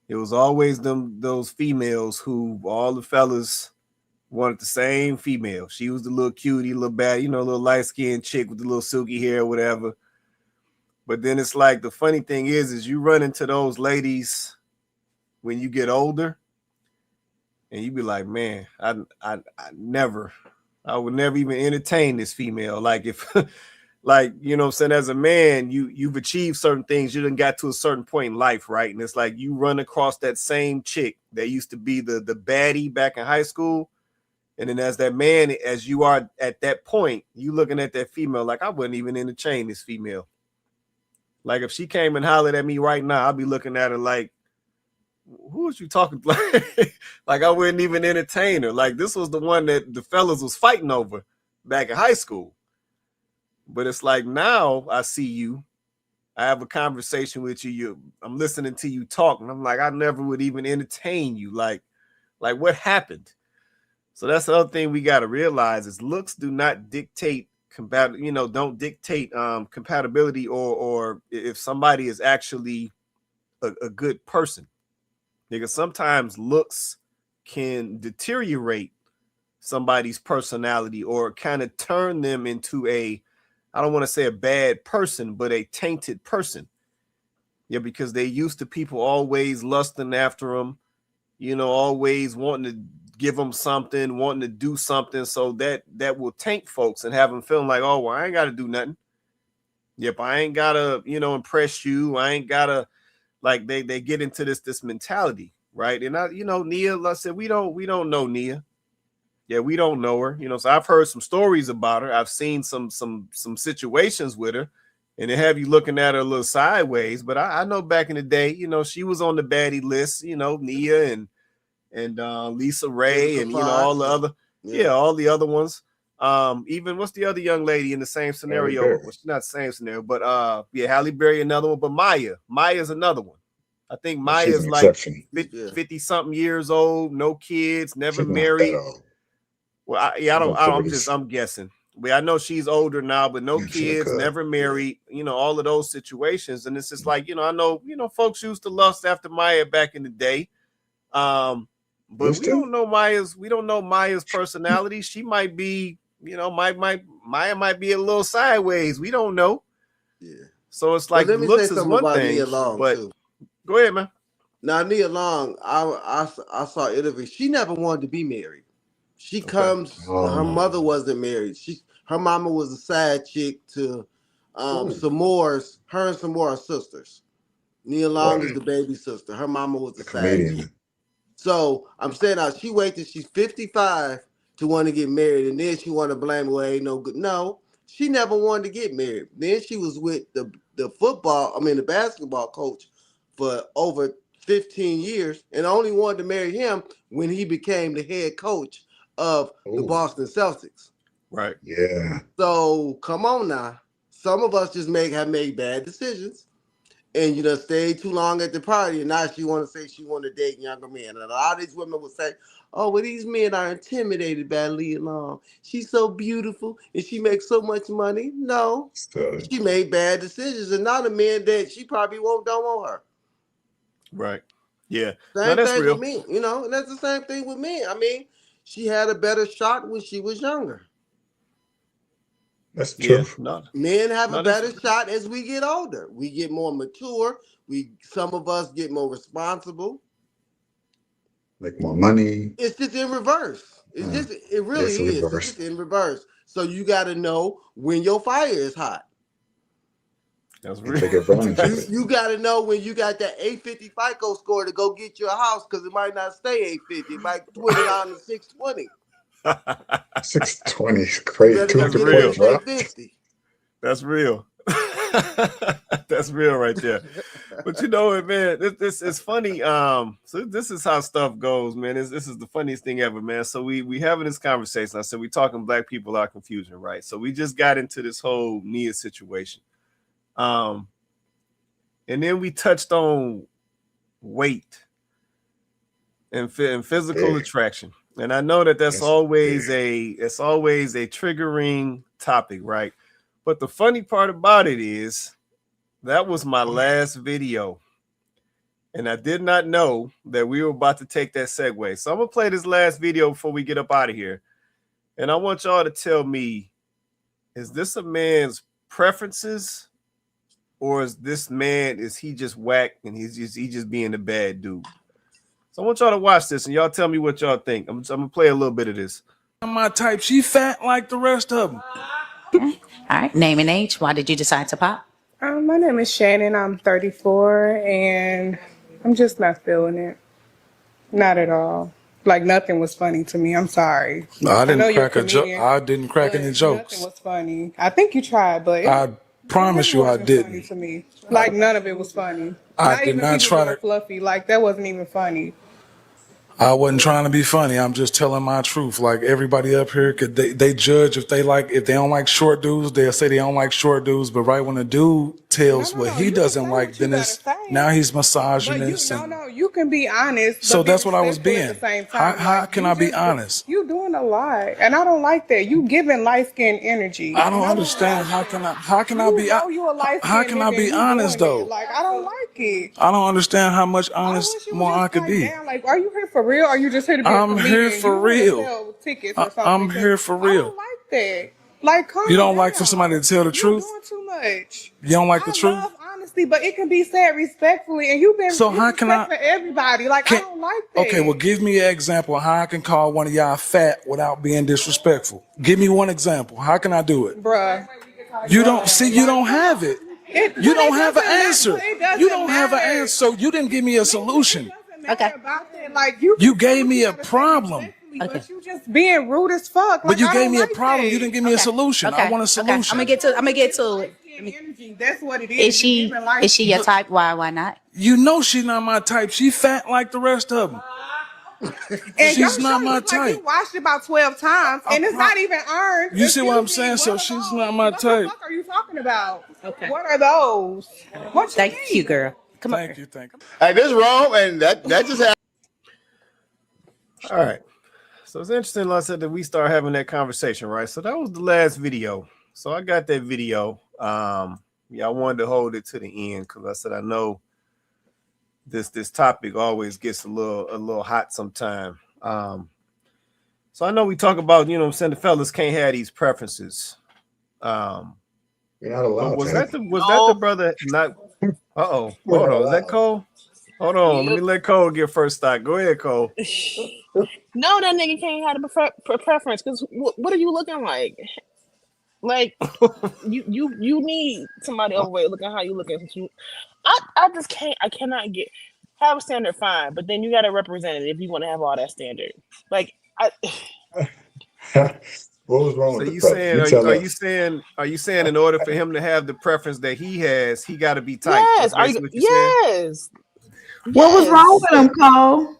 It was always those females who all the fellas wanted the same female. She was the little cutie, little bad, you know, little light skinned chick with the little silky hair, or whatever. But then it's like the funny thing is you run into those ladies when you get older, and you be like, man, I would never even entertain this female. Like if like, you know what I'm saying, as a man, you've achieved certain things, you done got to a certain point in life, right? And it's like you run across that same chick that used to be the baddie back in high school. And then as that man, as you are at that point, you looking at that female like, I wouldn't even entertain this female. Like if she came and hollered at me right now, I'd be looking at her like, who is you talking to? Like I wouldn't even entertain her. Like this was the one that the fellas was fighting over back in high school. But it's like now I see you, I have a conversation with you, I'm listening to you talk, and I'm like, I never would even entertain you. Like what happened? So that's the other thing we got to realize is looks do not dictate don't dictate compatibility or if somebody is actually a good person. Because sometimes looks can deteriorate somebody's personality or kind of turn them into I don't want to say a bad person, but a tainted person. Yeah, because they used to people always lusting after them, you know, always wanting to give them something, wanting to do something. So that will taint folks and have them feeling like, oh, well, I ain't got to do nothing. Yep, I ain't got to, you know, impress you. I ain't got to, like they get into this mentality, right? And Nia, like I said, we don't know Nia. Yeah, we don't know her, you know. So I've heard some stories about her. I've seen some situations with her, and they have you looking at her a little sideways. But I know back in the day, you know, she was on the baddie list, you know, Nia and Lisa Ray and you know all the other, all the other ones. Even what's the other young lady in the same scenario? Well, she's not the same scenario, but Halle Berry, another one. But Maya's another one. I think Maya's like 50 something years old, no kids, never married. Well, I'm guessing. Well, I know she's older now, but no kids, never married, you know, all of those situations. And it's just like, you know, I know, you know, folks used to lust after Maya back in the day. But we don't know Maya's personality. She might be, you know, Maya might be a little sideways. We don't know. Yeah. So it's like looks is one thing. Nia Long, but too. Go ahead, man. Now Nia Long, I saw an interview. She never wanted to be married. She comes. Her mother wasn't married. Her mama was a side chick to S'more's. Her and S'more are sisters. Nia Long is the baby sister. Her mama was a side chick. So I'm saying now she waited till she's 55 to want to get married, and then she want to blame, well, ain't no good. No, she never wanted to get married. Then she was with the basketball coach for over 15 years and only wanted to marry him when he became the head coach of the Boston Celtics. Right. Yeah. So come on now. Some of us just have made bad decisions. And you know, stayed too long at the party, and now she want to say she want to date younger men. And a lot of these women will say, "Oh, well, these men are intimidated by Nia Long. She's so beautiful, and she makes so much money." No, she made bad decisions, and now the men that she probably don't want her. Right. Yeah. Same thing with me, you know, and that's the same thing with me. I mean, she had a better shot when she was younger. That's true. Men have a better shot as we get older. We get more mature. Some of us get more responsible. Make more money. It's just in reverse. It really is. It's just in reverse. So you got to know when your fire is hot. That's real. You got to know when you got that 850 FICO score to go get your house, because it might not stay 850. It might twin it on to 620. 620 is crazy. That's real. That's real. That's real right there. But you know what, man, this is funny. So this is how stuff goes, man. This is the funniest thing ever, man. So we having this conversation. I said we talking black people are confusion, right? So we just got into this whole Nia situation. And then we touched on weight. and physical attraction. And I know that that's always a triggering topic, right? But the funny part about it is that was my last video. And I did not know that we were about to take that segue. So I'm gonna play this last video before we get up out of here. And I want y'all to tell me, is this a man's preferences? Or is he just whack and he's just being a bad dude? So I want y'all to watch this and y'all tell me what y'all think. I'm gonna play a little bit of this. My type, she fat like the rest of them. Okay. All right. Name and age. Why did you decide to pop? My name is Shannon. I'm 34 and I'm just not feeling it. Not at all. Like nothing was funny to me. I'm sorry. No, I didn't crack a joke. I didn't crack any jokes. Nothing was funny. I think you tried, but I promise you I didn't. Funny to me. Like none of it was funny. I did not try to. Fluffy. Like that wasn't even funny. I wasn't trying to be funny. I'm just telling my truth. Like everybody up here, they judge if they don't like short dudes, they'll say they don't like short dudes. But right when a dude tells what he doesn't like, then now he's misogynist. You can be honest. So that's what I was being. How can I be honest? You doing a lot, and I don't like that. You giving light skin energy. I don't understand. How can I be honest though? Like I don't like it. I don't understand how much honest more I could be. Like, are you here for real? Or are you just here to be I'm here for real. I'm here for real. I don't like that. Like, you don't like for somebody to tell the truth? You're doing too much. You don't like the truth? I love honesty, but it can be said respectfully, and you've been so how can I for everybody? Like, I don't like that. Okay, well, give me an example of how I can call one of y'all fat without being disrespectful. Give me one example. How can I do it, bruh? You don't have it. You don't have an answer. You don't have an answer. So you didn't give me a solution. Okay. Like you gave me a problem. Okay. But you just being rude as fuck. Like, but you gave me a problem. You didn't give me a solution. I want a solution. Okay. I'm gonna get to it. That's what it is. Is she your type? Why not? You know she's not my type. She fat like the rest of them. And she's not my type. Like, you watched it about 12 times, and it's not even earned. You see what I'm saying? So she's not my type. What the fuck are you talking about? Okay. What are those? Thank you, girl. Come on. Thank you. Hey, this is wrong, and that just happened. All right. So it's interesting, like I said, that we start having that conversation, right? So that was the last video. So I got that video. I wanted to hold it to the end because I said I know this topic always gets a little hot sometime. So I know we talk about, you know what I'm saying, the fellas can't have these preferences. You're not allowed. Was that the brother? Not. Hold on. Is that Cole? Hold on. Let me let Cole get first stock. Go ahead, Cole. No, that nigga can't have a preference because what are you looking like? Like you need somebody overweight looking how you looking. I just can't. I cannot have a standard fine, but then you got to represent it if you want to have all that standard. Like what was wrong with the preference? Are you saying in order for him to have the preference that he has, he got to be tight? Yes. What was wrong with him, Cole?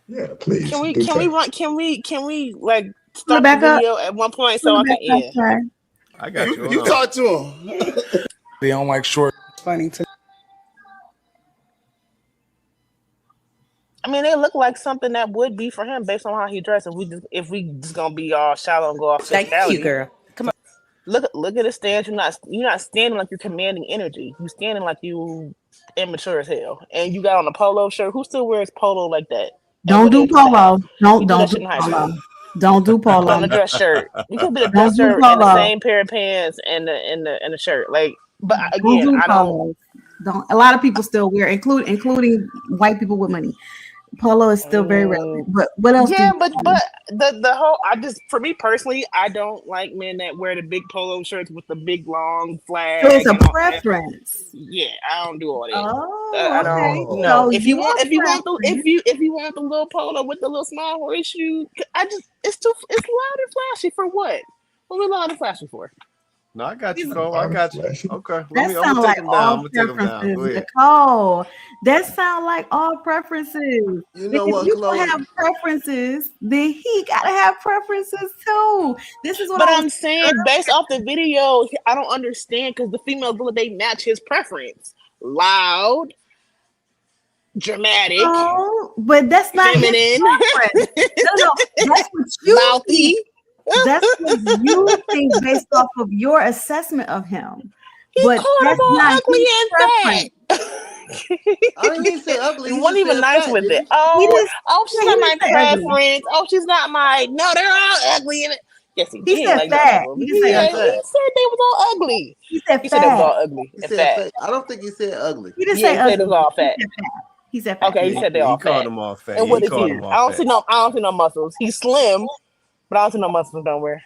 Yeah, please. Can we like start the video at one point so I can I got you. You talk to him. They don't like short. Funny to me. I mean, they look like something that would be for him based on how he dressed. If we just gonna be all shallow and go off. Thank you, girl. Come on. Look at the stance. You're not standing like you're commanding energy. You're standing like you immature as hell. And you got on a polo shirt. Who still wears polo like that? Don't do polo. Don't do polo. Don't do polo. On a dress shirt. You could be a dress shirt and the same pair of pants and the shirt. Like, but again, I don't. A lot of people still wear, including white people with money. Polo is still very relevant. But what else? Yeah, but the whole for me personally, I don't like men that wear the big polo shirts with the big long flag. So it's a preference. Yeah, I don't do all that. Oh, I don't. No, so if you want the little polo with the little small horseshoe, it's loud and flashy for what? What we loud and flashy for? No, I got you, Cole. I got you. Okay. That sounds like all preferences, Nicole. That sounds like all preferences. You know what, if you Chloe? have preferences, then he gotta have preferences too. This is what I'm saying. Based off the video, I don't understand because the females look, they match his preference. Loud, dramatic, but that's not feminine, his preference. No, that's what you mouthy. think. That's what you think based off of your assessment of him. He But called that's him all not ugly his and preference. fat. I didn't even say ugly. He He wasn't just even said nice fat, with didn't it. he? She's he not my didn't say ugly. preference. Oh, she's not my. No, they're all ugly. Yes, he He said like fat. none of them. He He didn't say said ugly. they was all ugly. He said He said they was fat. all ugly He and said fat. fat. I don't think he said ugly. He didn't Yeah, say he said they ugly. was all He fat. said fat. He said fat. Okay, he said they all he called fat. them all fat. And Yeah, what he is called he? them all I don't fat. see no muscles. He's slim, but I don't see no muscles nowhere.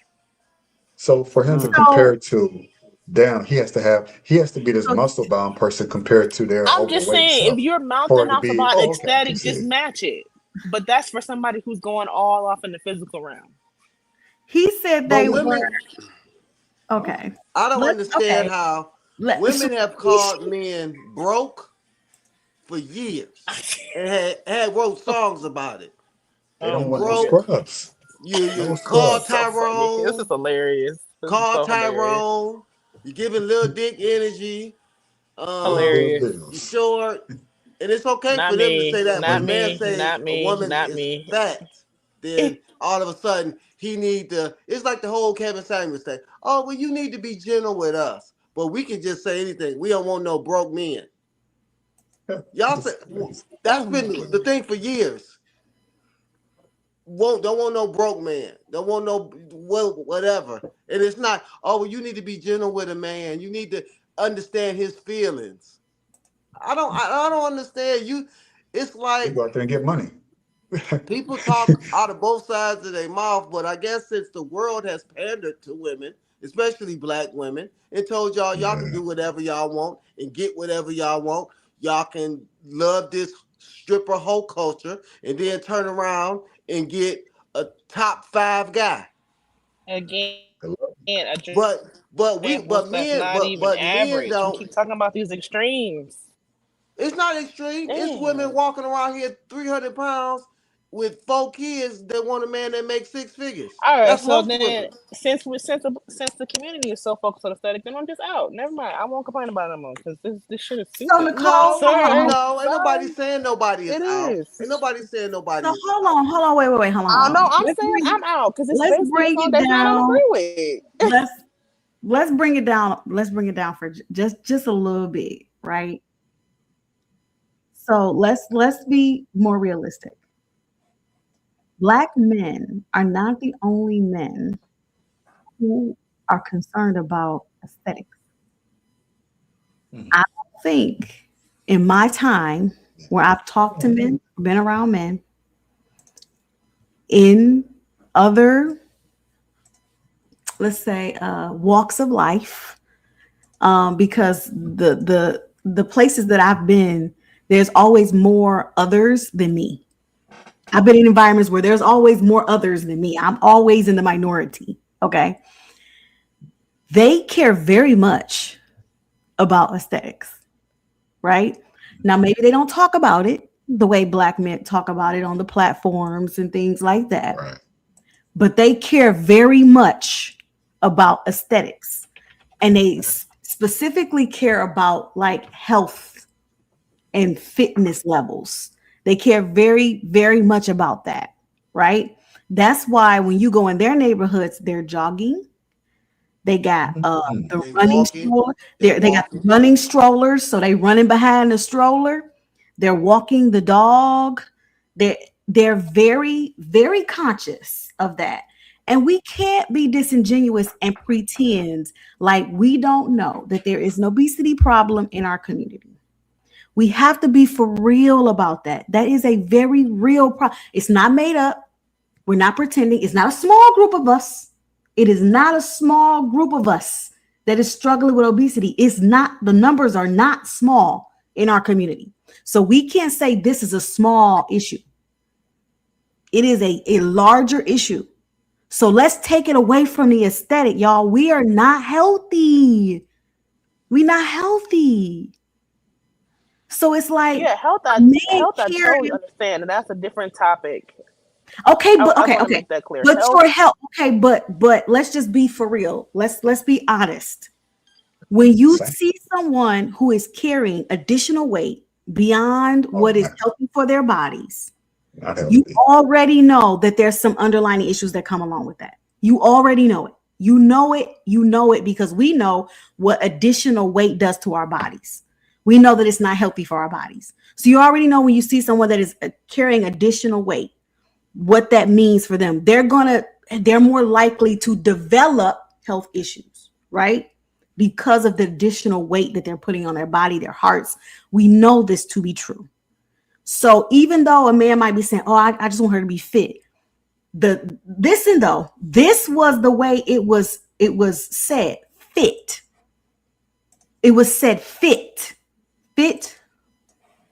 So for him to compare to them, he has to be this muscle bound person compared to their I'm just overweight saying, if self you're for mouthing it to off be, about oh, okay, I can ecstatic, see just it. match it. But that's for somebody who's going all off in the physical realm. He said But they were women, okay. I don't understand Okay. how So women have called men broke for years and had wrote songs about it. They Oh don't You my want no broke. goodness. scrubs. No You call scrubs. So funny. This is Tyrone. hilarious. This is Call so hilarious. Tyrone. You giving little dick energy. Pay their Hilarious. You bills. short. And it's okay Not for them to me. say that, but Not a man me. say Not a me. woman Not is me. fat, then all of a sudden he need to. It's like the whole Kevin Samuels thing. Oh, well, you need to be gentle with us, but we can just say anything. We don't want no broke men. Y'all say that's Oh my been the goodness. thing for years. Don't want no broke man. Don't want no whatever. And it's not. Oh, well, you need to be gentle with a man. You need to understand his feelings. I don't understand you. It's They like go out there and get money. people talk out of both sides of their mouth, but I guess since the world has pandered to women, especially black women, and told y'all can Yeah. do whatever y'all want and get whatever y'all want. Y'all can love this stripper hoe culture and then turn around and get a top 5 guy. Again, But examples that's men not even men average. We don't. keep talking about these extremes. It's not extreme. It's women Damn. walking around here 300 pounds with 4 kids that want a man that makes 6 figures. All right, That's so most then women. since the community is so focused on aesthetic, then I'm just out. Never mind. I won't complain about it no more because this shit is So stupid. Nicole, No, Sorry, no, ain't nobody sorry, saying nobody is it out. is. Ain't nobody saying nobody So is out. hold on, wait, hold I know. on. I'm saying I'm out because it's Let's basically a bring it foundation I don't down. agree with. Let's bring it down. Let's bring it down for just a little bit, right? So let's be more realistic. Black men are not the only men who are concerned about aesthetics. I don't think in my time where I've talked to men, been around men, in other, let's say, walks of life, because the places that I've been, there's always more others than me. I've been in environments where there's always more others than me. I'm always in the minority. Okay. They care very much about aesthetics, right? Now, maybe they don't talk about it the way Black men talk about it on the platforms and things like that. Right. But they care very much about aesthetics. And they specifically care about like health and fitness levels. They care very, very much about that, right? That's why when you go in their neighborhoods, they're jogging. They got the They running walking. stroller. They They got the walking. running strollers, so they running behind the stroller. They're walking the dog. They're very, very conscious of that. And we can't be disingenuous and pretend like we don't know that there is an obesity problem in our community. We have to be for real about that. That is a very real problem. It's not made up. We're not pretending. It's not a small group of us. It is not a small group of us that is struggling with obesity. It's not, the numbers are not small in our community. So we can't say this is a small issue. It is a larger issue. So let's take it away from the aesthetic, y'all. We are not healthy. We're not healthy. So it's like, Yeah, health. I care. totally understand, and that's a different topic. Okay, but I okay. want to make that clear. But Health. your health, okay, but let's just be for real. Let's be honest. When you see someone who is carrying additional weight beyond what is healthy for their bodies, Not you healthy. already know that there's some underlying issues that come along with that. You already know it. You know it because we know what additional weight does to our bodies. We know that it's not healthy for our bodies. So you already know when you see someone that is carrying additional weight, what that means for them. They're more likely to develop health issues, right? Because of the additional weight that they're putting on their body, their hearts. We know this to be true. So even though a man might be saying, oh, I just want her to be fit. This was the way it was said, fit. It was said fit,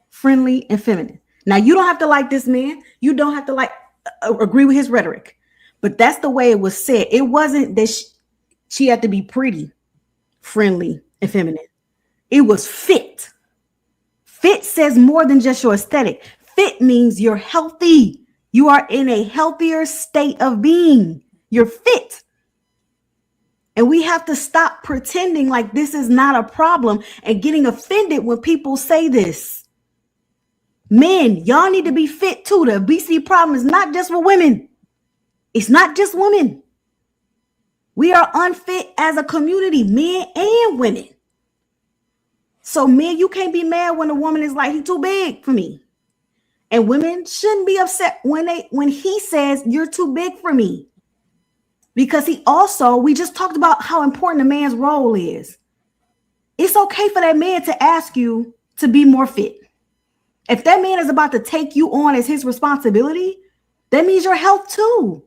friendly, and feminine. Now you don't have to like this man. You don't have to agree with his rhetoric, but that's the way it was said. It wasn't that she had to be pretty, friendly, and feminine. It was fit. Fit says more than just your aesthetic. Fit means you're healthy. You are in a healthier state of being. You're fit. And we have to stop pretending like this is not a problem and getting offended when people say this. Men, y'all need to be fit too. The obesity problem is not just for women. It's not just women. We are unfit as a community, men and women. So men, you can't be mad when a woman is like, he's too big for me. And women shouldn't be upset when he says you're too big for me. Because we just talked about how important a man's role is. It's okay for that man to ask you to be more fit. If that man is about to take you on as his responsibility, that means your health too.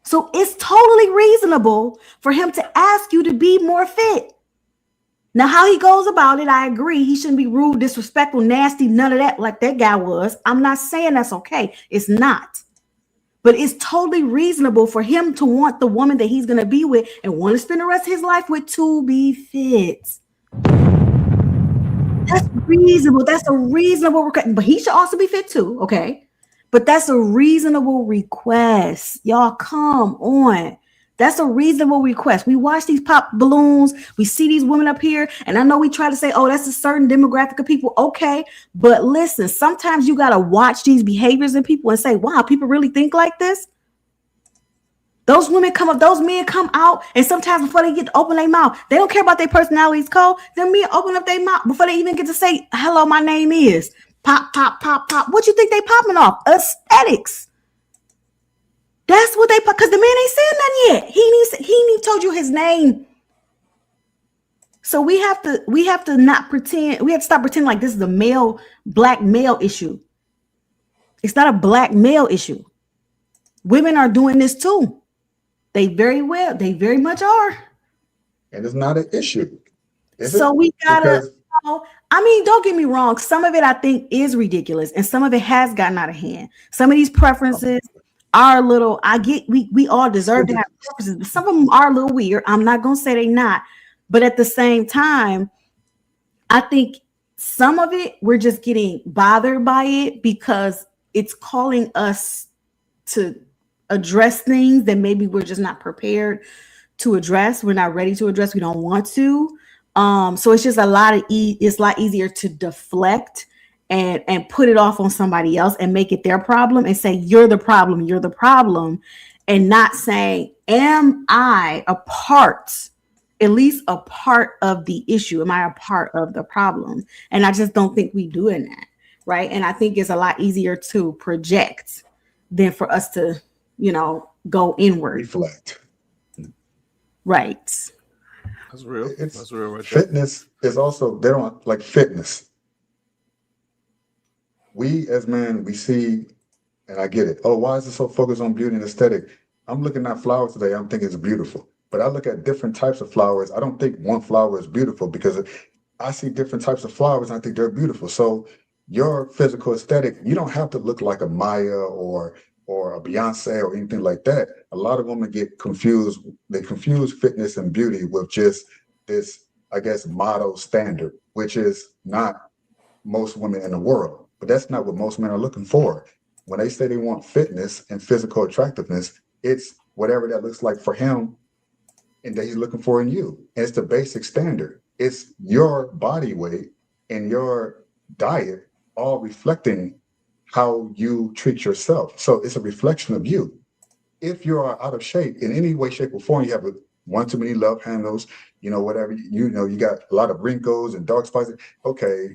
So it's totally reasonable for him to ask you to be more fit. Now, how he goes about it, I agree. He shouldn't be rude, disrespectful, nasty, none of that like that guy was. I'm not saying that's okay. It's not. But it's totally reasonable for him to want the woman that he's going to be with and want to spend the rest of his life with to be fit. That's reasonable. That's a reasonable request. But he should also be fit too, okay? But that's a reasonable request. Y'all, come on. That's a reasonable request. We watch these pop balloons. We see these women up here. And I know we try to say, oh, that's a certain demographic of people. Okay. But listen, sometimes you got to watch these behaviors in people and say, wow, people really think like this. Those women come up, those men come out. And sometimes before they get to open their mouth, they don't care about their personalities code. Them men open up their mouth before they even get to say, hello, my name is pop, pop, pop, pop. What you think they popping off? Aesthetics. That's what because the man ain't saying nothing yet. He ain't told you his name. So we have to not pretend. We have to stop pretending like this is a black male issue. It's not a black male issue. Women are doing this too. They very much are. And it's not an issue. We gotta, don't get me wrong. Some of it I think is ridiculous and some of it has gotten out of hand. Some of these preferences are a little, we all deserve to have preferences, but some of them are a little weird. I'm not going to say they not, but at the same time, I think some of it, we're just getting bothered by it because it's calling us to address things that maybe we're just not prepared to address. We're not ready to address. We don't want to. So it's just it's a lot easier to deflect and put it off on somebody else and make it their problem and say, you're the problem, and not saying, am I at least a part of the issue? Am I a part of the problem? And I just don't think we do in that, right? And I think it's a lot easier to project than for us to, go inward. Reflect. Right. That's real. That's real right there. Fitness is also, they don't like fitness. We as men, we see, and I get it. Oh, why is it so focused on beauty and aesthetic? I'm looking at flowers today. I'm thinking it's beautiful. But I look at different types of flowers. I don't think one flower is beautiful because I see different types of flowers and I think they're beautiful. So your physical aesthetic, you don't have to look like a Maya or a Beyonce or anything like that. A lot of women get confused. They confuse fitness and beauty with just this, I guess, model standard, which is not most women in the world. But that's not what most men are looking for. When they say they want fitness and physical attractiveness, it's whatever that looks like for him and that he's looking for in you. And it's the basic standard. It's your body weight and your diet all reflecting how you treat yourself. So it's a reflection of you. If you are out of shape in any way, shape, or form, you have one too many love handles, whatever, you got a lot of wrinkles and dark spots. Okay,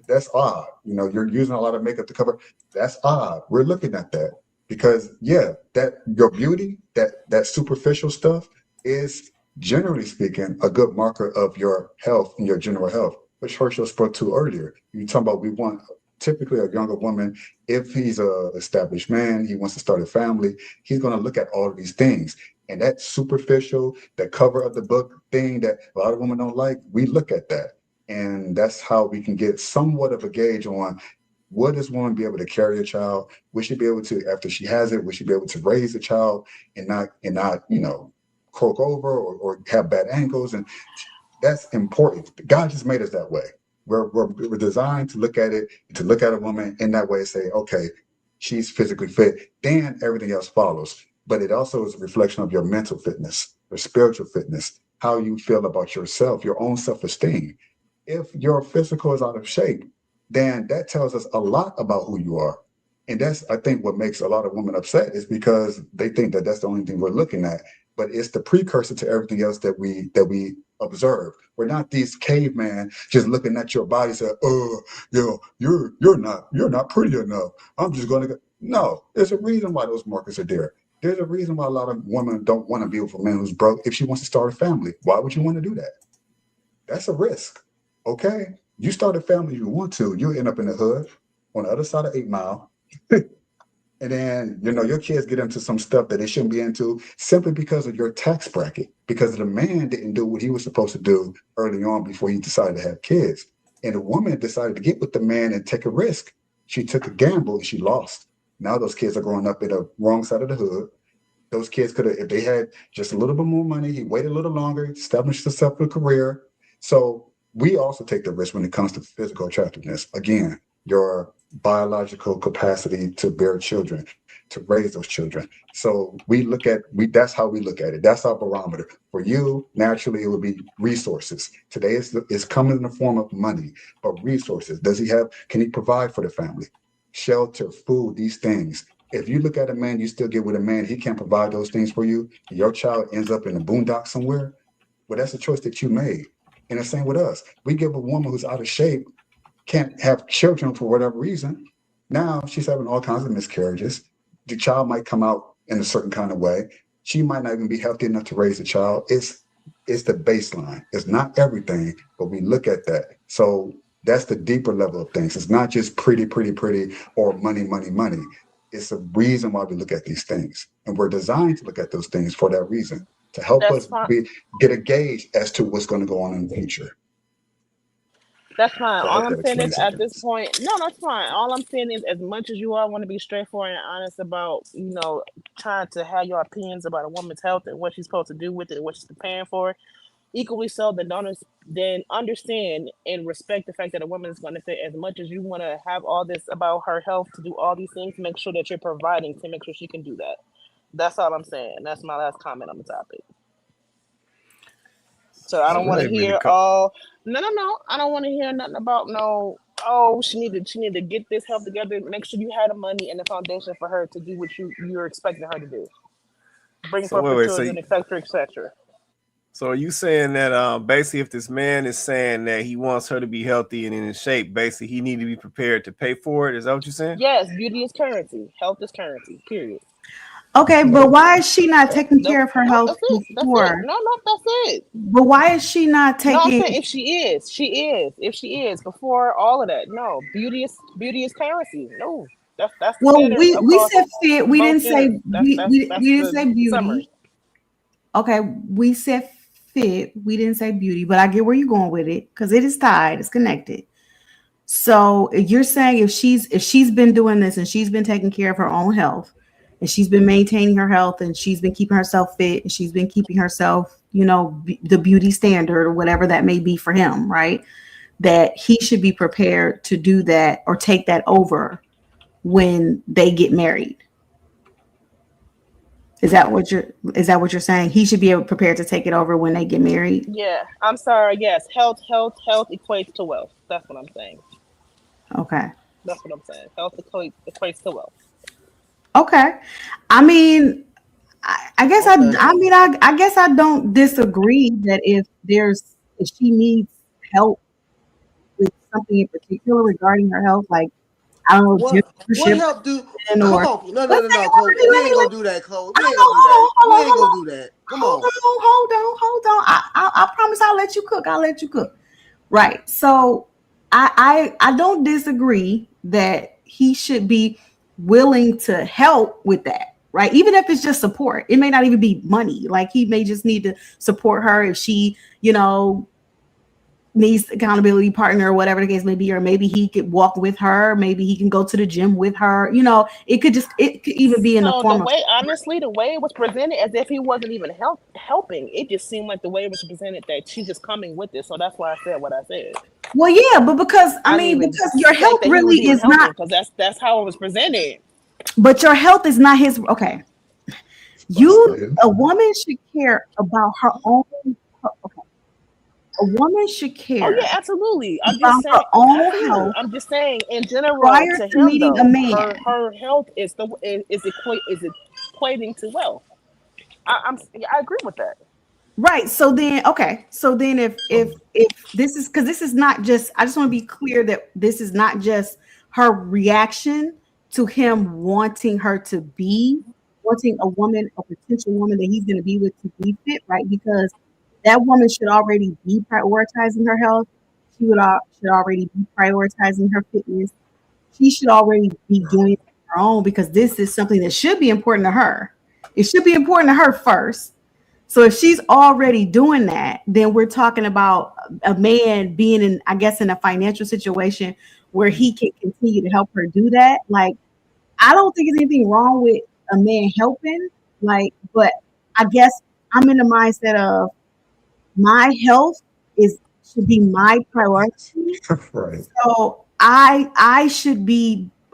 that's odd. You're using a lot of makeup to cover. That's odd. We're looking at that because that your beauty, that superficial stuff is generally speaking a good marker of your health and your general health, which Herschel spoke to earlier. You talking about we want typically a younger woman, if he's a established man, he wants to start a family, he's going to look at all of these things. And that superficial, that cover of the book thing that a lot of women don't like, we look at that. And that's how we can get somewhat of a gauge on would this woman be able to carry a child? Would she be able to, after she has it, would she be able to raise a child and not croak over or have bad ankles? And that's important. God just made us that way. We're designed to look at it, to look at a woman in that way and say, okay, she's physically fit, then everything else follows. But it also is a reflection of your mental fitness, your spiritual fitness, how you feel about yourself, your own self-esteem. If your physical is out of shape, then that tells us a lot about who you are. And that's, I think, what makes a lot of women upset is because they think that that's the only thing we're looking at. But it's the precursor to everything else that we observe. We're not these cavemen just looking at your body saying, "Oh, you're not pretty enough. I'm just going to go." No, there's a reason why those markers are there. There's a reason why a lot of women don't want to be with a man who's broke if she wants to start a family. Why would you want to do that? That's a risk. Okay, you start a family if you want to. You end up in the hood on the other side of 8 Mile. And then, your kids get into some stuff that they shouldn't be into simply because of your tax bracket, because the man didn't do what he was supposed to do early on before he decided to have kids. And the woman decided to get with the man and take a risk. She took a gamble and she lost. Now those kids are growing up in the wrong side of the hood. Those kids could have, if they had just a little bit more money, he waited a little longer, established himself a career. So we also take the risk when it comes to physical attractiveness. Again, your biological capacity to bear children, to raise those children. So that's how we look at it. That's our barometer. For you, naturally, it would be resources. Today it's coming in the form of money, but resources. Can he provide for the family? Shelter, food, these things. If you look at a man, you still get with a man, he can't provide those things for you, your child ends up in the boondocks somewhere, well, that's a choice that you made. And the same with us. We give a woman who's out of shape, can't have children for whatever reason. Now she's having all kinds of miscarriages. The child might come out in a certain kind of way. She might not even be healthy enough to raise a child. It's the baseline. It's not everything, but we look at that. So that's the deeper level of things. It's not just pretty, or money, money, money. It's a reason why we look at these things. And we're designed to look at those things for that reason, to help That's us fine. get a gauge as to what's going to go on in the future. That's fine. So I All hope I'm that saying is explains at something. this point, no, that's fine. All I'm saying is as much as you all want to be straightforward and honest about, trying to have your opinions about a woman's health and what she's supposed to do with it and what she's preparing for, equally so, then understand and respect the fact that a woman is going to say, as much as you want to have all this about her health to do all these things, make sure that you're providing to make sure she can do that. That's all I'm saying. That's my last comment on the topic. So I So don't it want to ain't really hear no. I don't want to hear nothing about no. Oh, she need to get this health together. Make sure you have the money and the foundation for her to do what you're expecting her to do. Bring So forth the wait, so children, etc., etc. so are you saying that basically if this man is saying that he wants her to be healthy and in shape, basically he need to be prepared to pay for it? Is that what you're saying? Yes, beauty is currency. Health is currency. Period. Okay, but why is she not taking No, care of her no, health that's it. That's it. before? No, that's it. But why is she not No, I'm taking? saying if she is before all of that. No, beauty is currency. No, that's the Well, standard we across said fit. We both didn't say genders. That's we didn't the say beauty. summary. Okay, we said fit. We didn't say beauty, but I get where you're going with it because it is tied. It's connected. So you're saying if she's been doing this and she's been taking care of her own health and she's been maintaining her health and she's been keeping herself fit and she's been keeping herself, the beauty standard or whatever that may be for him, right? That he should be prepared to do that or take that over when they get married. Is that what you're saying? He should be prepared to take it over when they get married? Yeah, I'm sorry. Yes, health equates to wealth. That's what I'm saying. Okay. That's what I'm saying. Health equates to wealth. Okay. I mean, I guess Okay. I guess I don't disagree that if she needs help with something in particular regarding her health, like I don't know, gym What membership help do? Come or on, no, no, let's no, say no, Chloe. We ain't gonna do that, Chloe. We ain't gonna do that. We ain't gonna do that. Come on. hold on. I promise I'll let you cook. I'll let you cook. Right. So I don't disagree that he should be willing to help with that. Right. Even if it's just support, it may not even be money. Like he may just need to support her if she, needs accountability partner or whatever the case may be, or maybe he could walk with her, maybe he can go to the gym with her. It could even be in the So form of honestly, the way it was presented, as if he wasn't even helping, it just seemed like the way it was presented that she's just coming with it. So that's why I said what I said. well, yeah, but because I didn't even because your think health that he was really even is helping not, because that's how it was presented. but your health is not his. Okay. A woman should care about her own. Okay. A woman should Oh yeah, care absolutely. I'm about just her saying, own absolutely. health I'm just saying, in general, prior to to him meeting a though, man. her health is equating to wealth. I agree with that. Right. So then, okay. So then, if this is, because this is not just, I just want to be clear that this is not just her reaction to him wanting a woman, a potential woman that he's going to be with to be fit, right? Because that woman should already be prioritizing her health. Should already be prioritizing her fitness. She should already be doing it on her own, because this is something that should be important to her. It should be important to her first. So if she's already doing that, then we're talking about a man being in, I guess, in a financial situation where he can continue to help her do that. Like, I don't think there's anything wrong with a man helping, like, but I guess I'm in the mindset of my health should be my priority. Right. So I should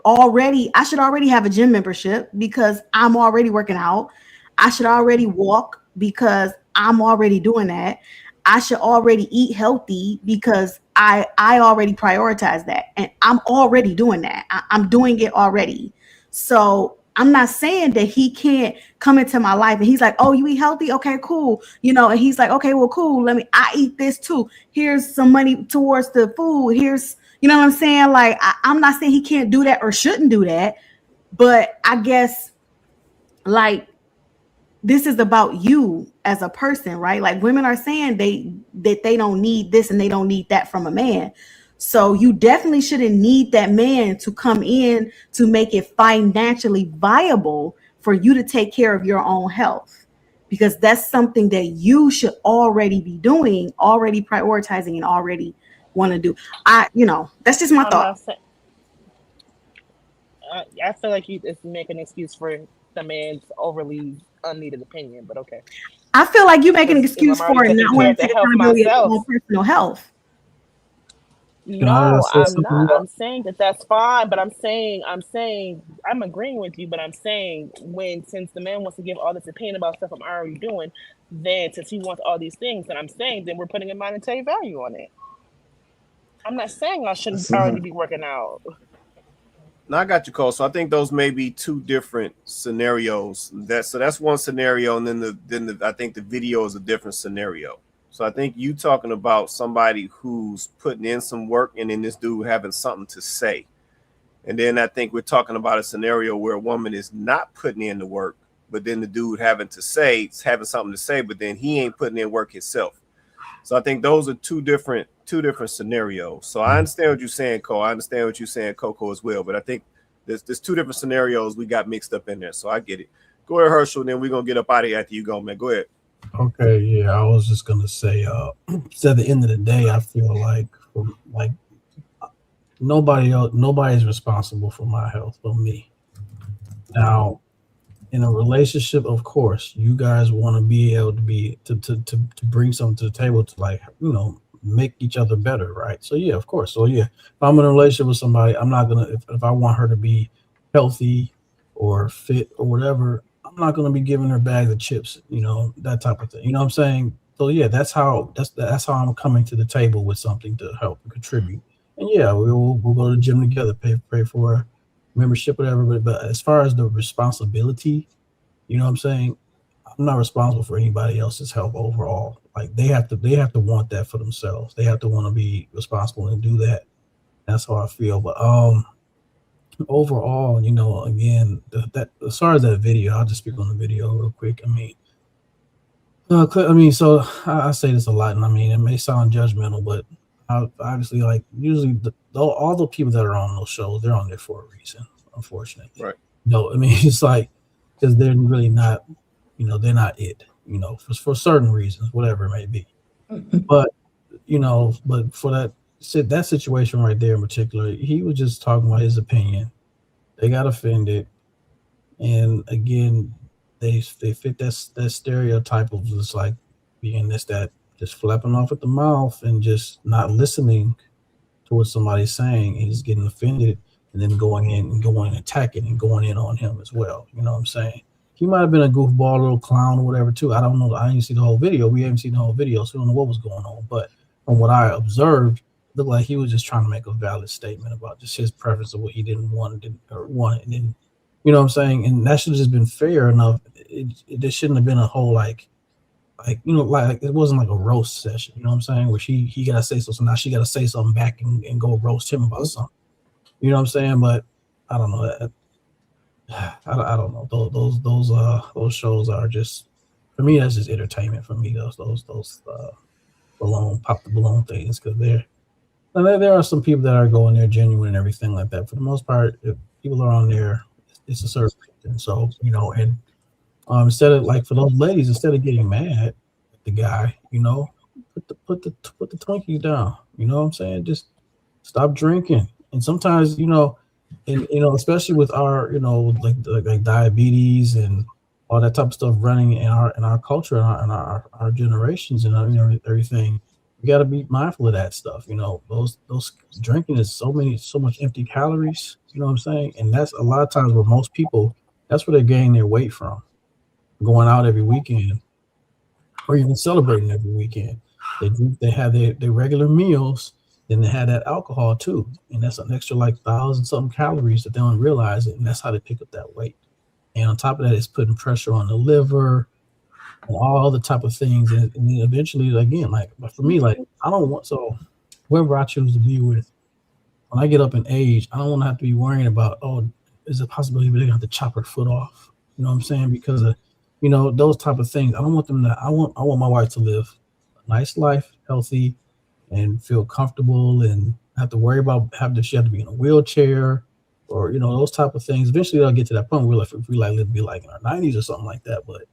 already have a gym membership because I'm already working out. I should already walk because I'm already doing that. I should already eat healthy because I already prioritize that, and I'm already doing that. I'm doing it already. So I'm not saying that he can't come into my life and he's like, "Oh, you eat healthy? Okay, cool." And he's like, "Okay, well, cool. I eat this too. Here's some money towards the food. Here's," you know what I'm saying? Like, I'm not saying he can't do that or shouldn't do that, but I guess, like, this is about you as a person, right? Like, women are saying that they don't need this and they don't need that from a man. So you definitely shouldn't need that man to come in to make it financially viable for you to take care of your own health, because that's something that you should already be doing, already prioritizing, and already want to do. That's just my I'm thought. not saying. I feel like you just make an excuse for the man's overly unneeded opinion, but okay. I feel like you make an Because if excuse I'm already for it taking not care wanting of to the take health accountability of your myself, own personal health. Can I no, say I'm something? not. I'm saying that that's fine, but I'm agreeing with you, but I'm saying, since the man wants to give all this opinion about stuff I'm already doing, then since he wants all these things, then I'm saying then we're putting a monetary value on it. I'm not saying I shouldn't already be working out. No, I got you, Cole. So I think those may be two different scenarios. That's one scenario, and then I think the video is a different scenario. So I think you talking about somebody who's putting in some work, and then this dude having something to say. And then I think we're talking about a scenario where a woman is not putting in the work, but then the dude having something to say, but then he ain't putting in work himself. So I think those are two different scenarios. So I understand what you're saying, Cole. I understand what you're saying, Coco, as well. But I think there's two different scenarios we got mixed up in there. So I get it. Go ahead, Herschel, and then we're gonna get up out of here after you go, man. Go ahead. Okay, yeah, I was just gonna say, so at the end of the day, I feel like nobody's responsible for my health but me. Now, in a relationship, of course, you guys want to be able to to bring something to the table to, like, make each other better, right? So yeah, of course. So yeah, if I'm in a relationship with somebody, I'm not gonna, if I want her to be healthy or fit or whatever, I'm not gonna be giving her bags of chips, that type of thing. You know what I'm saying? So yeah, that's how I'm coming to the table with something to help and contribute. And yeah, we'll go to the gym together, pay for membership, whatever. But as far as the responsibility, you know what I'm saying? I'm not responsible for anybody else's health overall. Like they have to want that for themselves. They have to want to be responsible and do that. That's how I feel. But overall, again, that as far as that video, I'll just speak on the video real quick. So I say this a lot, and I mean, it may sound judgmental, but obviously, like usually, all the people that are on those shows, they're on there for a reason. Unfortunately, Right. no, I mean, it's like because they're really not, they're not it, for certain reasons, whatever it may be. But but for that situation right there in particular, he was just talking about his opinion. They got offended, and again, they fit that stereotype of just like being that just flapping off at the mouth and just not listening to what somebody's saying and just getting offended and then going and attacking and going in on him as well. You know what I'm saying? He might have been a goofball, little clown or whatever too. I don't know. I didn't see the whole video. We haven't seen the whole video, so we don't know what was going on. But from what I observed, it looked like he was just trying to make a valid statement about just his preference of what he didn't want or wanted. And then, you know what I'm saying? And that should have just been fair enough. There shouldn't have been a whole like it wasn't like a roast session, you know what I'm saying? Where he gotta say something, so now she gotta say something back and go roast him about something. You know what I'm saying? But I don't know. I don't know. Those shows are just for me. That's just entertainment for me. Those pop the balloon things because there are some people that are going there genuine and everything like that. For the most part, if people are on there, it's a certain reason. So and instead of like for those ladies, instead of getting mad at the guy, put the Twinkies down. You know what I'm saying? Just stop drinking. And sometimes, and especially with our, like diabetes and all that type of stuff running in our culture and our generations and everything. We got to be mindful of that stuff. Those drinking is so much empty calories. You know what I'm saying? And that's a lot of times where most people that's where they gain their weight from going out every weekend or even celebrating every weekend. They have their regular meals, then they have that alcohol too. And that's an extra like 1,000 something calories that they don't realize it. And that's how they pick up that weight. And on top of that, it's putting pressure on the liver and all the type of things. And then eventually, again, like for me, like I don't want whoever I choose to be with, when I get up in age, I don't want to have to be worrying about, is it a possibility they're gonna have to chop her foot off? You know what I'm saying? Because of those type of things. I don't want them to I want my wife to live a nice life, healthy, and feel comfortable and have to worry about she have to be in a wheelchair or those type of things. Eventually they'll get to that point where if we like to be like in our 90s or something like that. But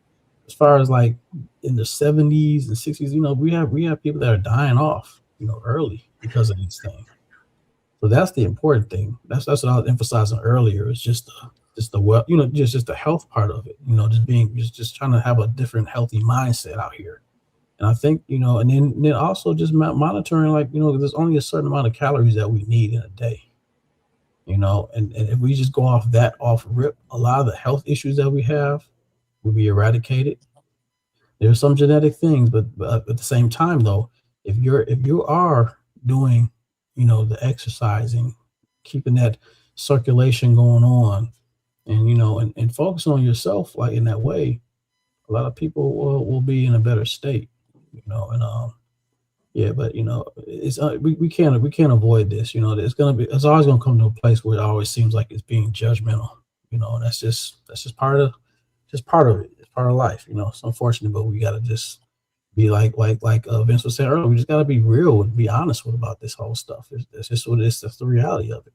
as far as like in the 70s and 60s, we have people that are dying off, early because of these things. So that's the important thing. That's what I was emphasizing earlier. It's just the well, just the health part of it. Just trying to have a different healthy mindset out here. And I think and then also just monitoring like there's only a certain amount of calories that we need in a day. And if we just go off rip, a lot of the health issues that we have will be eradicated. There's some genetic things, but at the same time though, if you are doing the exercising, keeping that circulation going on, and and focus on yourself like in that way, a lot of people will be in a better state. And yeah, but it's we can't avoid this. It's always gonna come to a place where it always seems like it's being judgmental. And that's just part of it. It's part of life. It's unfortunate, but we gotta just be like Vince was saying earlier. We just gotta be real and be honest about this whole stuff. It's just what it is. That's the reality of it.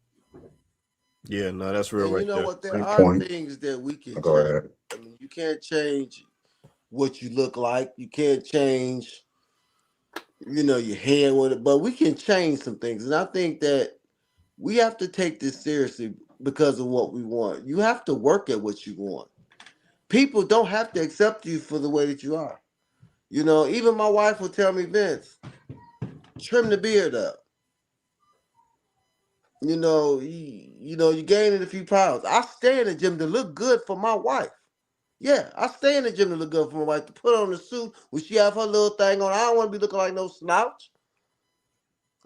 Yeah, no, that's real And you right know there. what? There Great are point. things that we can Go change. ahead. I mean, you can't change what you look like. You can't change, your hair with it, but we can change some things. And I think that we have to take this seriously because of what we want. You have to work at what you want. People don't have to accept you for the way that you are. Even my wife will tell me, Vince, trim the beard up. You gaining a few pounds. I stay in the gym to look good for my wife. Yeah, I stay in the gym to look good for my wife. To put on the suit when she have her little thing on. I don't want to be looking like no slouch.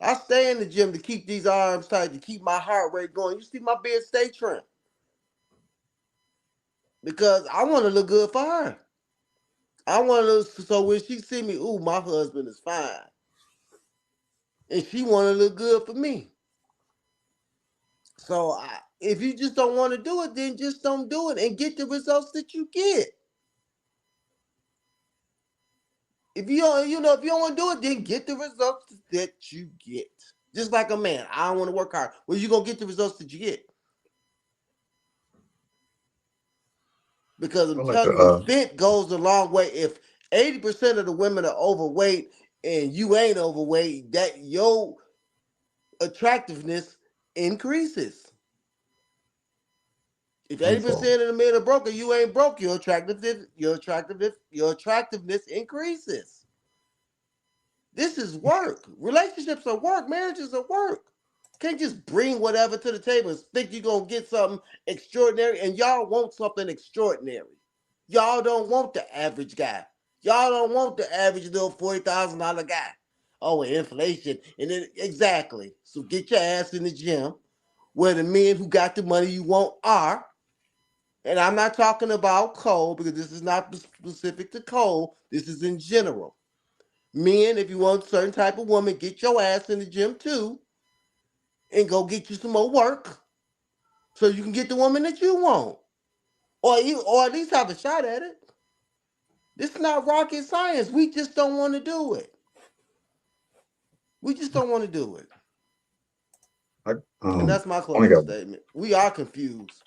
I stay in the gym to keep these arms tight, to keep my heart rate going. You see my beard stay trimmed because I want to look good for her. I want to look so when she see me, ooh, my husband is fine, and she want to look good for me. So if you just don't want to do it, then just don't do it and get the results that you get. If you don't, if you don't want to do it, then get the results that you get. Just like a man, I don't want to work hard. Well, you gonna get the results that you get because I I'm like telling you, to. fit goes a long way. If 80% of the women are overweight and you ain't overweight, that your attractiveness increases. If 80% of the men are broke and you ain't broke, your attractiveness increases. This is work. Relationships are work. Marriages are work. Can't just bring whatever to the table and think you're gonna get something extraordinary, and y'all want something extraordinary. Y'all don't want the average guy. Y'all don't want the average little $40,000 guy. Oh, and inflation. And then exactly. So get your ass in the gym where the men who got the money you want are. And I'm not talking about Cole because this is not specific to Cole. This is in general. Men, if you want a certain type of woman, get your ass in the gym too and go get you some more work so you can get the woman that you want. Or at least have a shot at it. This is not rocket science. We just don't want to do it. We just don't want to do it. I And that's my only closing got statement. We are confused.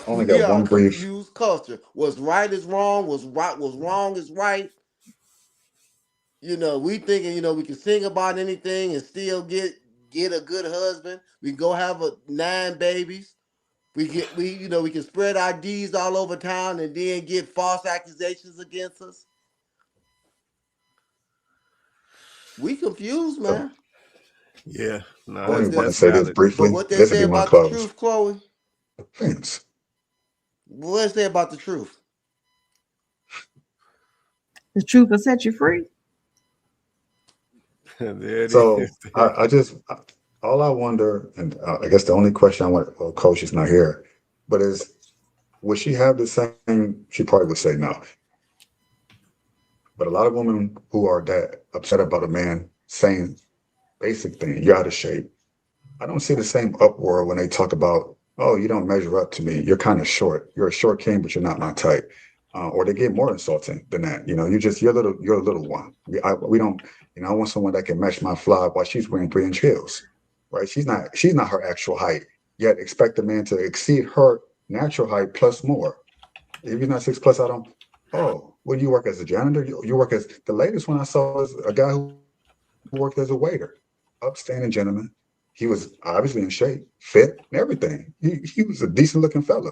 only We got are one a brief. confused culture. What's right is wrong. What's wrong is right. We thinking, we can sing about anything and still get a good husband. We can go have 9 babies. We can spread our deeds all over town and then get false accusations against us. We confused, So man. Yeah, I no, only that's But want to that's say this valid. but briefly. what they This will say be my about the close. truth, Chloe? Thanks. What they say about the truth? The truth will set you free. There it So is. I just all I wonder, and I guess the only question I want, well, Coach is not here, but is would she have the same? She probably would say no. But a lot of women who are that upset about a man saying basic thing, you're out of shape. I don't see the same uproar when they talk about, oh, you don't measure up to me. You're kind of short. You're a short king, but you're not my type. Or they get more insulting than that. You're a little one. We don't, I want someone that can match my fly while she's wearing 3-inch heels, right? She's not her actual height. Yet expect a man to exceed her natural height plus more. If he's not 6 plus, I don't. Oh, well, you work as a janitor. You work as the latest one I saw was a guy who worked as a waiter, upstanding gentleman. He was obviously in shape, fit, and everything. He was a decent looking fella.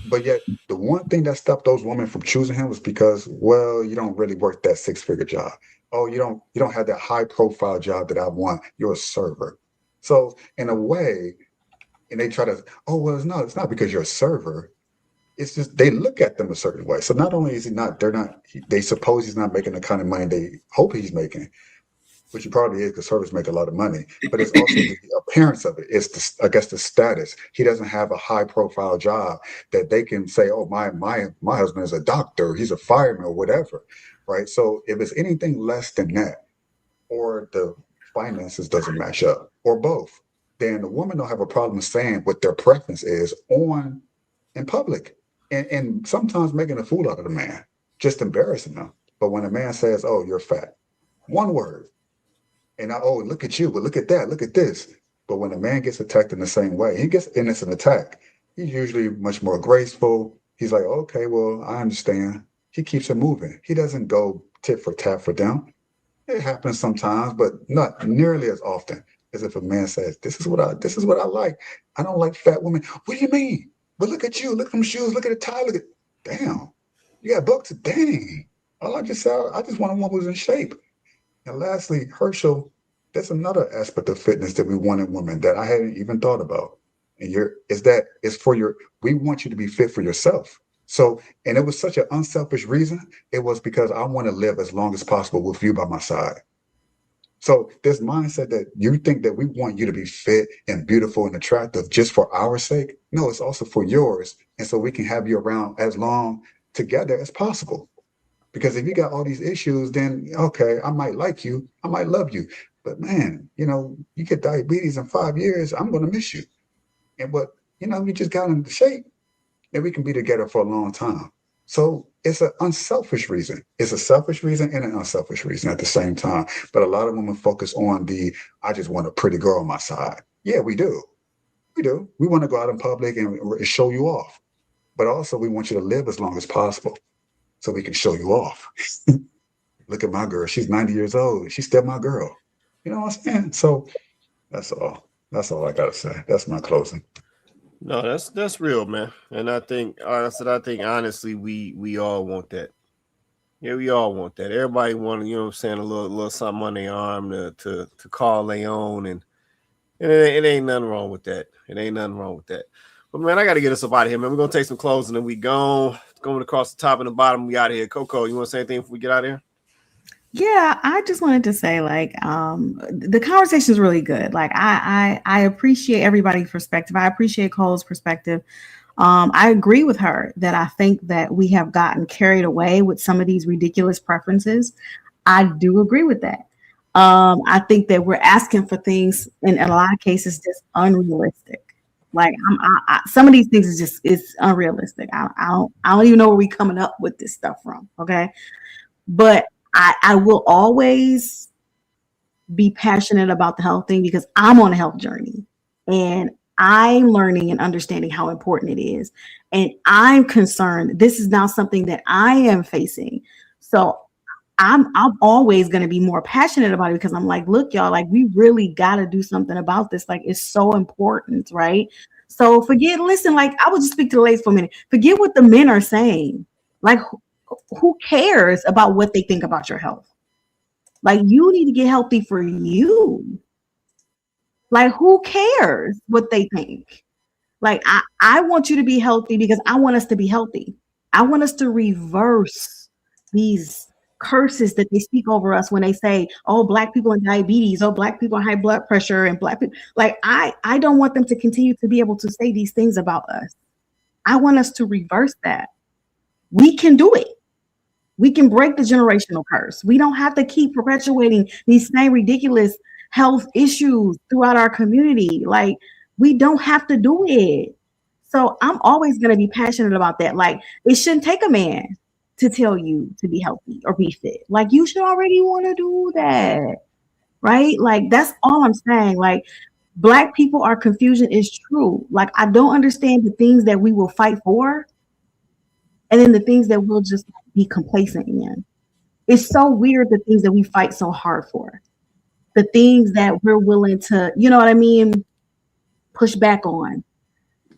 But yet, the one thing that stopped those women from choosing him was because, well, you don't really work that 6-figure job. Oh, you don't have that high profile job that I want. You're a server. So in a way, and they try to, oh well, it's not because you're a server. It's just they look at them a certain way. So not only is he not, they suppose he's not making the kind of money they hope he's making, which he probably is because servers make a lot of money, but it's also the appearance of it. It's I guess the status. He doesn't have a high profile job that they can say, oh, my husband is a doctor, he's a fireman or whatever, right? So if it's anything less than that, or the finances doesn't match up, or both, then the woman don't have a problem saying what their preference is on in public, and sometimes making a fool out of the man, just embarrassing them. But when a man says, "Oh, you're fat," one word, and oh, look at you, but look at that, look at this. But when a man gets attacked in the same way, and it's an attack, he's usually much more graceful. He's like, okay, well, I understand. He keeps it moving. He doesn't go tit for tat for them. It happens sometimes, but not nearly as often as if a man says, this is what I like. I don't like fat women. What do you mean? But look at you, look at them shoes, look at the tie, look at damn, you got bucks, dang. All I just said, I just want a woman who's in shape. And lastly, Herschel, there's another aspect of fitness that we want in women that I hadn't even thought about. And we want you to be fit for yourself. So, and it was such an unselfish reason. It was because I want to live as long as possible with you by my side. So this mindset that you think that we want you to be fit and beautiful and attractive just for our sake, no, it's also for yours. And so we can have you around as long together as possible. Because if you got all these issues, then okay, I might like you, I might love you. But man, you get diabetes in 5 years, I'm gonna miss you. And but you just got into shape and we can be together for a long time. So it's an unselfish reason. It's a selfish reason and an unselfish reason at the same time. But a lot of women focus on I just want a pretty girl on my side. Yeah, we do. We do. We want to go out in public and show you off. But also we want you to live as long as possible so we can show you off. Look at my girl. She's 90 years old. She's still my girl. You know what I'm saying? So that's all. That's all I gotta say. That's my closing. No, that's real, man. And I think honestly, we all want that. Yeah, we all want that. Everybody want, you know what I'm saying, a little something on their arm to call their own, and it ain't nothing wrong with that. It ain't nothing wrong with that. But man, I gotta get us up out of here, man. We're gonna take some closing and we going across the top and the bottom. We out of here. Coco, you want to say anything before we get out of here? Yeah, I just wanted to say, the conversation is really good. Like, I appreciate everybody's perspective. I appreciate Cole's perspective. I agree with her that I think that we have gotten carried away with some of these ridiculous preferences. I do agree with that. I think that we're asking for things in a lot of cases just unrealistic. Like, some of these things is unrealistic. I don't even know where we coming up with this stuff from. Okay, but I will always be passionate about the health thing because I'm on a health journey and I'm learning and understanding how important it is. And I'm concerned. This is now something that I am facing. So I'm always going to be more passionate about it because I'm like, look, y'all, like, we really got to do something about this. Like, it's so important, right? So listen, like, I would just speak to the ladies for a minute. Forget what the men are saying. Like, who cares about what they think about your health? Like, you need to get healthy for you. Like, who cares what they think? Like, I want you to be healthy because I want us to be healthy. I want us to reverse these curses that they speak over us when they say, oh, Black people and diabetes, oh, Black people high blood pressure, and Black people. Like, I don't want them to continue to be able to say these things about us. I want us to reverse that. We can do it. We can break the generational curse. We don't have to keep perpetuating these same ridiculous health issues throughout our community. Like, we don't have to do it. So I'm always going to be passionate about that. Like, it shouldn't take a man to tell you to be healthy or be fit. Like, you should already want to do that, right? Like, that's all I'm saying. Like, Black people, our confusion is true. Like, I don't understand the things that we will fight for and then the things that we'll just be complacent in. It's so weird, the things that we fight so hard for, the things that we're willing to, you know what I mean, push back on,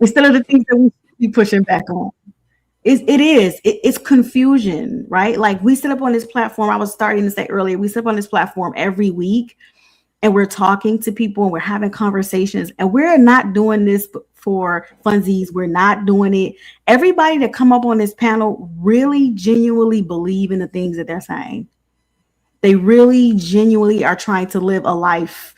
instead of the things that we should be pushing back on. It's confusion, right? Like, we sit up on this platform. I was starting to say earlier, we sit up on this platform every week and we're talking to people and we're having conversations, and we're not doing this for funsies. We're not doing it. Everybody that come up on this panel really genuinely believe in the things that they're saying. They really genuinely are trying to live a life,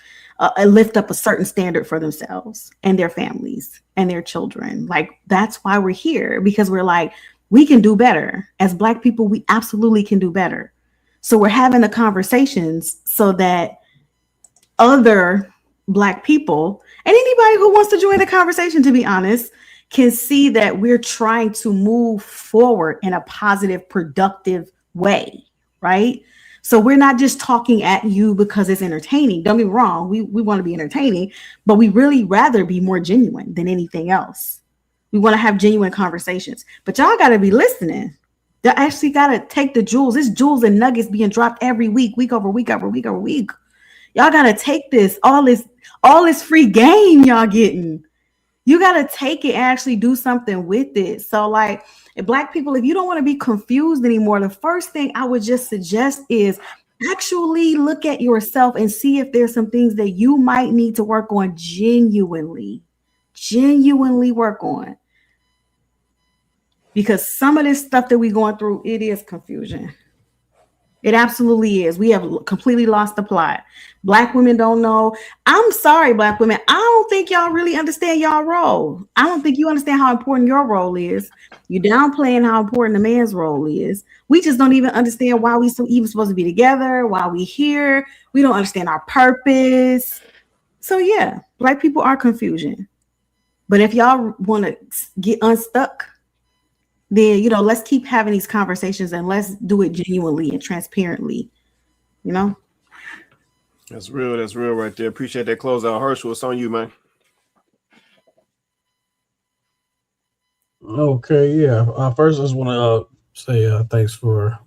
lift up a certain standard for themselves and their families and their children. Like, that's why we're here, because we're like, we can do better. As Black people, we absolutely can do better. So we're having the conversations so that other Black people and anybody who wants to join the conversation, to be honest, can see that we're trying to move forward in a positive, productive way, right? So we're not just talking at you because it's entertaining. Don't get me wrong. We want to be entertaining, but we really rather be more genuine than anything else. We want to have genuine conversations, but y'all got to be listening. Y'all actually got to take the jewels. It's jewels and nuggets being dropped every week, week over week over week over week. Y'all got to take this, all this free game y'all getting. You got to take it and actually do something with it. So, like, Black people, if you don't want to be confused anymore, the first thing I would just suggest is actually look at yourself and see if there's some things that you might need to work on, genuinely work on. Because some of this stuff that we're going through, it is confusion. It absolutely is. We have completely lost the plot. Black women don't know. I'm sorry, Black women. I don't think y'all really understand y'all role. I don't think you understand how important your role is. You're downplaying how important the man's role is. We just don't even understand why we even supposed to be together, why we here. We don't understand our purpose. So yeah, Black people are confusion. But if y'all want to get unstuck, then let's keep having these conversations and let's do it genuinely and transparently. That's real. That's real right there. Appreciate that closeout. Herschel, it's on you, man. Okay, yeah. First, I just want to say thanks for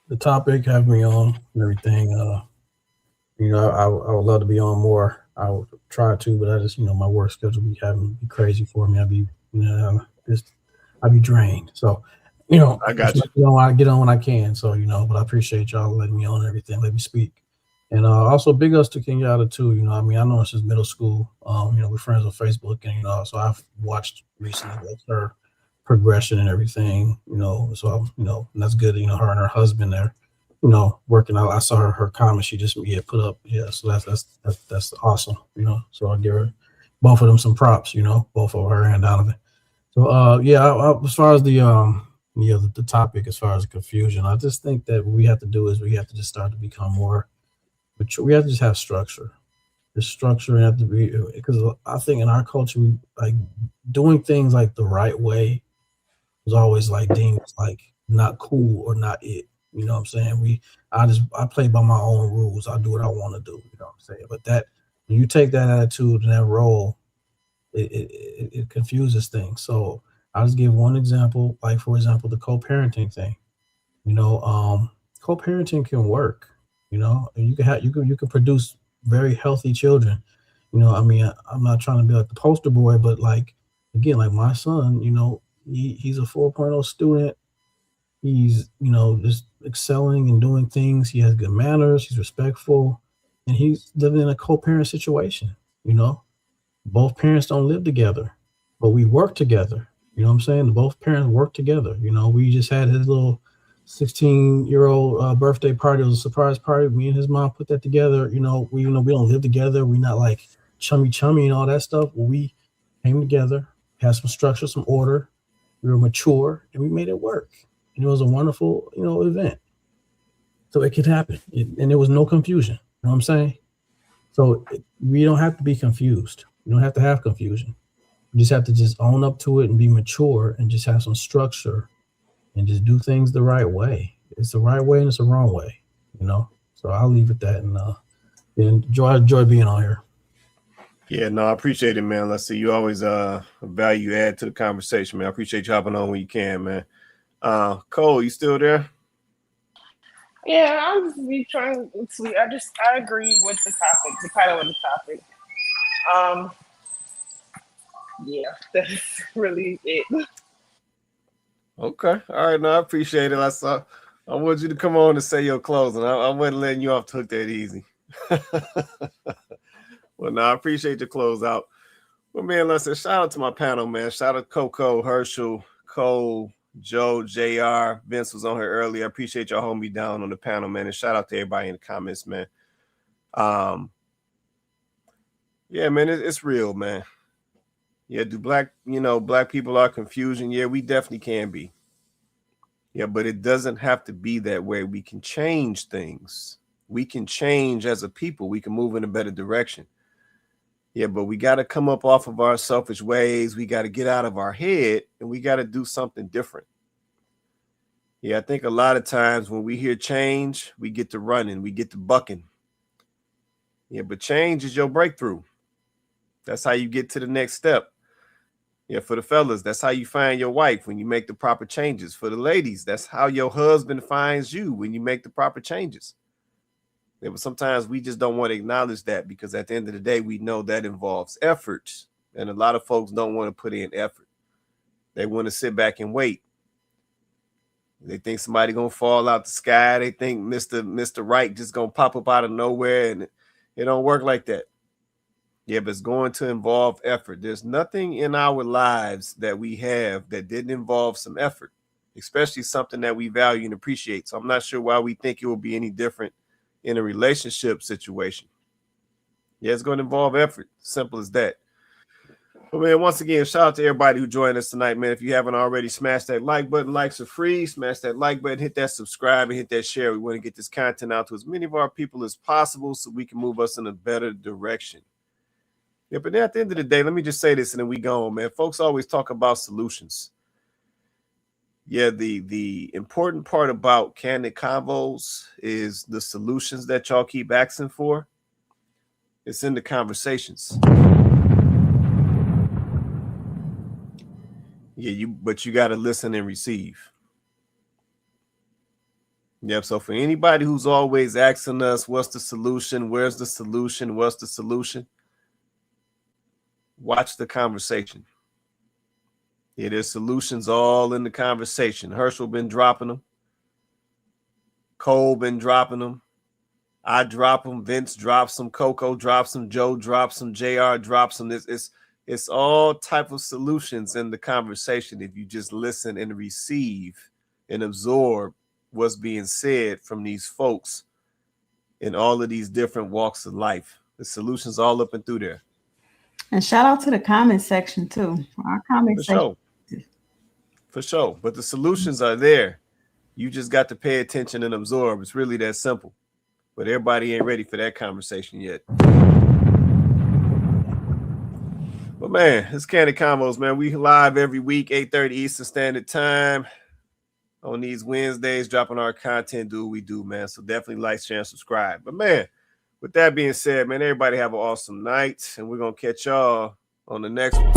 the topic, having me on and everything. I would love to be on more. I would try to, but I just, my work schedule be crazy for me. I'd be drained. So, I got you. I get on when I can. So, but I appreciate y'all letting me on and everything, let me speak. And also big ups to Kenyatta too. I know her since middle school. We're friends on Facebook, and so I've watched recently her progression and everything. So and that's good. Her and her husband there, working out. I saw her comment she just put up. Yeah, so that's awesome. So I'll give her both of them some props. Both of her and Donovan. So as far as the topic, as far as the confusion, I just think that what we have to do is we have to just start to become more. But we have to just have structure. The structure have to be, because I think in our culture, we like doing things like the right way was always like deemed like not cool or not it. You know what I'm saying? I play by my own rules. I do what I want to do. You know what I'm saying? But that when you take that attitude and that role, it confuses things. So I'll just give one example. Like for example, the co-parenting thing. Co-parenting can work. You can produce very healthy children. I'm not trying to be like the poster boy, but like again, like my son, he's a 4.0 student. He's just excelling and doing things. He has good manners. He's respectful, and he's living in a co-parent situation. Both parents don't live together, but we work together. You know what I'm saying? Both parents work together. We just had his little 16-year-old birthday party. It was a surprise party. Me and his mom put that together. We don't live together. We're not like chummy and all that stuff. We came together, had some structure, some order. We were mature, and we made it work. And it was a wonderful, event. So it could happen, and there was no confusion. You know what I'm saying? So we don't have to be confused. We don't have to have confusion. We just have to just own up to it and be mature and just have some structure and just do things the right way. It's the right way and it's the wrong way, So I'll leave it that and enjoy being on here. Yeah, no, I appreciate it, man. Let's see, you always a value add to the conversation, man. I appreciate you hopping on when you can, man. Cole, you still there? Yeah, I'll just be trying to. I agree with the topic, the title of the topic. Yeah, that's really it. Okay, all right, no, I appreciate it. I want you to come on and say your closing. I wasn't letting you off the hook that easy. Well, no, I appreciate your close out. Well, man, listen, shout out to my panel, man. Shout out to Coco, Herschel, Cole, Joe, JR. Vince was on here earlier. I appreciate y'all holding me down on the panel, man. And shout out to everybody in the comments, man. Yeah, man, it's real, man. Yeah, black people are confusion? Yeah, we definitely can be. Yeah, but it doesn't have to be that way. We can change things. We can change as a people. We can move in a better direction. Yeah, but we got to come up off of our selfish ways. We got to get out of our head and we got to do something different. Yeah, I think a lot of times when we hear change, we get to running, we get to bucking. Yeah, but change is your breakthrough. That's how you get to the next step. Yeah, for the fellas, that's how you find your wife when you make the proper changes. For the ladies, that's how your husband finds you when you make the proper changes. Yeah, but sometimes we just don't want to acknowledge that because at the end of the day, we know that involves effort. And a lot of folks don't want to put in effort. They want to sit back and wait. They think somebody going to fall out the sky. They think Mr. Right just going to pop up out of nowhere, and it don't work like that. Yeah, but it's going to involve effort. There's nothing in our lives that we have that didn't involve some effort. especially something that we value and appreciate. So I'm not sure why we think it will be any different in a relationship situation. Yeah, it's going to involve effort. Simple as that. But man, once again, shout out to everybody who joined us tonight, man. If you haven't already, smash that like button. Likes are free. Smash that like button, hit that subscribe, and hit that share. We want to get this content out to as many of our people as possible so we can move us in a better direction. Yeah, but then at the end of the day, let me just say this and then we go on, man. Folks always talk about solutions. Yeah, the important part about Candid Convos is the solutions that y'all keep asking for. It's in the conversations. Yeah, but you got to listen and receive. Yep. So for anybody who's always asking us, what's the solution? Where's the solution? What's the solution? Watch the conversation. Yeah, there's solutions all in the conversation. Herschel been dropping them. Cole been dropping them. I drop them. Vince drops them. Coco drops them. Joe drops them. JR drops them. It's all type of solutions in the conversation if you just listen and receive and absorb what's being said from these folks in all of these different walks of life. The solutions all up and through there. And shout out to the comment section too. Our comment section. For sure. But the solutions are there. You just got to pay attention and absorb. It's really that simple. But everybody ain't ready for that conversation yet. But man, it's Candid Convos, man. We live every week, 8:30 Eastern Standard Time. On these Wednesdays, dropping our content, do what we do, man. So definitely like, share, and subscribe. But man, with that being said, man, everybody have an awesome night. And we're going to catch y'all on the next one.